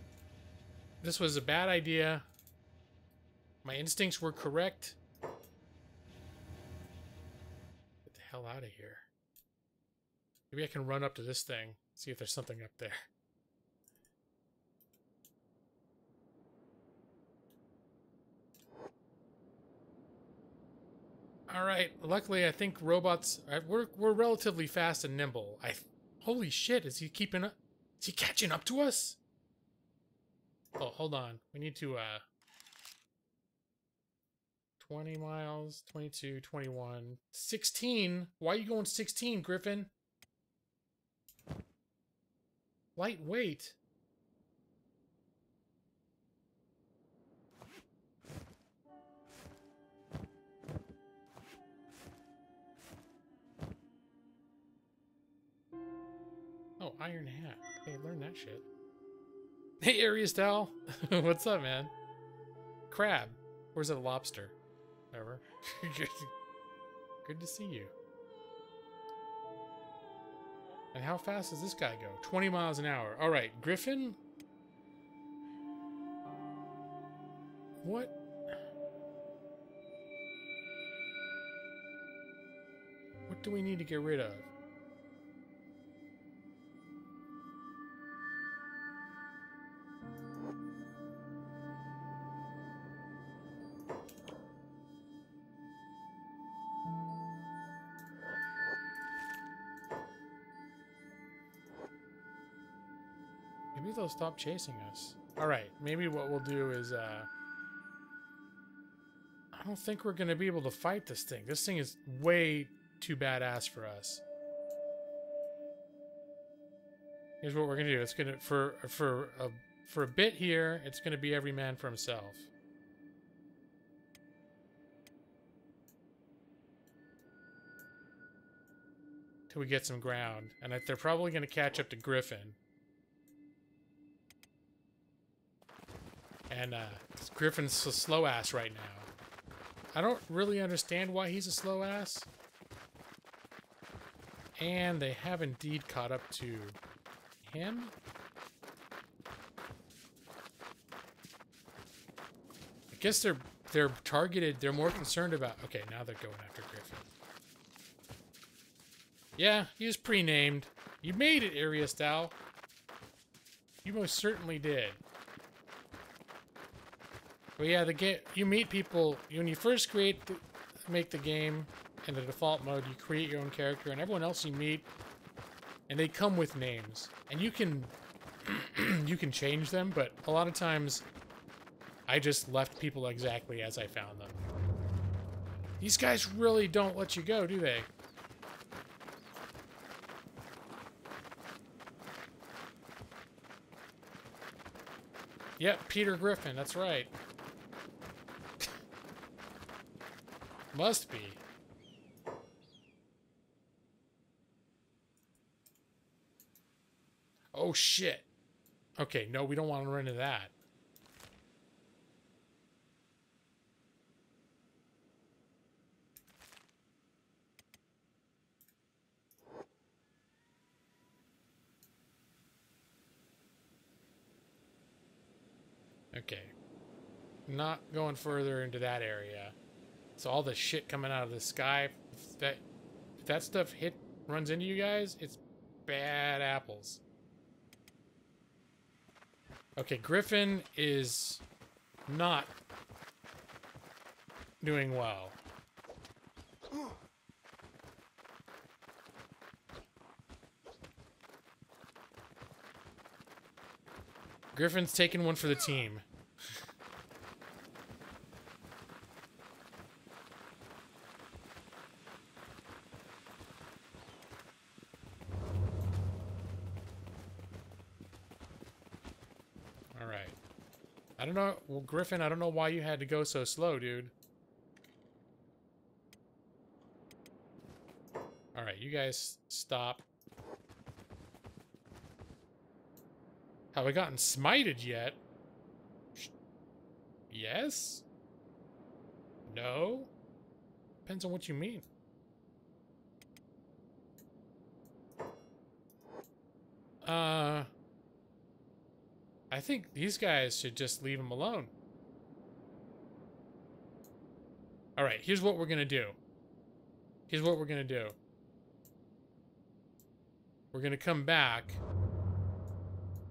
This was a bad idea. My instincts were correct. Get the hell out of here. Maybe I can run up to this thing, see if there's something up there. Alright, luckily I think robots... We're relatively fast and nimble. Holy shit, is he keeping up? Is he catching up to us? Oh, hold on. We need to, 20 miles, 22, 21, 16? Why are you going 16, Griffin? Lightweight. Oh, iron hat. Hey, learn that shit. Hey, Arius Dal. What's up, man? Crab. Where's that lobster? Whatever. Good to see you. And how fast does this guy go? 20 miles an hour. Alright, Griffin? What? What do we need to get rid of? Maybe they'll stop chasing us. Alright, maybe what we'll do is, I don't think we're gonna be able to fight this thing. This thing is way too badass for us. Here's what we're gonna do. It's gonna, for a bit here, it's gonna be every man for himself. Till we get some ground. And they're probably gonna catch up to Griffin. And, Griffin's a slow ass right now. I don't really understand why he's a slow ass. And they have indeed caught up to him. I guess they're targeted, they're more concerned about... Okay, now they're going after Griffin. Yeah, he was pre-named. You made it, Arius Dal. You most certainly did. But yeah, the game, you meet people when you first make the game in the default mode. You create your own character, and everyone else you meet, and they come with names, and you can you can change them. But a lot of times, I just left people exactly as I found them. These guys really don't let you go, do they? Yep, Peter Griffin. That's right. Must be. Oh, shit. Okay, no, we don't want to run into that. Okay. Not going further into that area. So all the shit coming out of the sky, if that stuff runs into you guys, it's bad apples. Okay, Griffin is not doing well. Griffin's taking one for the team. Alright. I don't know. Well, Griffin, I don't know why you had to go so slow, dude. Alright, you guys stop. Have I gotten smited yet? Yes? No? Depends on what you mean. I think these guys should just leave him alone. Alright, here's what we're gonna do. Here's what we're gonna do. We're gonna come back,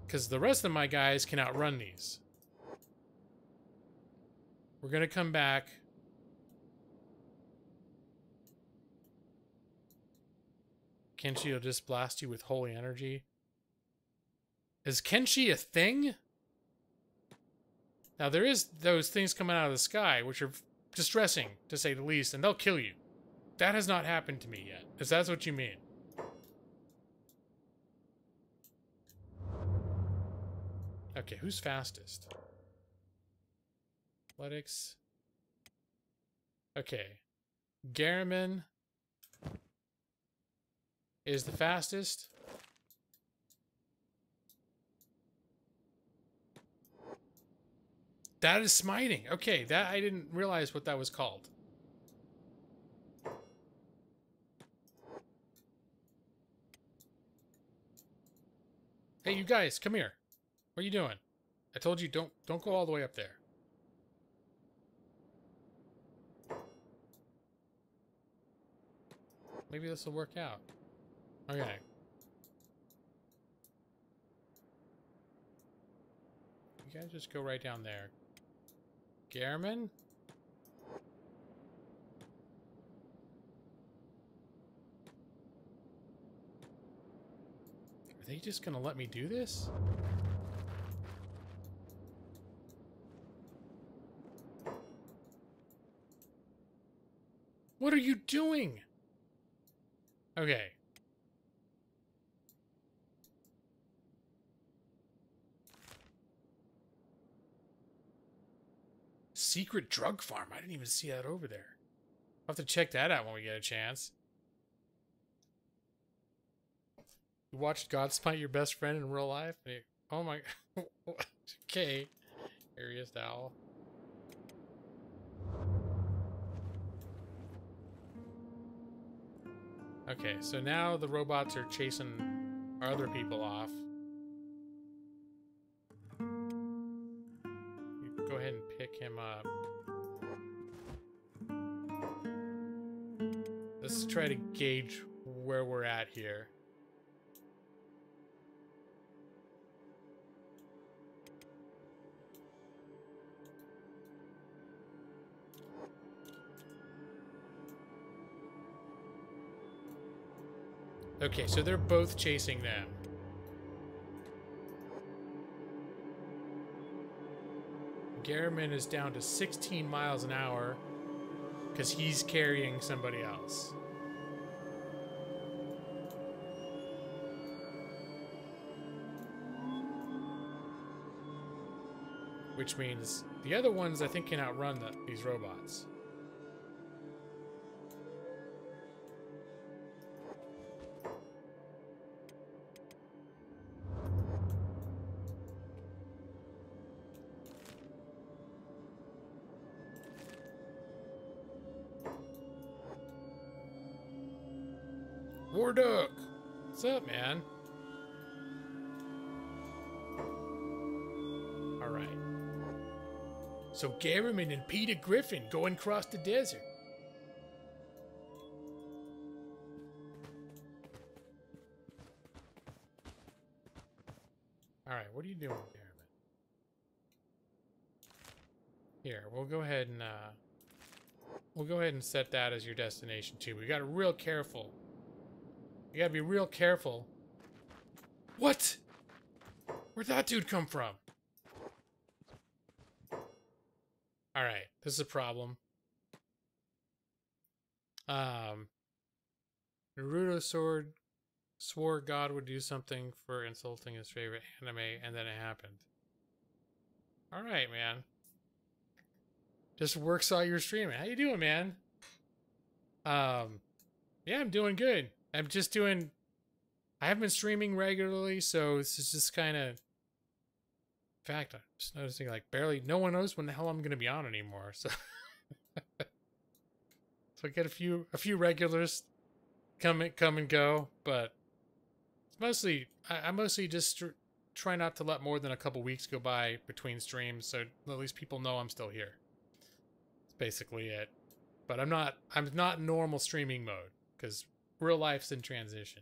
because the rest of my guys can outrun these. We're gonna come back. Kenshi will just blast you with holy energy. Is Kenshi a thing? Now, there is those things coming out of the sky, which are distressing, to say the least, and they'll kill you. That has not happened to me yet, if that's what you mean. Okay, who's fastest? Athletics. Okay. Garriman is the fastest. That is smiting. Okay, that I didn't realize what that was called. Hey, you guys, come here. What are you doing? I told you don't go all the way up there. Maybe this will work out. Okay. You guys just go right down there. Garriman? Are they just gonna let me do this? What are you doing? Okay. Secret drug farm. I didn't even see that over there. I'll have to check that out when we get a chance. You watched God Smite your best friend in real life? Oh my... Okay. Curious owl. Okay, so now the robots are chasing our other people off. You go ahead and pick him up. Let's try to gauge where we're at here. Okay, so they're both chasing them. Garriman is down to 16 miles an hour because he's carrying somebody else. Which means the other ones, I think, can outrun these robots. War Duck! What's up, man? Alright. So Garriman and Peter Griffin going across the desert. Alright, what are you doing, Garriman? Here, we'll go ahead and set that as your destination too. We gotta be real careful. You gotta be real careful. What? Where'd that dude come from? Alright, this is a problem. Naruto swore God would do something for insulting his favorite anime, and then it happened. Alright, man. Just works all your streaming. How you doing, man? Yeah, I'm doing good. I'm just doing... I haven't been streaming regularly, so this is just kind of... In fact, I'm just noticing, like, barely... No one knows when the hell I'm going to be on anymore, so... So I get a few regulars come and go, but... It's mostly... I mostly just try not to let more than a couple weeks go by between streams, so at least people know I'm still here. That's basically it. But I'm not in normal streaming mode, because real life's in transition.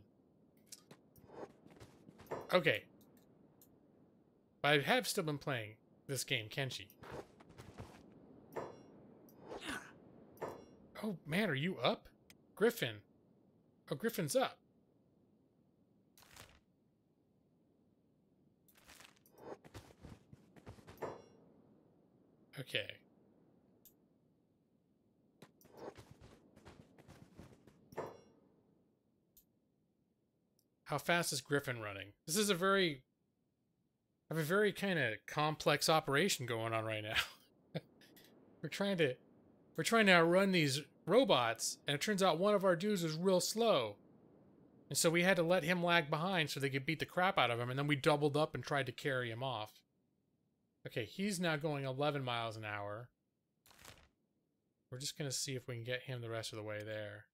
Okay. But I have still been playing this game, Kenshi. Oh, man, are you up? Griffin. Oh, Griffin's up. Okay. How fast is Griffin running? This is a very... I have a very kind of complex operation going on right now. We're trying to outrun these robots, and it turns out one of our dudes was real slow. And so we had to let him lag behind so they could beat the crap out of him, and then we doubled up and tried to carry him off. Okay, he's now going 11 miles an hour. We're just going to see if we can get him the rest of the way there.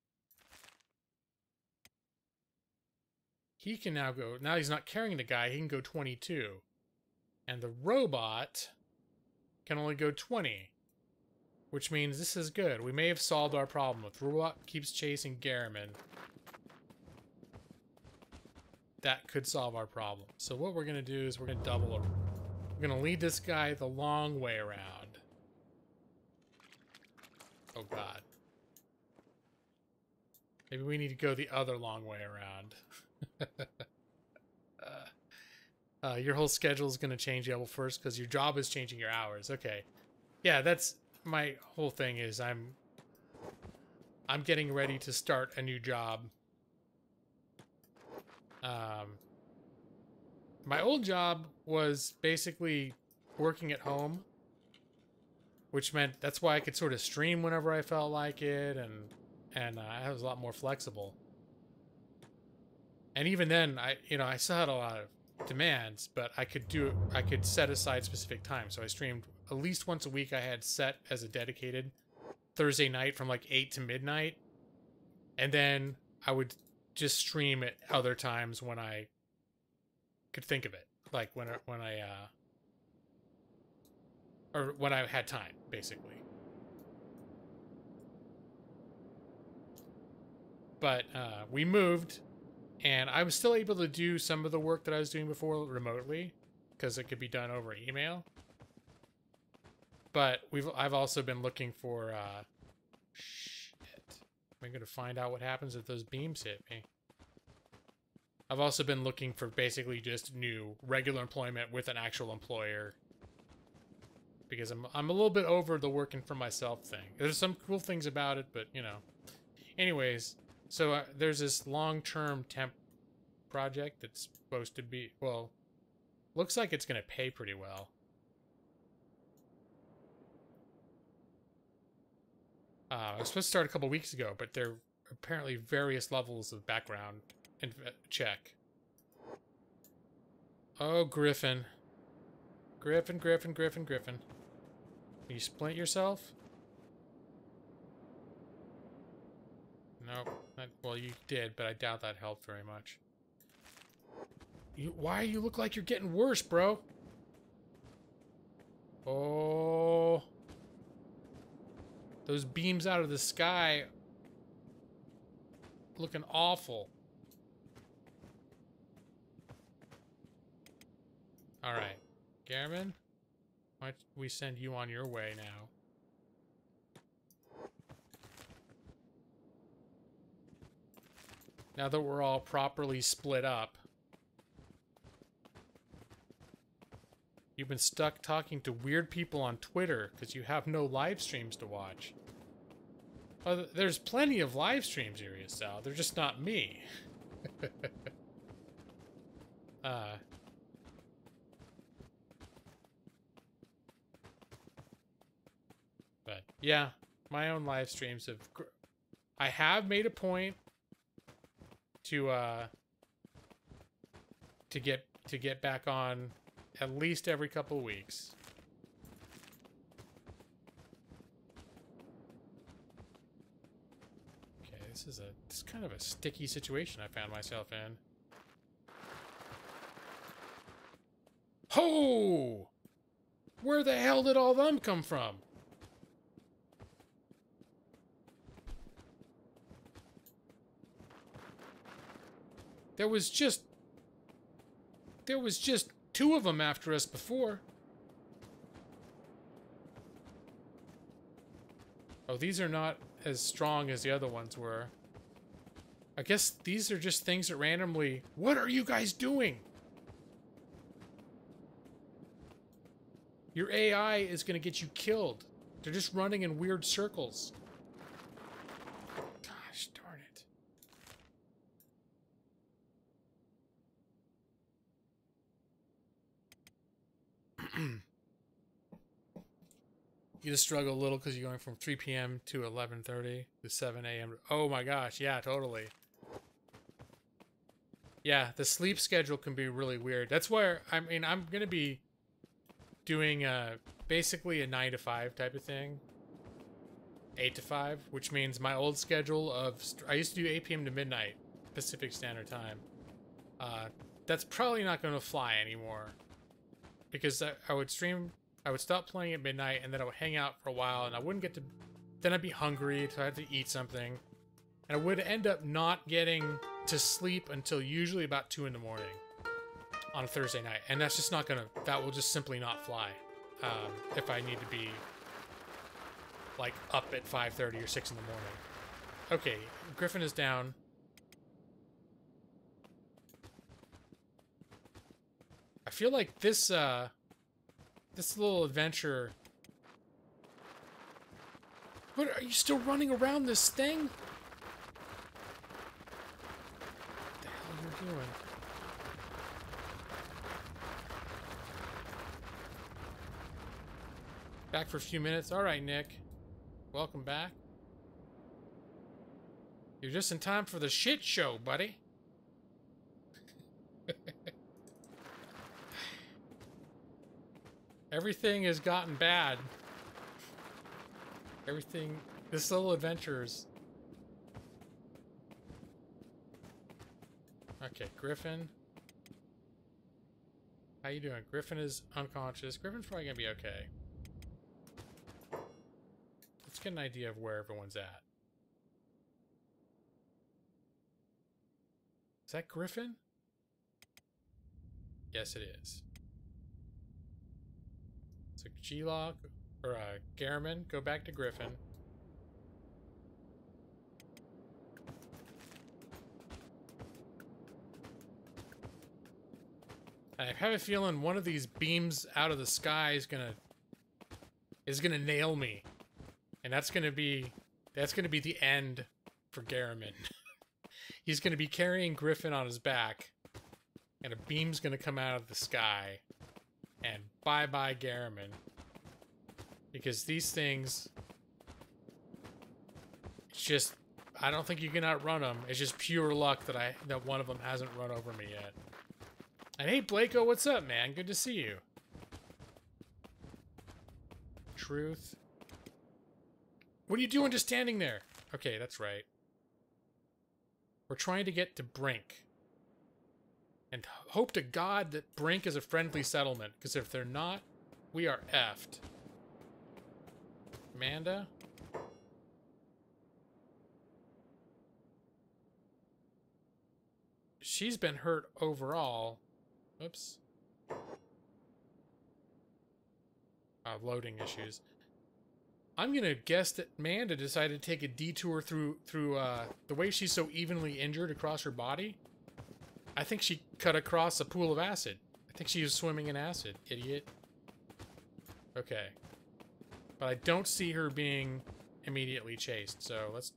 He can now go... Now he's not carrying the guy, he can go 22. And the robot can only go 20. Which means this is good. We may have solved our problem. If the robot keeps chasing Garriman, that could solve our problem. So what we're going to do is we're going to double it. We're going to lead this guy the long way around. Oh, God. Maybe we need to go the other long way around. Your whole schedule is going to change level first because your job is changing your hours. Okay. Yeah, that's my whole thing is I'm getting ready to start a new job. My old job was basically working at home, which meant that's why I could sort of stream whenever I felt like it, and I was a lot more flexible. And even then, I still had a lot of demands, but I could set aside specific times. So I streamed at least once a week. I had set as a dedicated Thursday night from like 8 to midnight, and then I would just stream at other times when I could think of it, like when I had time, basically. But we moved, and I was still able to do some of the work that I was doing before remotely, because it could be done over email. But I've also been looking for shit. I'm going to find out what happens if those beams hit me. I've also been looking for basically just new regular employment with an actual employer, because I'm a little bit over the working for myself thing. There's some cool things about it, but you know. Anyways, so there's this long-term temp project that's supposed to be, well, looks like it's going to pay pretty well. I was supposed to start a couple weeks ago, but there are apparently various levels of background and check. Oh, Griffin. Griffin. Can you splint yourself? Nope. Well, you did, but I doubt that helped very much. Why you look like you're getting worse, bro? Oh. Those beams out of the sky looking awful. Alright. Garriman, why don't we send you on your way now? Now that we're all properly split up. You've been stuck talking to weird people on Twitter because you have no live streams to watch. Oh, there's plenty of live streams, Sal. They're just not me. But yeah, my own live streams have... I have made a point to get back on at least every couple of weeks. Okay, this is kind of a sticky situation I found myself in. Ho! Where the hell did all them come from? There was just 2 of them after us before. Oh, these are not as strong as the other ones were. I guess these are just things that randomly... What are you guys doing? Your AI is going to get you killed. They're just running in weird circles. Gosh darn it. You just struggle a little because you're going from 3 p.m. to 11:30 to 7 a.m. Oh my gosh, yeah, totally. Yeah, the sleep schedule can be really weird. That's where, I mean, I'm going to be doing basically a 9 to 5 type of thing. 8 to 5, which means my old schedule of... I used to do 8 p.m. to midnight Pacific Standard Time. That's probably not going to fly anymore. Because I would stream... I would stop playing at midnight, and then I would hang out for a while, and I wouldn't get to... Then I'd be hungry, so I'd have to eat something. And I would end up not getting to sleep until usually about 2 in the morning on a Thursday night. And that's just not gonna... That will just simply not fly. If I need to be, like, up at 5:30 or 6 in the morning. Okay, Griffin is down. I feel like this little adventure... What, are you still running around this thing? What the hell are you doing? Back for a few minutes. Alright, Nick. Welcome back. You're just in time for the shit show, buddy. Everything has gotten bad. Everything... This little adventures. Okay, Griffin. How you doing? Griffin is unconscious. Griffin's probably gonna be okay. Let's get an idea of where everyone's at. Is that Griffin? Yes, it is. So G-Lock, or Garriman, go back to Griffin. I have a feeling one of these beams out of the sky is gonna nail me. And that's gonna be the end for Garriman. He's gonna be carrying Griffin on his back, and a beam's gonna come out of the sky. And bye-bye, Garriman. Because these things... It's just... I don't think you can outrun them. It's just pure luck that one of them hasn't run over me yet. And hey, Blako, what's up, man? Good to see you. Truth. What are you doing just standing there? Okay, that's right. We're trying to get to Brink. And hope to God that Brink is a friendly settlement, because if they're not, we are effed. Amanda? She's been hurt overall. Oops. Loading issues. I'm gonna guess that Amanda decided to take a detour through the way she's so evenly injured across her body. I think she cut across a pool of acid. I think she was swimming in acid, idiot. Okay. But I don't see her being immediately chased, so let's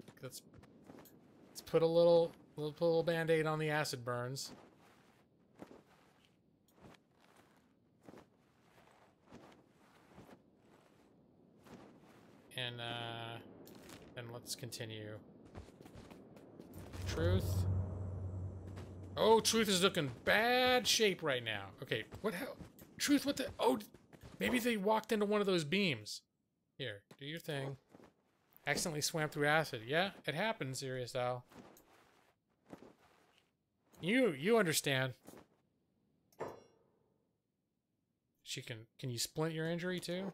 put a little band-aid on the acid burns. And then let's continue. Truth. Oh, Truth is looking bad shape right now. Okay, what hell? Truth, what the? Oh, maybe they walked into one of those beams. Here, do your thing. Accidentally swam through acid. Yeah, it happens, Serious Al. You understand. She can you splint your injury too?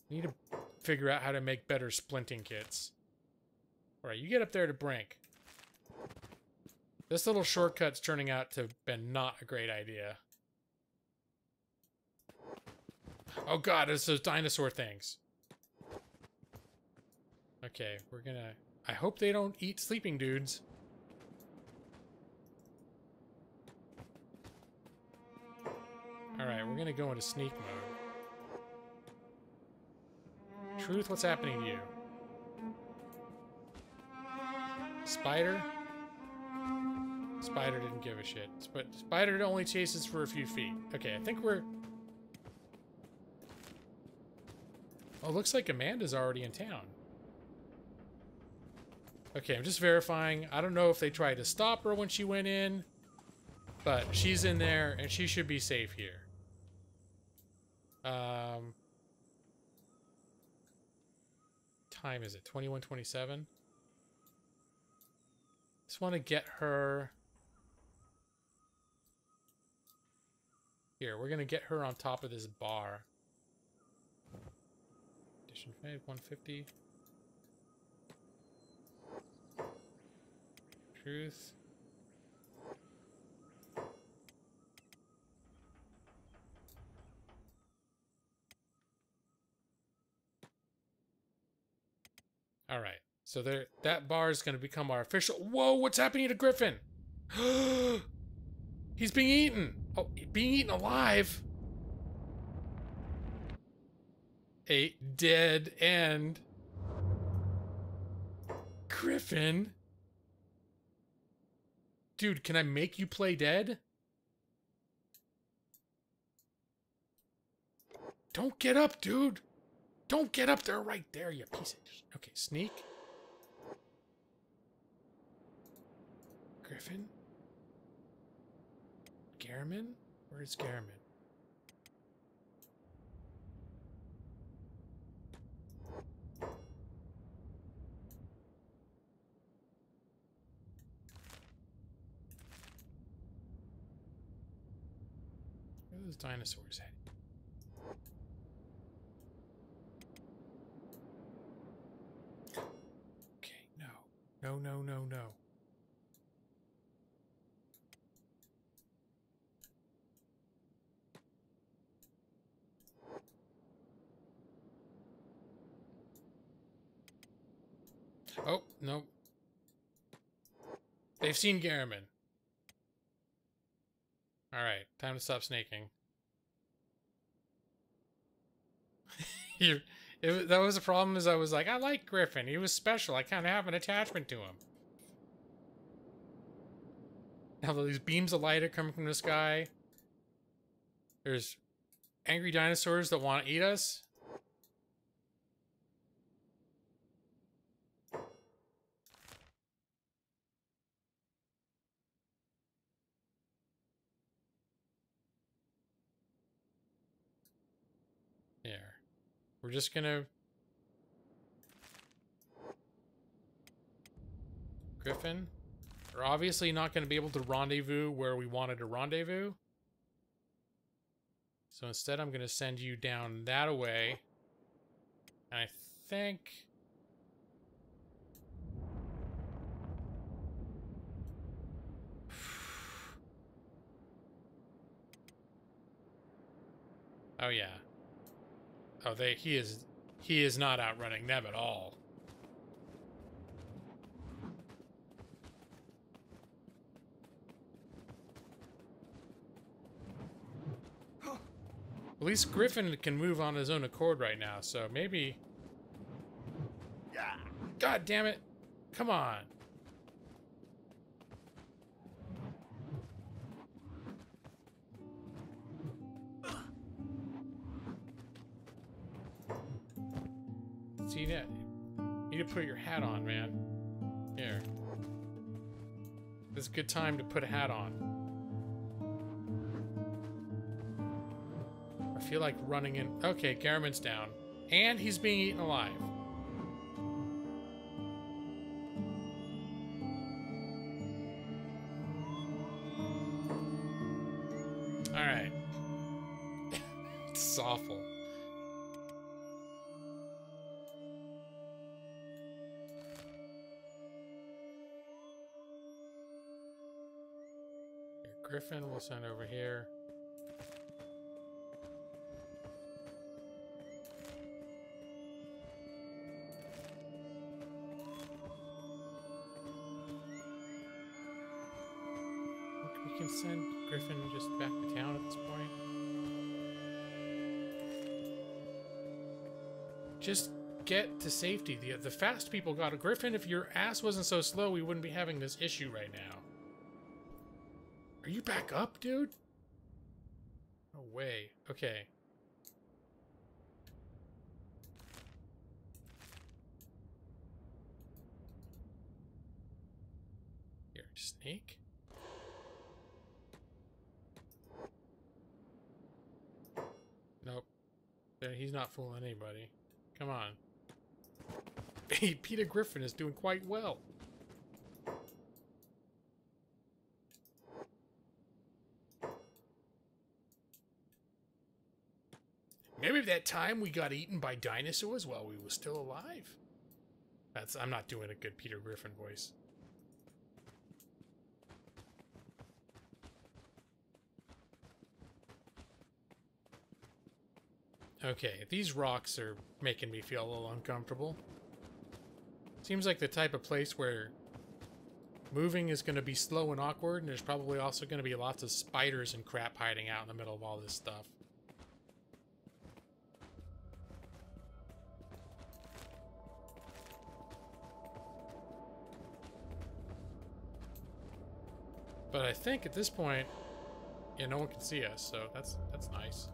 You need to figure out how to make better splinting kits. Alright, you get up there to Brink. This little shortcut's turning out to have been not a great idea. Oh god, it's those dinosaur things. Okay, we're gonna... I hope they don't eat sleeping dudes. Alright, we're gonna go into sneak mode. Truth, what's happening to you? Spider? Spider didn't give a shit. But Spider only chases for a few feet. Okay, I think we're... Oh, looks like Amanda's already in town. Okay, I'm just verifying. I don't know if they tried to stop her when she went in, but she's in there and she should be safe here. Time is it? 21:27? Just want to get her... Here, we're going to get her on top of this bar. Edition 150. Truth. Alright, so there, that bar is going to become our official... Whoa, what's happening to Griffin? He's being eaten! Oh, being eaten alive? A dead end. Griffin? Dude, can I make you play dead? Don't get up, dude! Don't get up there right there, you piece of... Okay, sneak. Griffin? Garriman? Where's Garriman? Where are those dinosaurs at? Okay, no. No, no, no, no. Oh, no. They've seen Garriman. Alright, time to stop snaking. That was the problem, is I was like, I like Griffin. He was special. I kind of have an attachment to him. Now these beams of light are coming from the sky. There's angry dinosaurs that want to eat us. There. We're just gonna... Griffin? We're obviously not gonna be able to rendezvous where we wanted to rendezvous. So instead I'm gonna send you down that way. And I think... Oh yeah. Oh, he is not outrunning them at all. At least Griffin can move on his own accord right now, so maybe... God damn it! Come on! See that? You need to put your hat on, man. Here. This is a good time to put a hat on. I feel like running in... Okay, Garmin's down. And he's being eaten alive. Alright. It's awful. Griffin we'll send over here. We can send Griffin just back to town at this point. Just get to safety. The fast people got a Griffin. If your ass wasn't so slow, we wouldn't be having this issue right now. Are you back up, dude? No way. Okay. Here, snake. Nope. He's not fooling anybody. Come on. Hey, Peter Griffin is doing quite well. Maybe that time we got eaten by dinosaurs while we were still alive. I'm not doing a good Peter Griffin voice. Okay, these rocks are making me feel a little uncomfortable. Seems like the type of place where moving is going to be slow and awkward, and there's probably also going to be lots of spiders and crap hiding out in the middle of all this stuff. But I think at this point, yeah, no one can see us, so that's nice.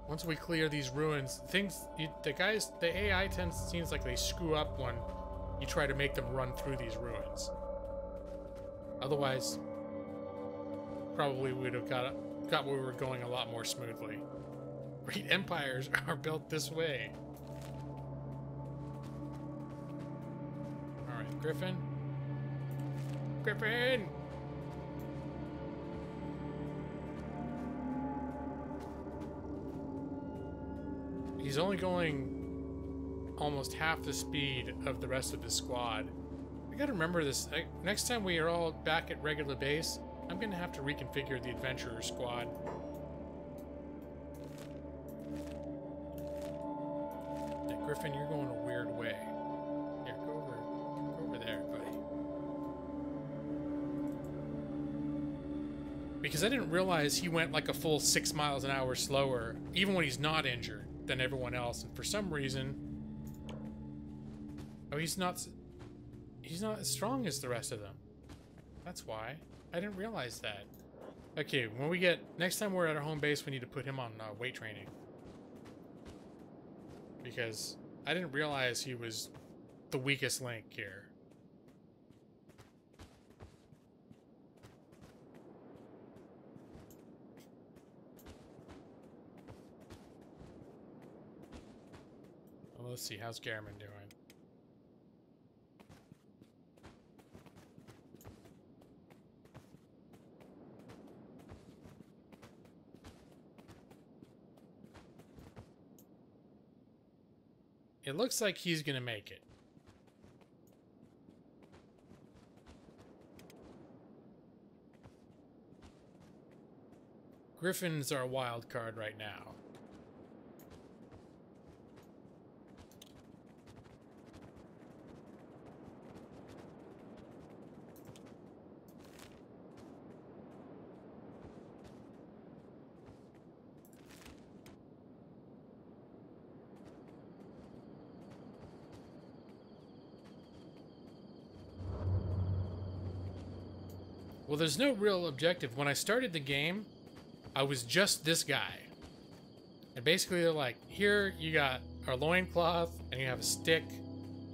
Once we clear these ruins, the AI seems like they screw up when you try to make them run through these ruins. Otherwise, probably we'd have got where we were going a lot more smoothly. Great empires are built this way. All right, Griffin. Griffin! He's only going almost half the speed of the rest of the squad. I gotta remember this. Next time we are all back at regular base, I'm gonna have to reconfigure the adventurer squad. Hey, Griffin, you're going a weird way. Here, go over there, buddy. Because I didn't realize he went like a full 6 miles an hour slower, even when he's not injured, than everyone else. And for some reason, oh, he's not as strong as the rest of them. That's why. I didn't realize that. Okay, when we get, next time we're at our home base, we need to put him on weight training. Because I didn't realize he was the weakest link here. Well, let's see, how's Garmin doing? It looks like he's gonna make it. Griffin's our wild card right now. Well, there's no real objective. When I started the game, I was just this guy. And basically they're like, here you got our loincloth, and you have a stick,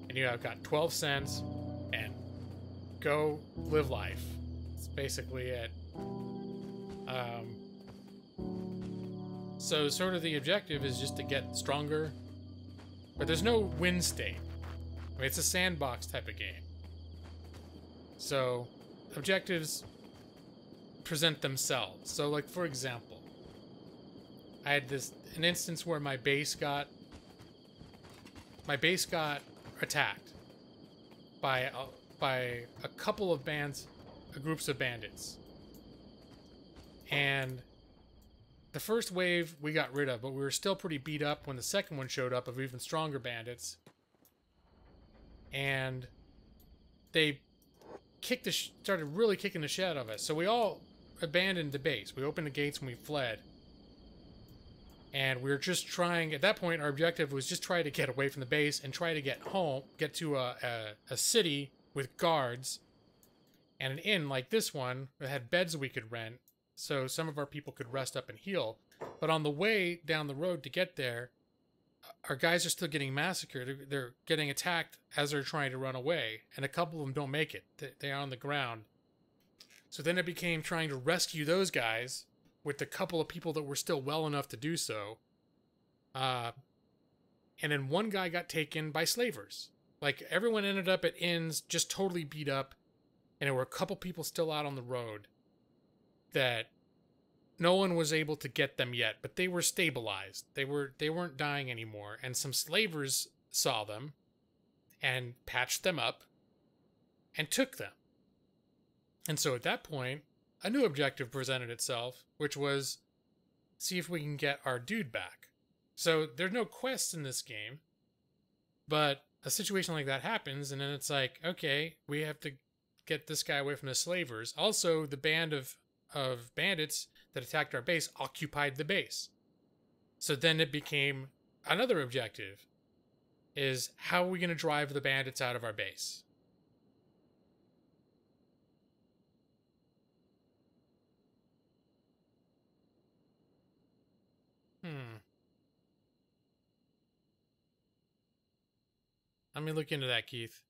and you have got 12 cents, and go live life. That's basically it. So sort of the objective is just to get stronger, but there's no win state. I mean, it's a sandbox type of game. So objectives present themselves. So like, for example, I had an instance where my base got attacked by a couple of groups of bandits. And the first wave we got rid of, but we were still pretty beat up when the second one showed up of even stronger bandits. And they started really kicking the shit out of us. So we all abandoned the base. We opened the gates and we fled. And we were just trying, at that point, our objective was just try to get away from the base and try to get home, get to a city with guards and an inn like this one that had beds we could rent so some of our people could rest up and heal. But on the way down the road to get there, our guys are still getting massacred. They're getting attacked as they're trying to run away, and a couple of them don't make it. They are on the ground. So then it became trying to rescue those guys with the couple of people that were still well enough to do so. And then one guy got taken by slavers. Like, everyone ended up at inns just totally beat up, and there were a couple people still out on the road that no one was able to get them yet, but they were stabilized. They weren't dying anymore, and some slavers saw them and patched them up and took them. And so at that point, a new objective presented itself, which was see if we can get our dude back. So there's no quests in this game, but a situation like that happens, and then it's like, okay, we have to get this guy away from the slavers. Also, the band of bandits that attacked our base occupied the base. So then it became another objective, is how are we going to drive the bandits out of our base? Let me look into that, Keith.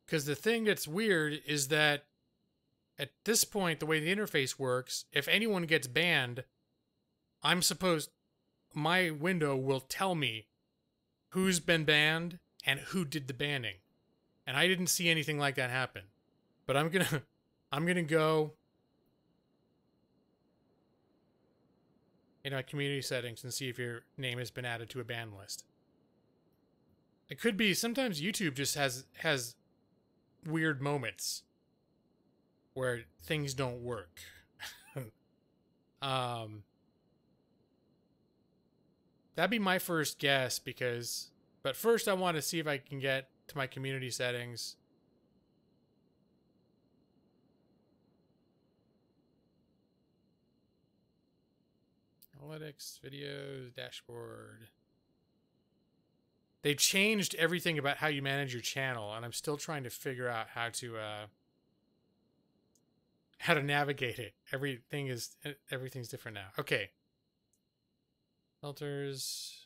Because the thing that's weird is that at this point, the way the interface works, if anyone gets banned, my window will tell me who's been banned and who did the banning. And I didn't see anything like that happen. But I'm gonna go in my community settings and see if your name has been added to a ban list. It could be sometimes YouTube just has weird moments where things don't work. That'd be my first guess, but first I want to see if I can get to my community settings. Analytics, videos, dashboard. They changed everything about how you manage your channel, and I'm still trying to figure out how to navigate it. Everything's different now. Okay. Filters.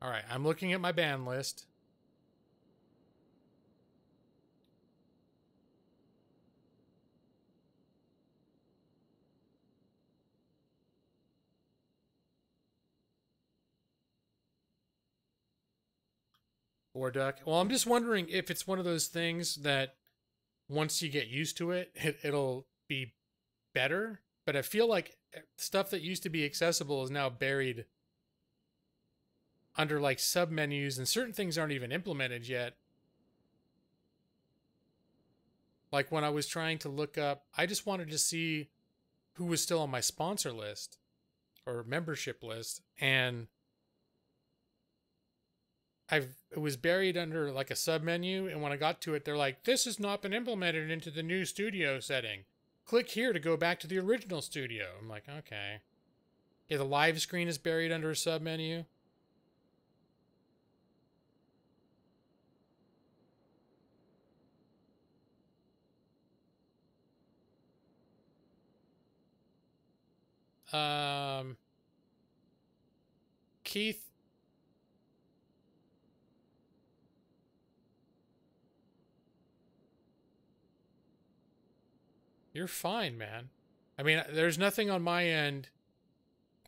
All right, I'm looking at my ban list. War duck. Well, I'm just wondering if it's one of those things that once you get used to it, it'll be better. But I feel like stuff that used to be accessible is now buried under like submenus, and certain things aren't even implemented yet. Like when I was trying to look up, I just wanted to see who was still on my sponsor list or membership list, and it was buried under like a submenu, and when I got to it, they're like, this has not been implemented into the new studio setting. Click here to go back to the original studio. I'm like, okay. Yeah, the live screen is buried under a submenu. Keith. You're fine, man. I mean, there's nothing on my end.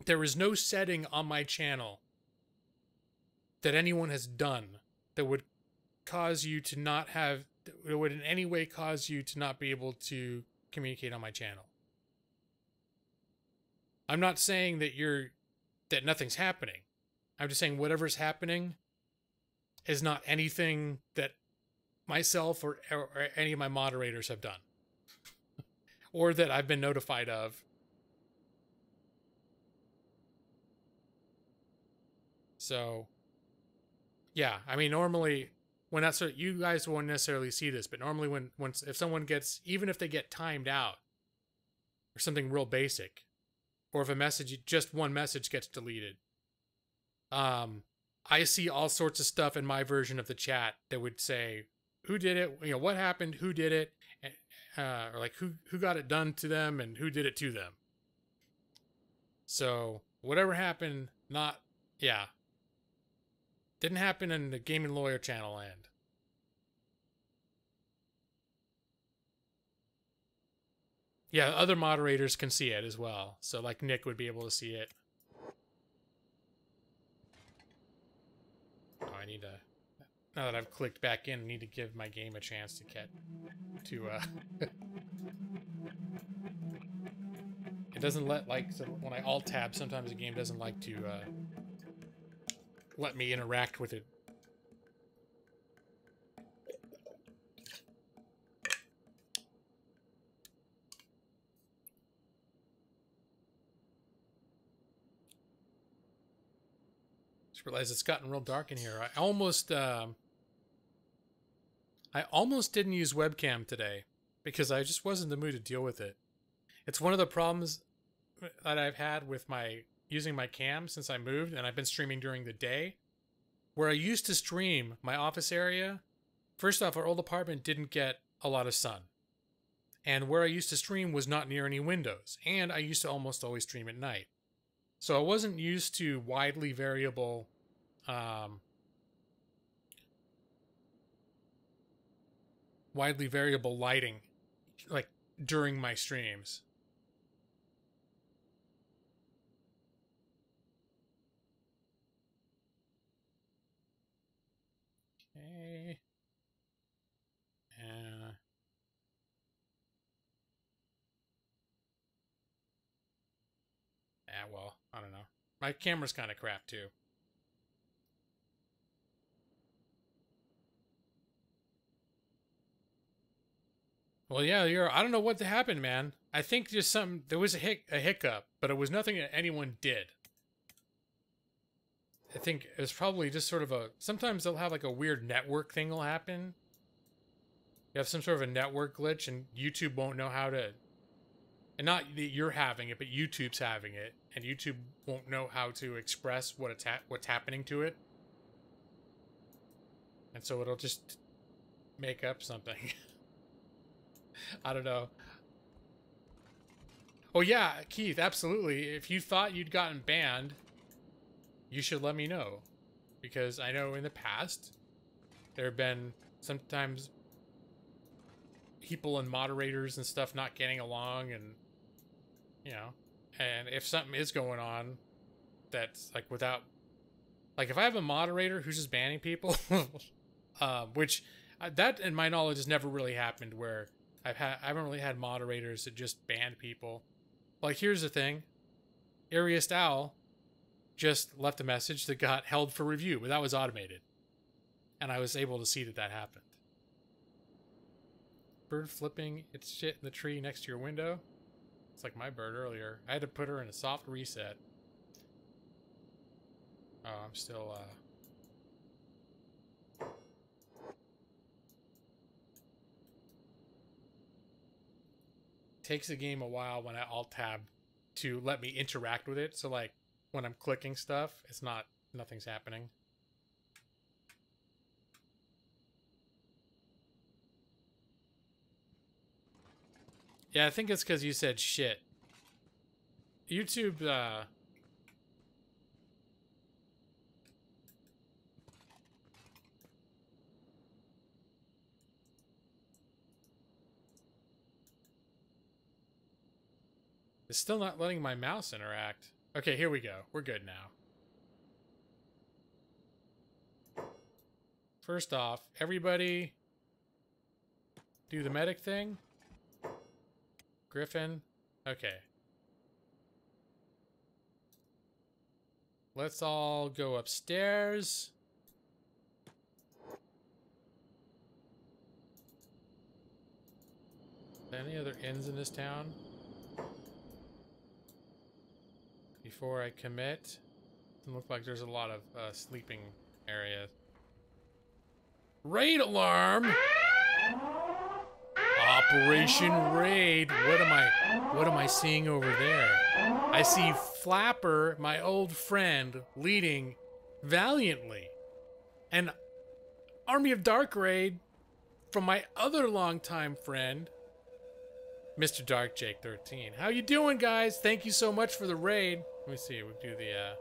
There is no setting on my channel that anyone has done that would cause you to not have, that would in any way cause you to not be able to communicate on my channel. I'm not saying that nothing's happening. I'm just saying whatever's happening is not anything that myself or any of my moderators have done. Or that I've been notified of. So, yeah, I mean, normally when that's you guys won't necessarily see this, but normally if someone gets, even if they get timed out or something real basic, or if a message, just one message gets deleted, I see all sorts of stuff in my version of the chat that would say, who did it? You know, what happened? Who did it? Or like who got it done to them and who did it to them. So whatever happened, didn't happen in the Gaming Lawyer channel land. Yeah, other moderators can see it as well. So like Nick would be able to see it. Oh, I need to, now that I've clicked back in, I need to give my game a chance to get to it doesn't let, like, so when I alt tab, sometimes the game doesn't like to let me interact with it. Just realized it's gotten real dark in here. I almost didn't use webcam today because I just wasn't in the mood to deal with it. It's one of the problems that I've had with using my cam since I moved, and I've been streaming during the day. Where I used to stream, my office area, first off, our old apartment didn't get a lot of sun. And where I used to stream was not near any windows, and I used to almost always stream at night. So I wasn't used to widely variable lighting, like, during my streams. Okay. Well, I don't know. My camera's kind of crap, too. Well, yeah, I don't know what happened, man. I think there was a hiccup, but it was nothing that anyone did. I think it was probably just sort of sometimes they'll have like a weird network thing will happen. You have some sort of a network glitch and YouTube won't know how to, and not that you're having it, but YouTube's having it, and YouTube won't know how to express what's happening to it. And so it'll just make up something. I don't know. Oh yeah, Keith, absolutely. If you thought you'd gotten banned, you should let me know. Because I know in the past, there have been sometimes people and moderators and stuff not getting along, and, you know, and if something is going on that's like without, like if I have a moderator who's just banning people, which that in my knowledge has never really happened, where I haven't really had moderators that just banned people. Like, here's the thing. Ariest Owl just left a message that got held for review, but that was automated. And I was able to see that happened. Bird flipping its shit in the tree next to your window. It's like my bird earlier. I had to put her in a soft reset. Oh, I'm still, Takes the game a while when I alt-tab to let me interact with it. So like when I'm clicking stuff, it's not, nothing's happening. Yeah, I think it's because you said shit. YouTube, it's still not letting my mouse interact. Okay, here we go. We're good now. First off, everybody do the medic thing. Griffin. Okay. Let's all go upstairs. Any other inns in this town? Before I commit. Doesn't look like there's a lot of sleeping areas. Raid alarm! Operation Raid. What am I seeing over there? I see Flapper, my old friend, leading valiantly an Army of Dark raid from my other longtime friend, Mr. Dark Jake 13. How you doing, guys? Thank you so much for the raid. Let me see. We'll do the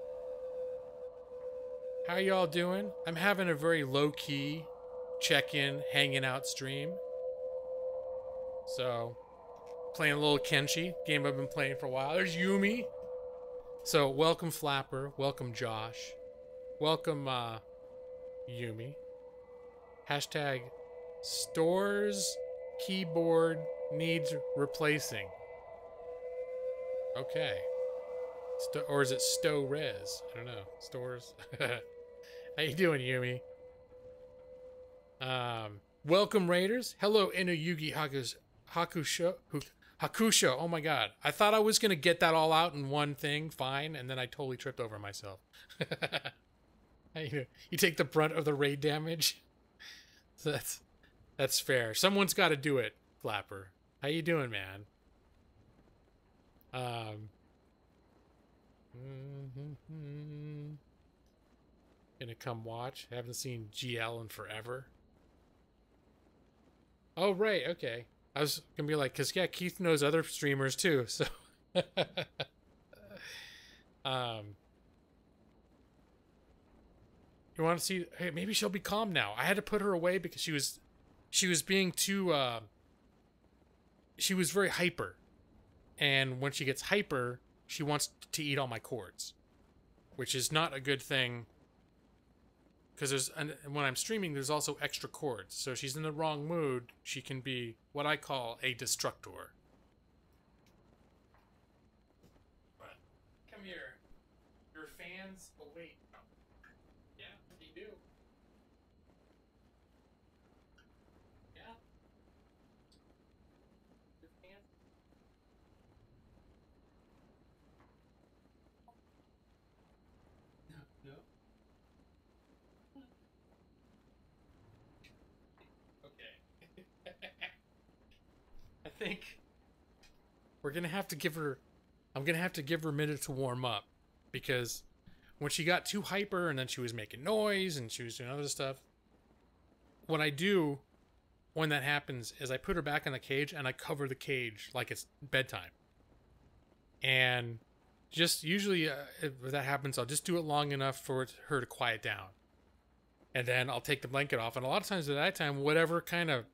how y'all doing? I'm having a very low-key check-in, hanging out stream. So, playing a little Kenshi, game I've been playing for a while. There's Yumi. So, welcome Flapper, welcome Josh, welcome Yumi. Hashtag stores keyboard needs replacing. Okay. Or is it Stow Res? I don't know. Stores. How you doing, Yumi? Welcome Raiders. Hello, Inuyugi Hakusho. Oh my god. I thought I was going to get that all out in one thing, fine, and then I totally tripped over myself. You take the brunt of the raid damage? So that's fair. Someone's got to do it, Flapper. How you doing, man? Gonna come watch. Haven't seen GL in forever. Oh, right, okay. I was gonna be like, because, yeah, Keith knows other streamers, too, so... You want to see... Hey, maybe she'll be calm now. I had to put her away because she was being too, she was very hyper. And when she gets hyper, she wants to eat all my cords. Which is not a good thing. Because when I'm streaming, there's also extra cords. So if she's in the wrong mood, she can be what I call a destructor. But come here. Your fans await. Oh. Yeah, they do. Yeah. Your fans. No. No. I think we're gonna have to give her. I'm gonna have to give her a minute to warm up, because when she got too hyper and then she was making noise and she was doing other stuff. What I do when that happens is I put her back in the cage and I cover the cage like it's bedtime. And just usually, if that happens, I'll just do it long enough for her to quiet down, and then I'll take the blanket off. And a lot of times at that time, whatever kind of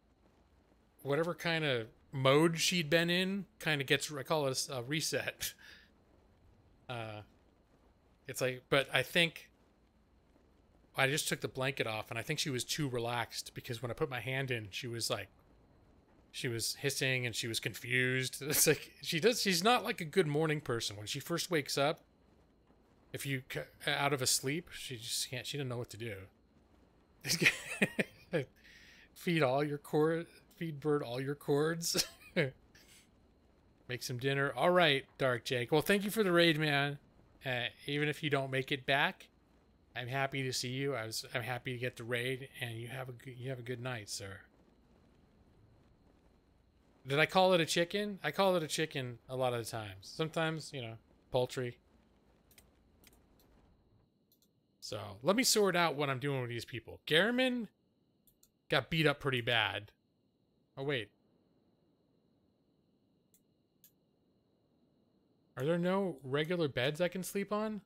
mode she'd been in kind of gets, I call it a reset. It's like, but I think I just took the blanket off and I think she was too relaxed, because when I put my hand in, she was hissing and she was confused. It's like, she's not like a good morning person. When she first wakes up, if you out of a sleep, she just can't, she doesn't know what to do. Feed Bird all your cords. Make some dinner. All right, Dark Jake. Well, thank you for the raid, man. Even if you don't make it back, I'm happy to see you. I'm happy to get the raid, and you have a good night, sir. Did I call it a chicken? I call it a chicken a lot of the times. Sometimes, you know, poultry. So, let me sort out what I'm doing with these people. Garriman got beat up pretty bad. Oh, wait. Are there no regular beds I can sleep on?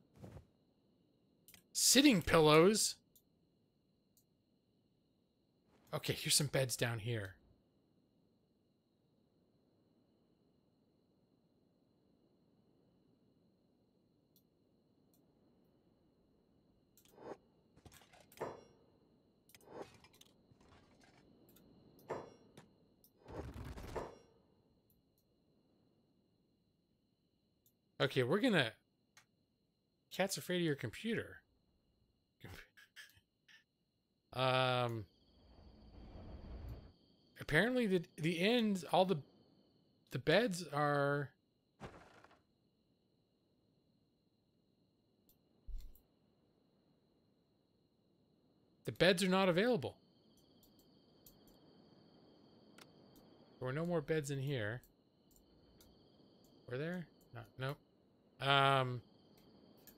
Sitting pillows? Okay, here's some beds down here. Okay, we're gonna... Cat's afraid of your computer. Apparently the ends, all the beds are... The beds are not available. There were no more beds in here. Were there? No, nope.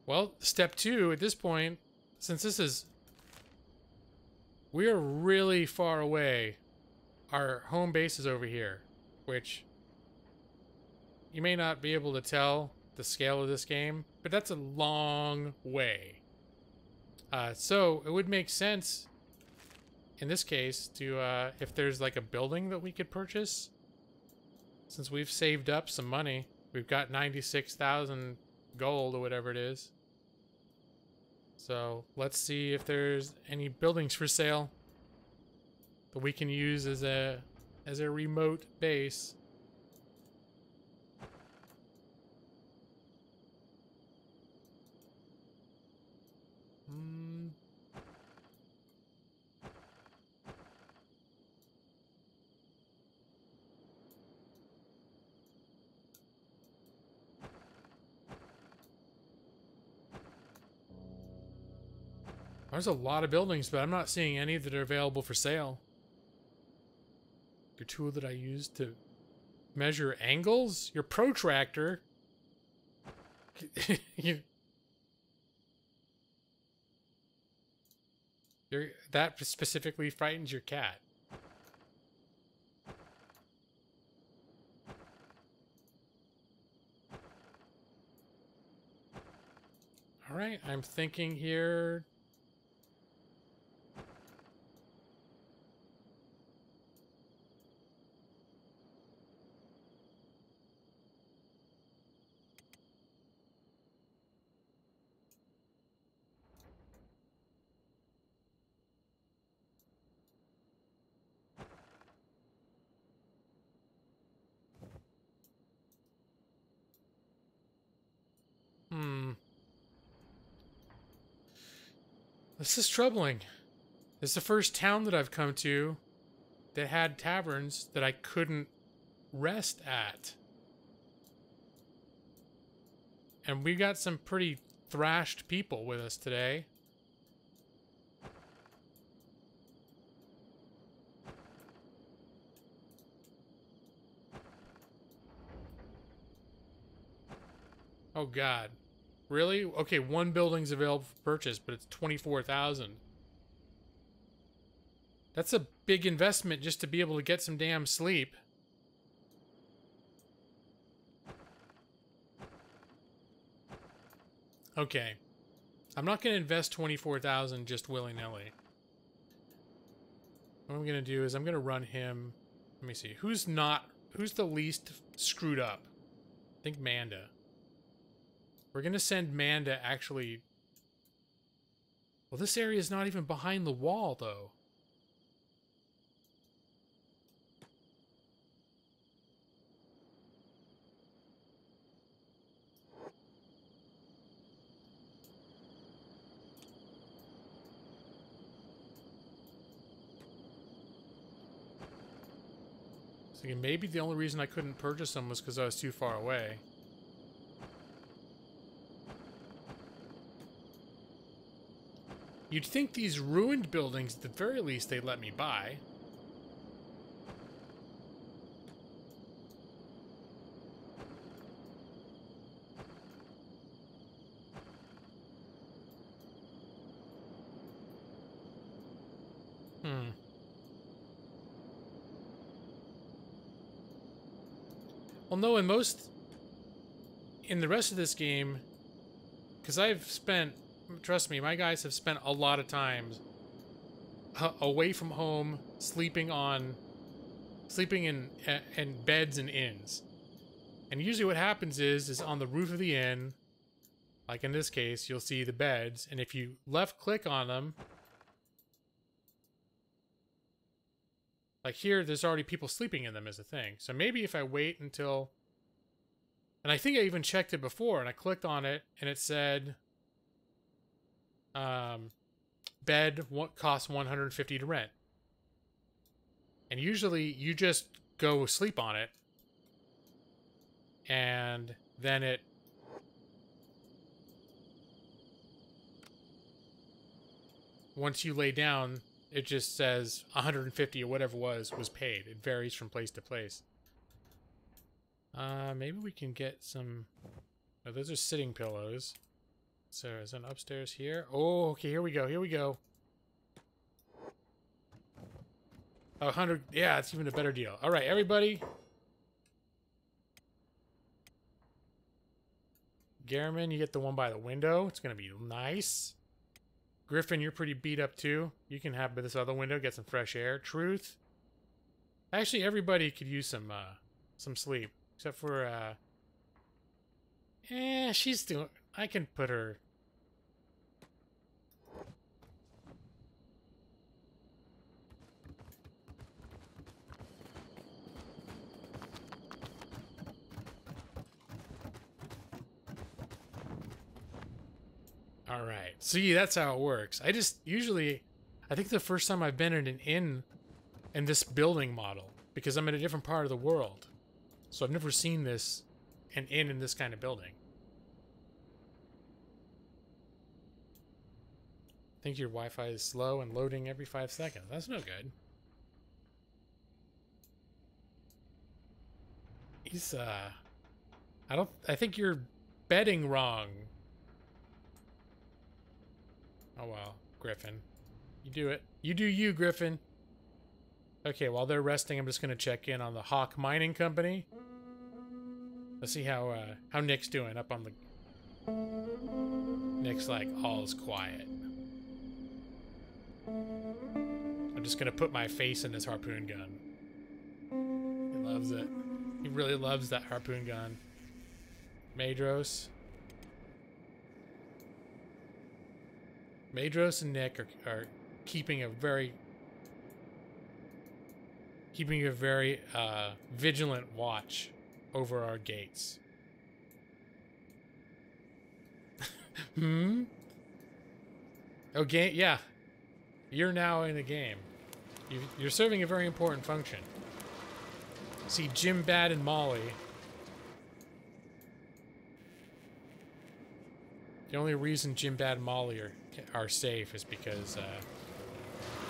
Well, step 2 at this point, since this is... We are really far away. Our home base is over here, which you may not be able to tell the scale of this game, but that's a long way. So it would make sense in this case to, if there's like a building that we could purchase, since we've saved up some money. We've got 96,000 gold or whatever it is. So let's see if there's any buildings for sale that we can use as a remote base. There's a lot of buildings, but I'm not seeing any that are available for sale. Your tool that I use to measure angles? Your protractor? That specifically frightens your cat. Alright, I'm thinking here... This is troubling. This is the first town that I've come to that had taverns that I couldn't rest at. And we got some pretty thrashed people with us today. Oh God. Really? Okay, one building's available for purchase, but it's 24,000. That's a big investment just to be able to get some damn sleep. Okay. I'm not going to invest 24,000 just willy-nilly. What I'm going to do is I'm going to run him... Let me see. Who's the least screwed up? I think Manda. We're going to send Manda actually... Well, this area is not even behind the wall, though. So maybe the only reason I couldn't purchase them was because I was too far away. You'd think these ruined buildings, at the very least, they'd let me buy. Hmm. Well, no, in the rest of this game, because I've spent, trust me, my guys have spent a lot of times away from home, sleeping in beds and inns. And usually what happens is on the roof of the inn, like in this case, you'll see the beds, and if you left click on them, like here, there's already people sleeping in them as a thing. So maybe if I wait until, and I think I even checked it before, and I clicked on it, and it said, bed costs $150 to rent. And usually you just go sleep on it, and then it once you lay down, it just says 150 or whatever was paid. It varies from place to place. Maybe we can get some. Oh, those are sitting pillows. So is an upstairs here? Oh, okay. Here we go. Here we go. 100. Yeah, it's even a better deal. All right, everybody. Garriman, you get the one by the window. It's gonna be nice. Griffin, you're pretty beat up too. You can have this other window, get some fresh air. Truth. Actually, everybody could use some sleep, except for she's doing. I can put her. All right. See, that's how it works. I think the first time I've been in an inn in this building model, because I'm in a different part of the world. So I've never seen an inn in this kind of building. I think your Wi-Fi is slow and loading every 5 seconds. That's no good. I think you're betting wrong. Oh well, Griffin. You do it. You do you, Griffin. Okay, while they're resting, I'm just gonna check in on the Hawk Mining Company. Let's see how Nick's doing up on the. Nick's like, all's quiet. I'm just gonna put my face in his harpoon gun. He loves it. He really loves that harpoon gun. Madros. Madros and Nick are keeping a very vigilant watch over our gates. Okay, yeah. You're now in the game. You're serving a very important function. See, Jim, Bad, and Molly. The only reason Jim, Bad, and Molly are safe is because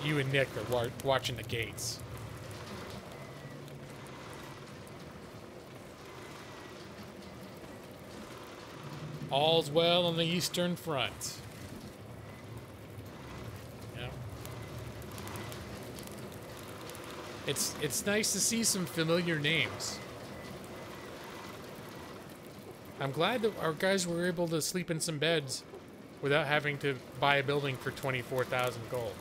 you and Nick are watching the gates. All's well on the Eastern Front. Yeah. It's nice to see some familiar names. I'm glad that our guys were able to sleep in some beds without having to buy a building for 24,000 gold.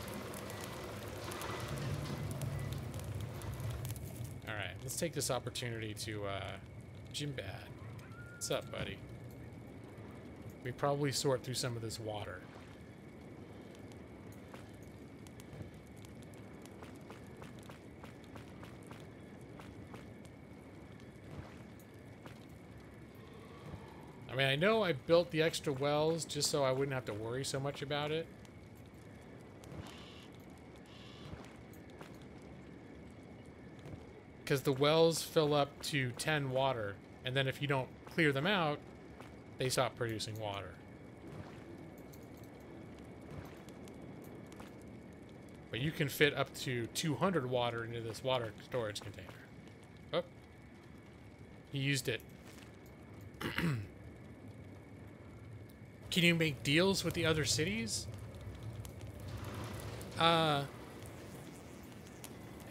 Alright, let's take this opportunity to, Jim Bad. What's up, buddy? We probably sort through some of this water. I mean, I know I built the extra wells just so I wouldn't have to worry so much about it. Because the wells fill up to 10 water, and then if you don't clear them out, they stop producing water. But you can fit up to 200 water into this water storage container. Oh. He used it. Can you make deals with the other cities?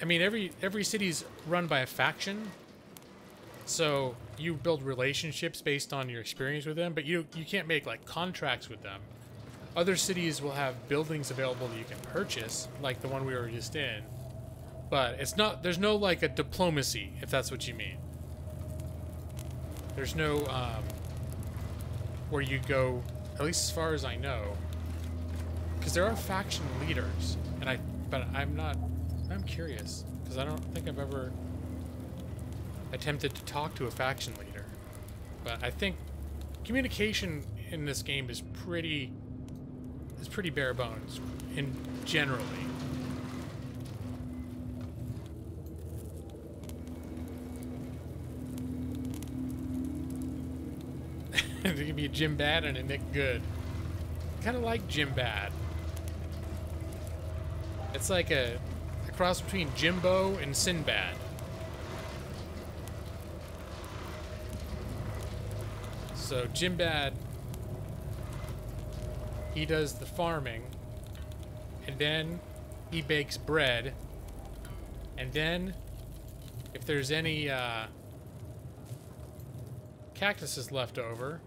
I mean, every city's run by a faction, so you build relationships based on your experience with them, but you can't make like contracts with them. Other cities will have buildings available that you can purchase, like the one we were just in, but it's not. There's no like a diplomacy, if that's what you mean. There's no where you go, at least as far as I know, because there are faction leaders, but I'm curious because I don't think I've ever attempted to talk to a faction leader. But I think communication in this game is pretty bare bones generally. There could be a Jim Bad and a Nick Good. Kind of like Jim Bad. It's like a cross between Jimbo and Sinbad. So Jim Bad, he does the farming, and then he bakes bread, and then if there's any cactuses left over,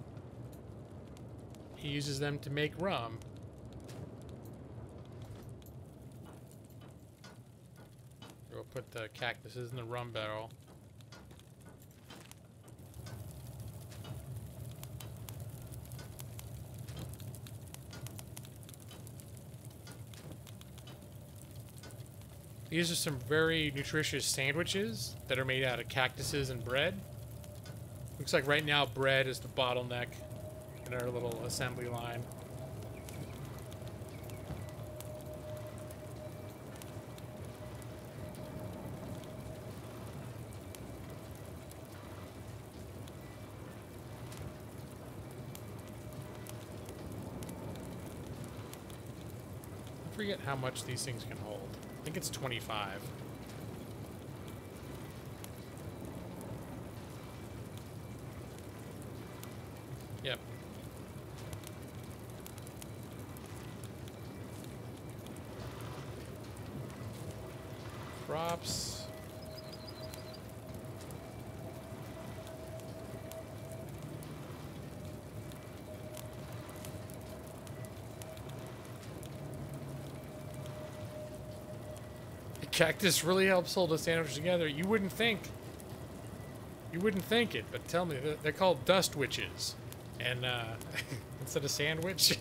he uses them to make rum. We'll put the cactuses in the rum barrel. These are some very nutritious sandwiches that are made out of cactuses and bread. Looks like right now bread is the bottleneck in our little assembly line. I forget how much these things can hold. I think it's 25. Yep. Props. Cactus really helps hold a sandwich together. You wouldn't think. You wouldn't think it, but tell me, they're called dust witches. And, instead of sandwich.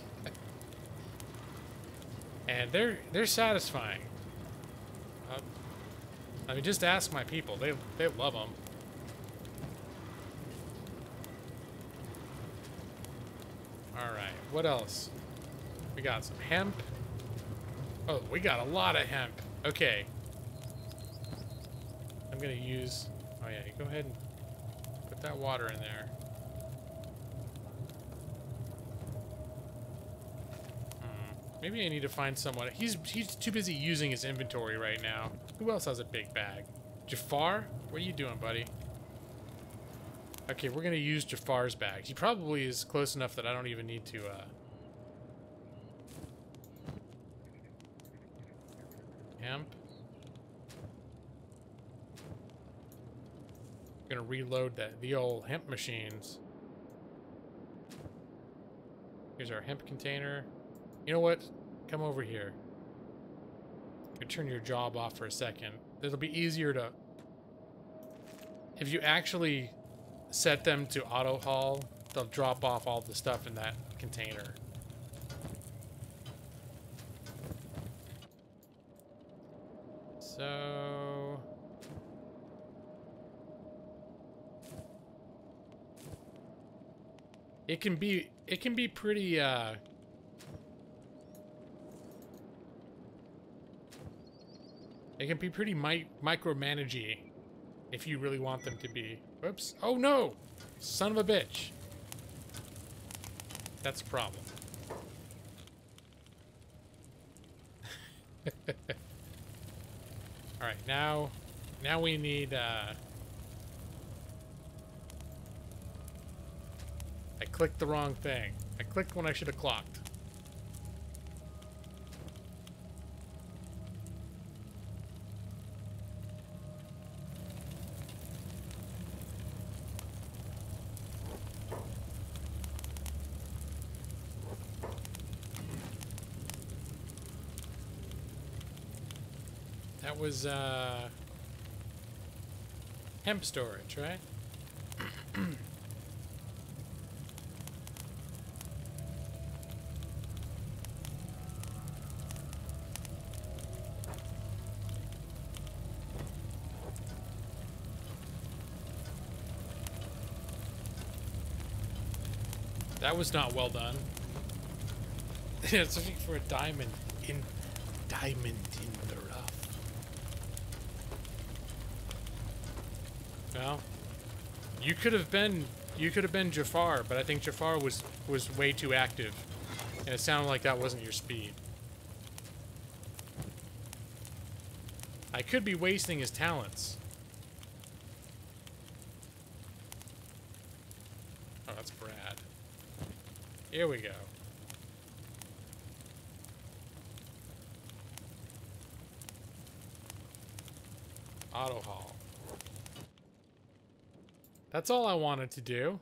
And they're satisfying. I mean, just ask my people. They love them. Alright, what else? We got some hemp. Oh, we got a lot of hemp. Okay. I'm gonna use... Oh yeah, you go ahead and put that water in there. Maybe I need to find someone. He's too busy using his inventory right now. Who else has a big bag? Jafar? What are you doing, buddy? Okay, we're gonna use Jafar's bag. He probably is close enough that I don't even need to, Hemp. I'm gonna reload the old hemp machines. Here's our hemp container. You know what? Come over here. You can turn your job off for a second. It'll be easier to... If you actually set them to auto haul, they'll drop off all the stuff in that container. So... It can be pretty, it can be pretty micromanagey if you really want them to be. Whoops. Oh no! Son of a bitch. That's a problem. Alright, now we need, I clicked the wrong thing. I clicked when I should have clocked. That was, hemp storage, right? That was not well done. Searching for a diamond in the rough. Well, you could have been Jafar, but I think Jafar was way too active, and it sounded like that wasn't your speed. I could be wasting his talents. Oh, that's Brad. Here we go. Autohaul. That's all I wanted to do.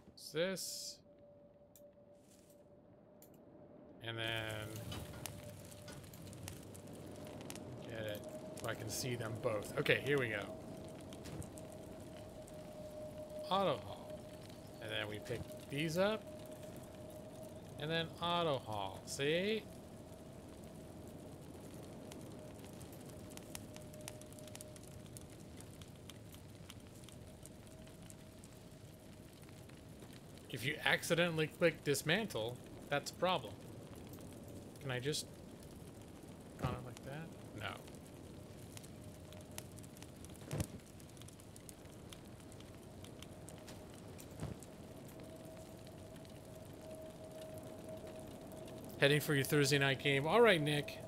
What's this? And then get it so I can see them both. Okay, here we go. Auto haul. And then we pick these up. And then auto haul. See? If you accidentally click dismantle, that's a problem. Can I just on it like that? No. Heading for your Thursday night game. All right, Nick.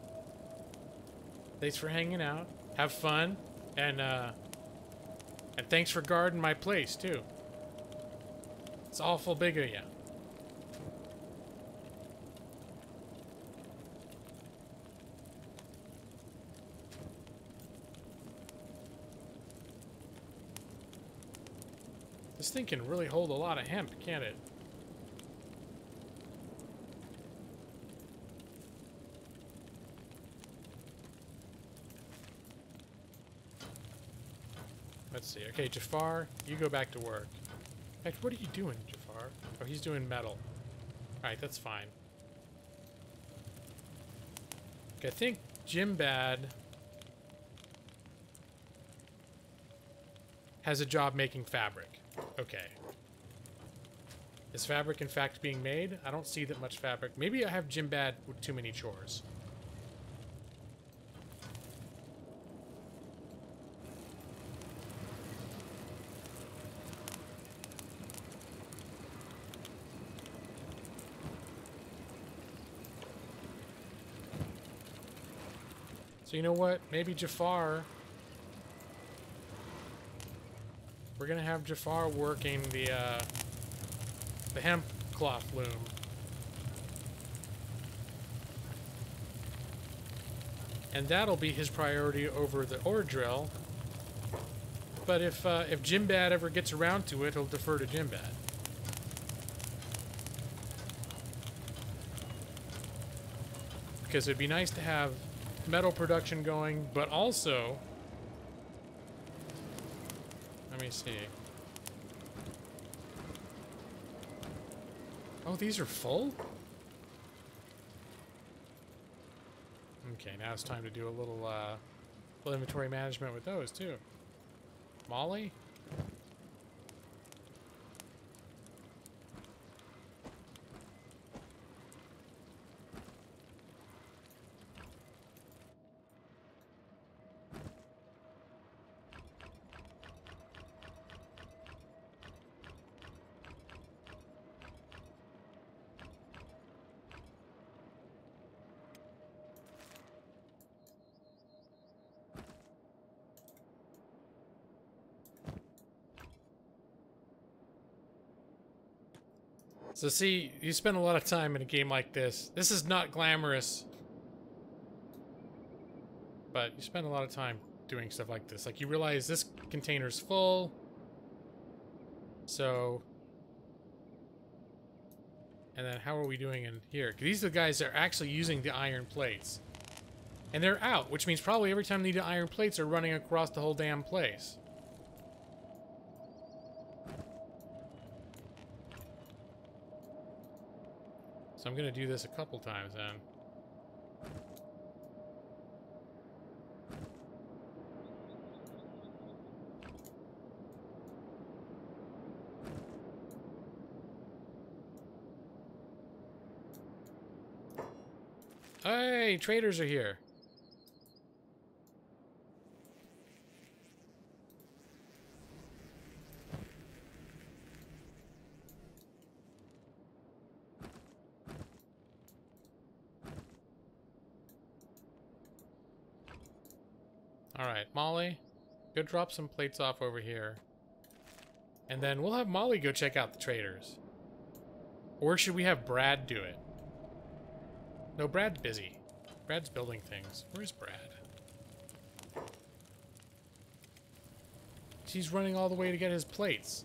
Thanks for hanging out. Have fun, and thanks for guarding my place too. It's awful big of you. This thing can really hold a lot of hemp, can't it? Let's see. Okay, Jafar, you go back to work. In fact, what are you doing, Jafar? Oh, he's doing metal. Alright, that's fine. Okay, I think Jimbad has a job making fabric. Okay. Is fabric in fact being made? I don't see that much fabric. Maybe I have Jimbad with too many chores. So you know what? Maybe Jafar... We're gonna have Jafar working the hemp cloth loom. And that'll be his priority over the ore drill. But if Jimbad ever gets around to it, he'll defer to Jimbad. Because it'd be nice to have metal production going, but also... Let me see. Oh, these are full? Okay, now it's time to do a little inventory management with those, too. Molly? So see, you spend a lot of time in a game like this. This is not glamorous. But you spend a lot of time doing stuff like this. Like, you realize this container's full. So... And then how are we doing in here? 'Cause these are the guys that are actually using the iron plates. And they're out, which means probably every time they need iron plates are running across the whole damn place. So I'm gonna do this a couple times then. Hey, traders are here. Alright, Molly, go drop some plates off over here. And then we'll have Molly go check out the traders. Or should we have Brad do it? No, Brad's busy. Brad's building things. Where's Brad? He's running all the way to get his plates.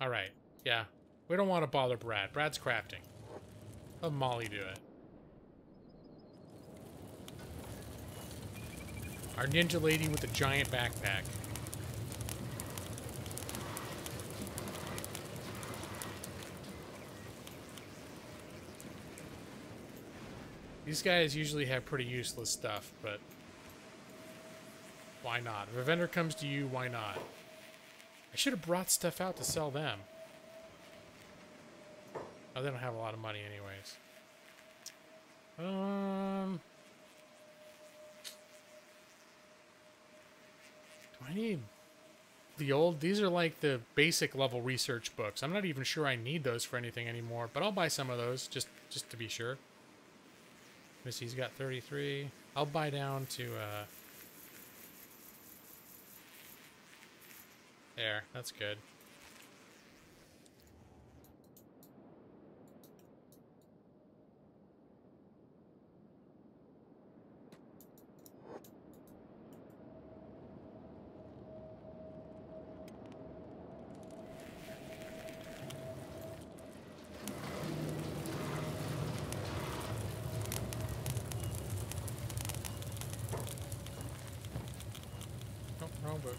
Alright, yeah. We don't want to bother Brad. Brad's crafting. Let Molly do it. Our ninja lady with the giant backpack. These guys usually have pretty useless stuff, but why not? If a vendor comes to you, why not? I should have brought stuff out to sell them. Oh, they don't have a lot of money anyways. Do I need the old? These are like the basic level research books. I'm not even sure I need those for anything anymore, but I'll buy some of those just to be sure. Missy's got 33. I'll buy down to there. That's good. Wrong book.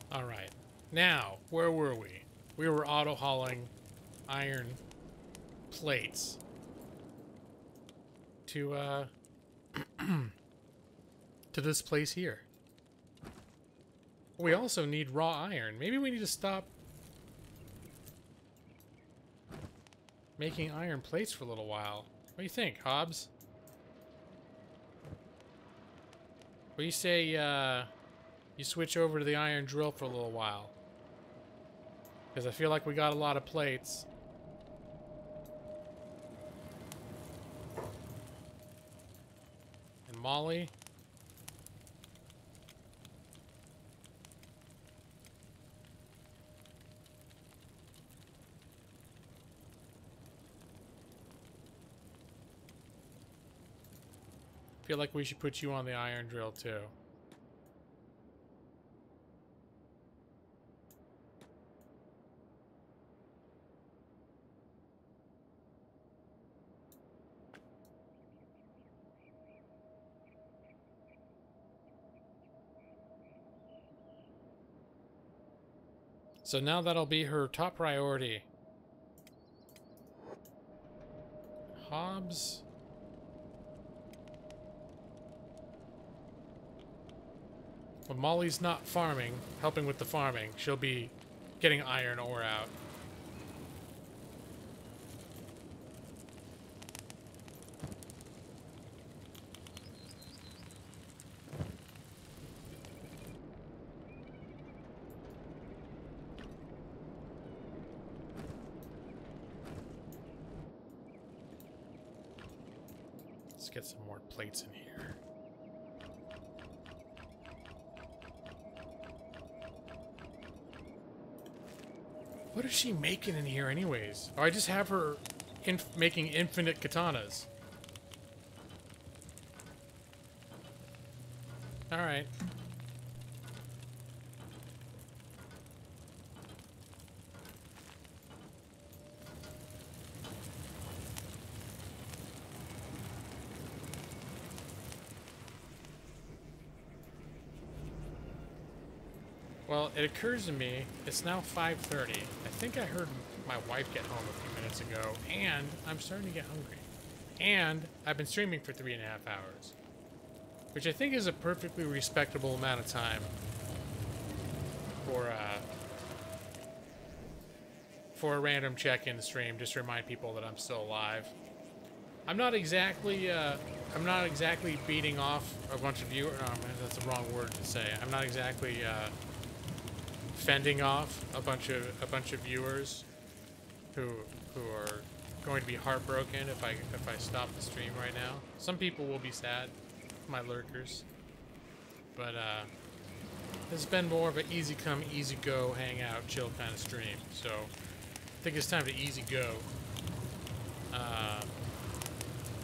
All right. Now, where were we? We were auto-hauling iron plates to to this place here. We also need raw iron. Maybe we need to stop making iron plates for a little while. What do you think, Hobbs? What do you say, you switch over to the iron drill for a little while? Because I feel like we got a lot of plates. And Molly? I feel like we should put you on the iron drill too. So now that'll be her top priority. Hobbs. When Molly's not farming, helping with the farming, she'll be getting iron ore out. Let's get some more plates in here. What is she making in here anyways? Oh, I just have her making infinite katanas. All right. Well, it occurs to me, it's now 5:30. I think I heard my wife get home a few minutes ago, and I'm starting to get hungry. And I've been streaming for 3.5 hours, which I think is a perfectly respectable amount of time for a random check-in stream, just to remind people that I'm still alive. I'm not exactly beating off a bunch of viewers. Oh, man, that's the wrong word to say. I'm not exactly fending off a bunch of viewers who are going to be heartbroken if I stop the stream right now. Some people will be sad, my lurkers, but this has been more of an easy come, easy go, hang out, chill kind of stream. So I think it's time to easy go. I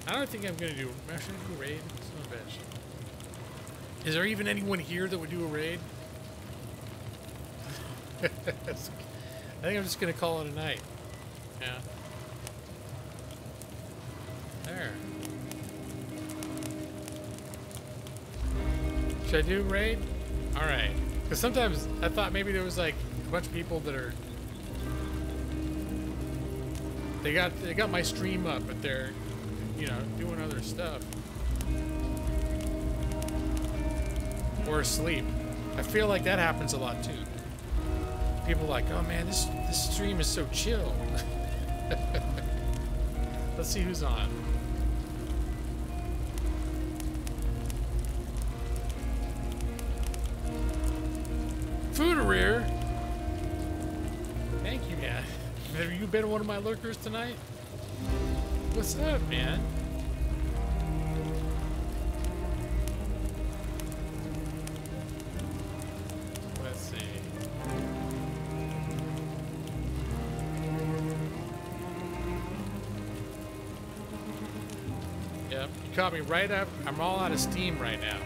don't think I'm gonna do. Should I do a raid? Son of a bitch. Is there even anyone here that would do a raid? I think I'm just gonna call it a night. Yeah. There. Should I do raid? Alright. Because sometimes I thought maybe there was like a bunch of people that are... They got my stream up, but they're, you know, doing other stuff. Or asleep. I feel like that happens a lot too. People are like, oh man, this stream is so chill. Let's see who's on. Foodereer. Thank you, man. Have you been one of my lurkers tonight? What's up, man? Let's see. Yep, you caught me right up. I'm all out of steam right now.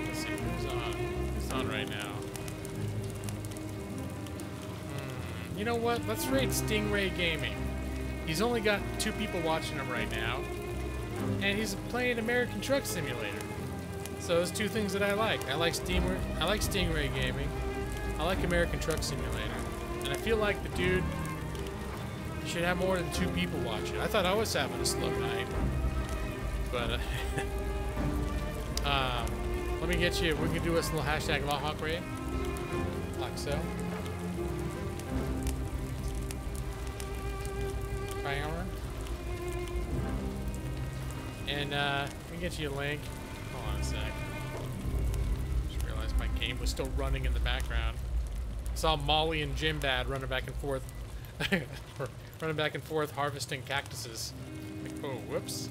Let's see, who's on? Who's on right now? You know what? Let's raid Stingray Gaming. He's only got 2 people watching him right now, and he's playing American Truck Simulator. So those 2 things that I like. I like Stingray Gaming. I like American Truck Simulator, and I feel like the dude should have more than 2 people watching. I thought I was having a slow night, but let me get you. We can do us a little hashtag Lawhawk raid, like so. Primer. And let me get you a link. Hold on a sec. Just realized my game was still running in the background. I saw Molly and Jim Bad running back and forth. Running back and forth harvesting cactuses. Like, oh, whoops.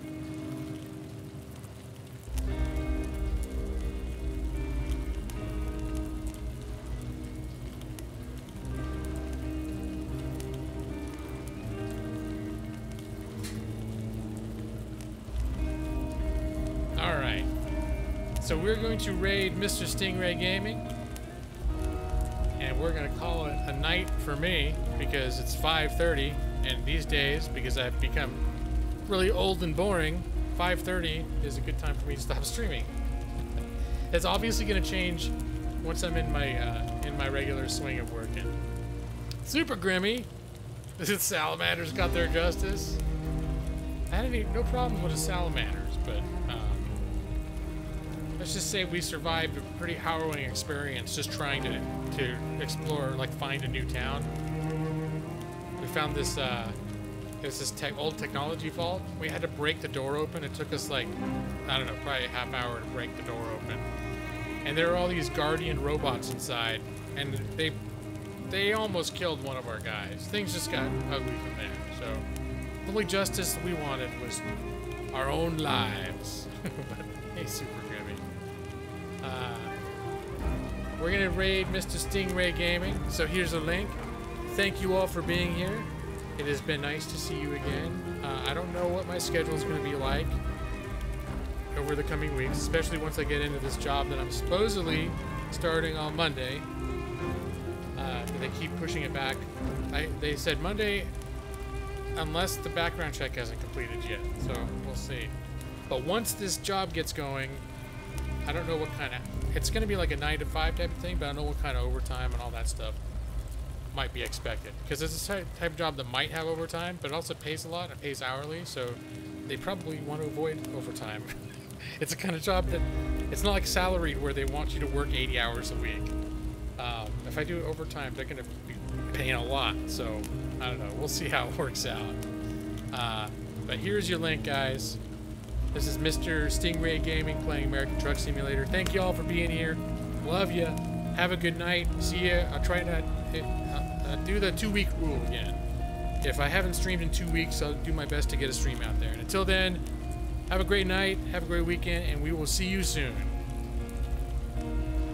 So we're going to raid Mr. Stingray Gaming, and we're going to call it a night for me because it's 5:30, and these days, because I've become really old and boring, 5:30 is a good time for me to stop streaming. It's obviously going to change once I'm in my regular swing of working. Super Grimmy, salamanders got their justice. I had no problem with the salamanders, but let's just say we survived a pretty harrowing experience just trying to explore, like find a new town. We found this, there's this old technology vault. We had to break the door open. It took us like, I don't know, probably a half hour to break the door open. And there were all these guardian robots inside, and they almost killed one of our guys. Things just got ugly from there. So the only justice we wanted was our own lives. But hey, Super Grimmy. We're gonna raid Mr. Stingray Gaming, so here's a link. Thank you all for being here. It has been nice to see you again. I don't know what my schedule is gonna be like over the coming weeks, especially once I get into this job that I'm supposedly starting on Monday. They keep pushing it back. They said Monday, unless the background check hasn't completed yet, so we'll see. But once this job gets going, I don't know what kind of... It's going to be like a 9 to 5 type of thing, but I don't know what kind of overtime and all that stuff might be expected. Because it's a type of job that might have overtime, but it also pays a lot. It pays hourly, so they probably want to avoid overtime. It's a kind of job that... It's not like salaried where they want you to work 80 hours a week. If I do overtime, they're going to be paying a lot, so I don't know. We'll see how it works out. But here's your link, guys. This is Mr. Stingray Gaming playing American Truck Simulator. Thank you all for being here. Love you. Have a good night. See ya. I'll try to do the 2-week rule again. If I haven't streamed in 2 weeks, I'll do my best to get a stream out there. And until then, have a great night, have a great weekend, and we will see you soon.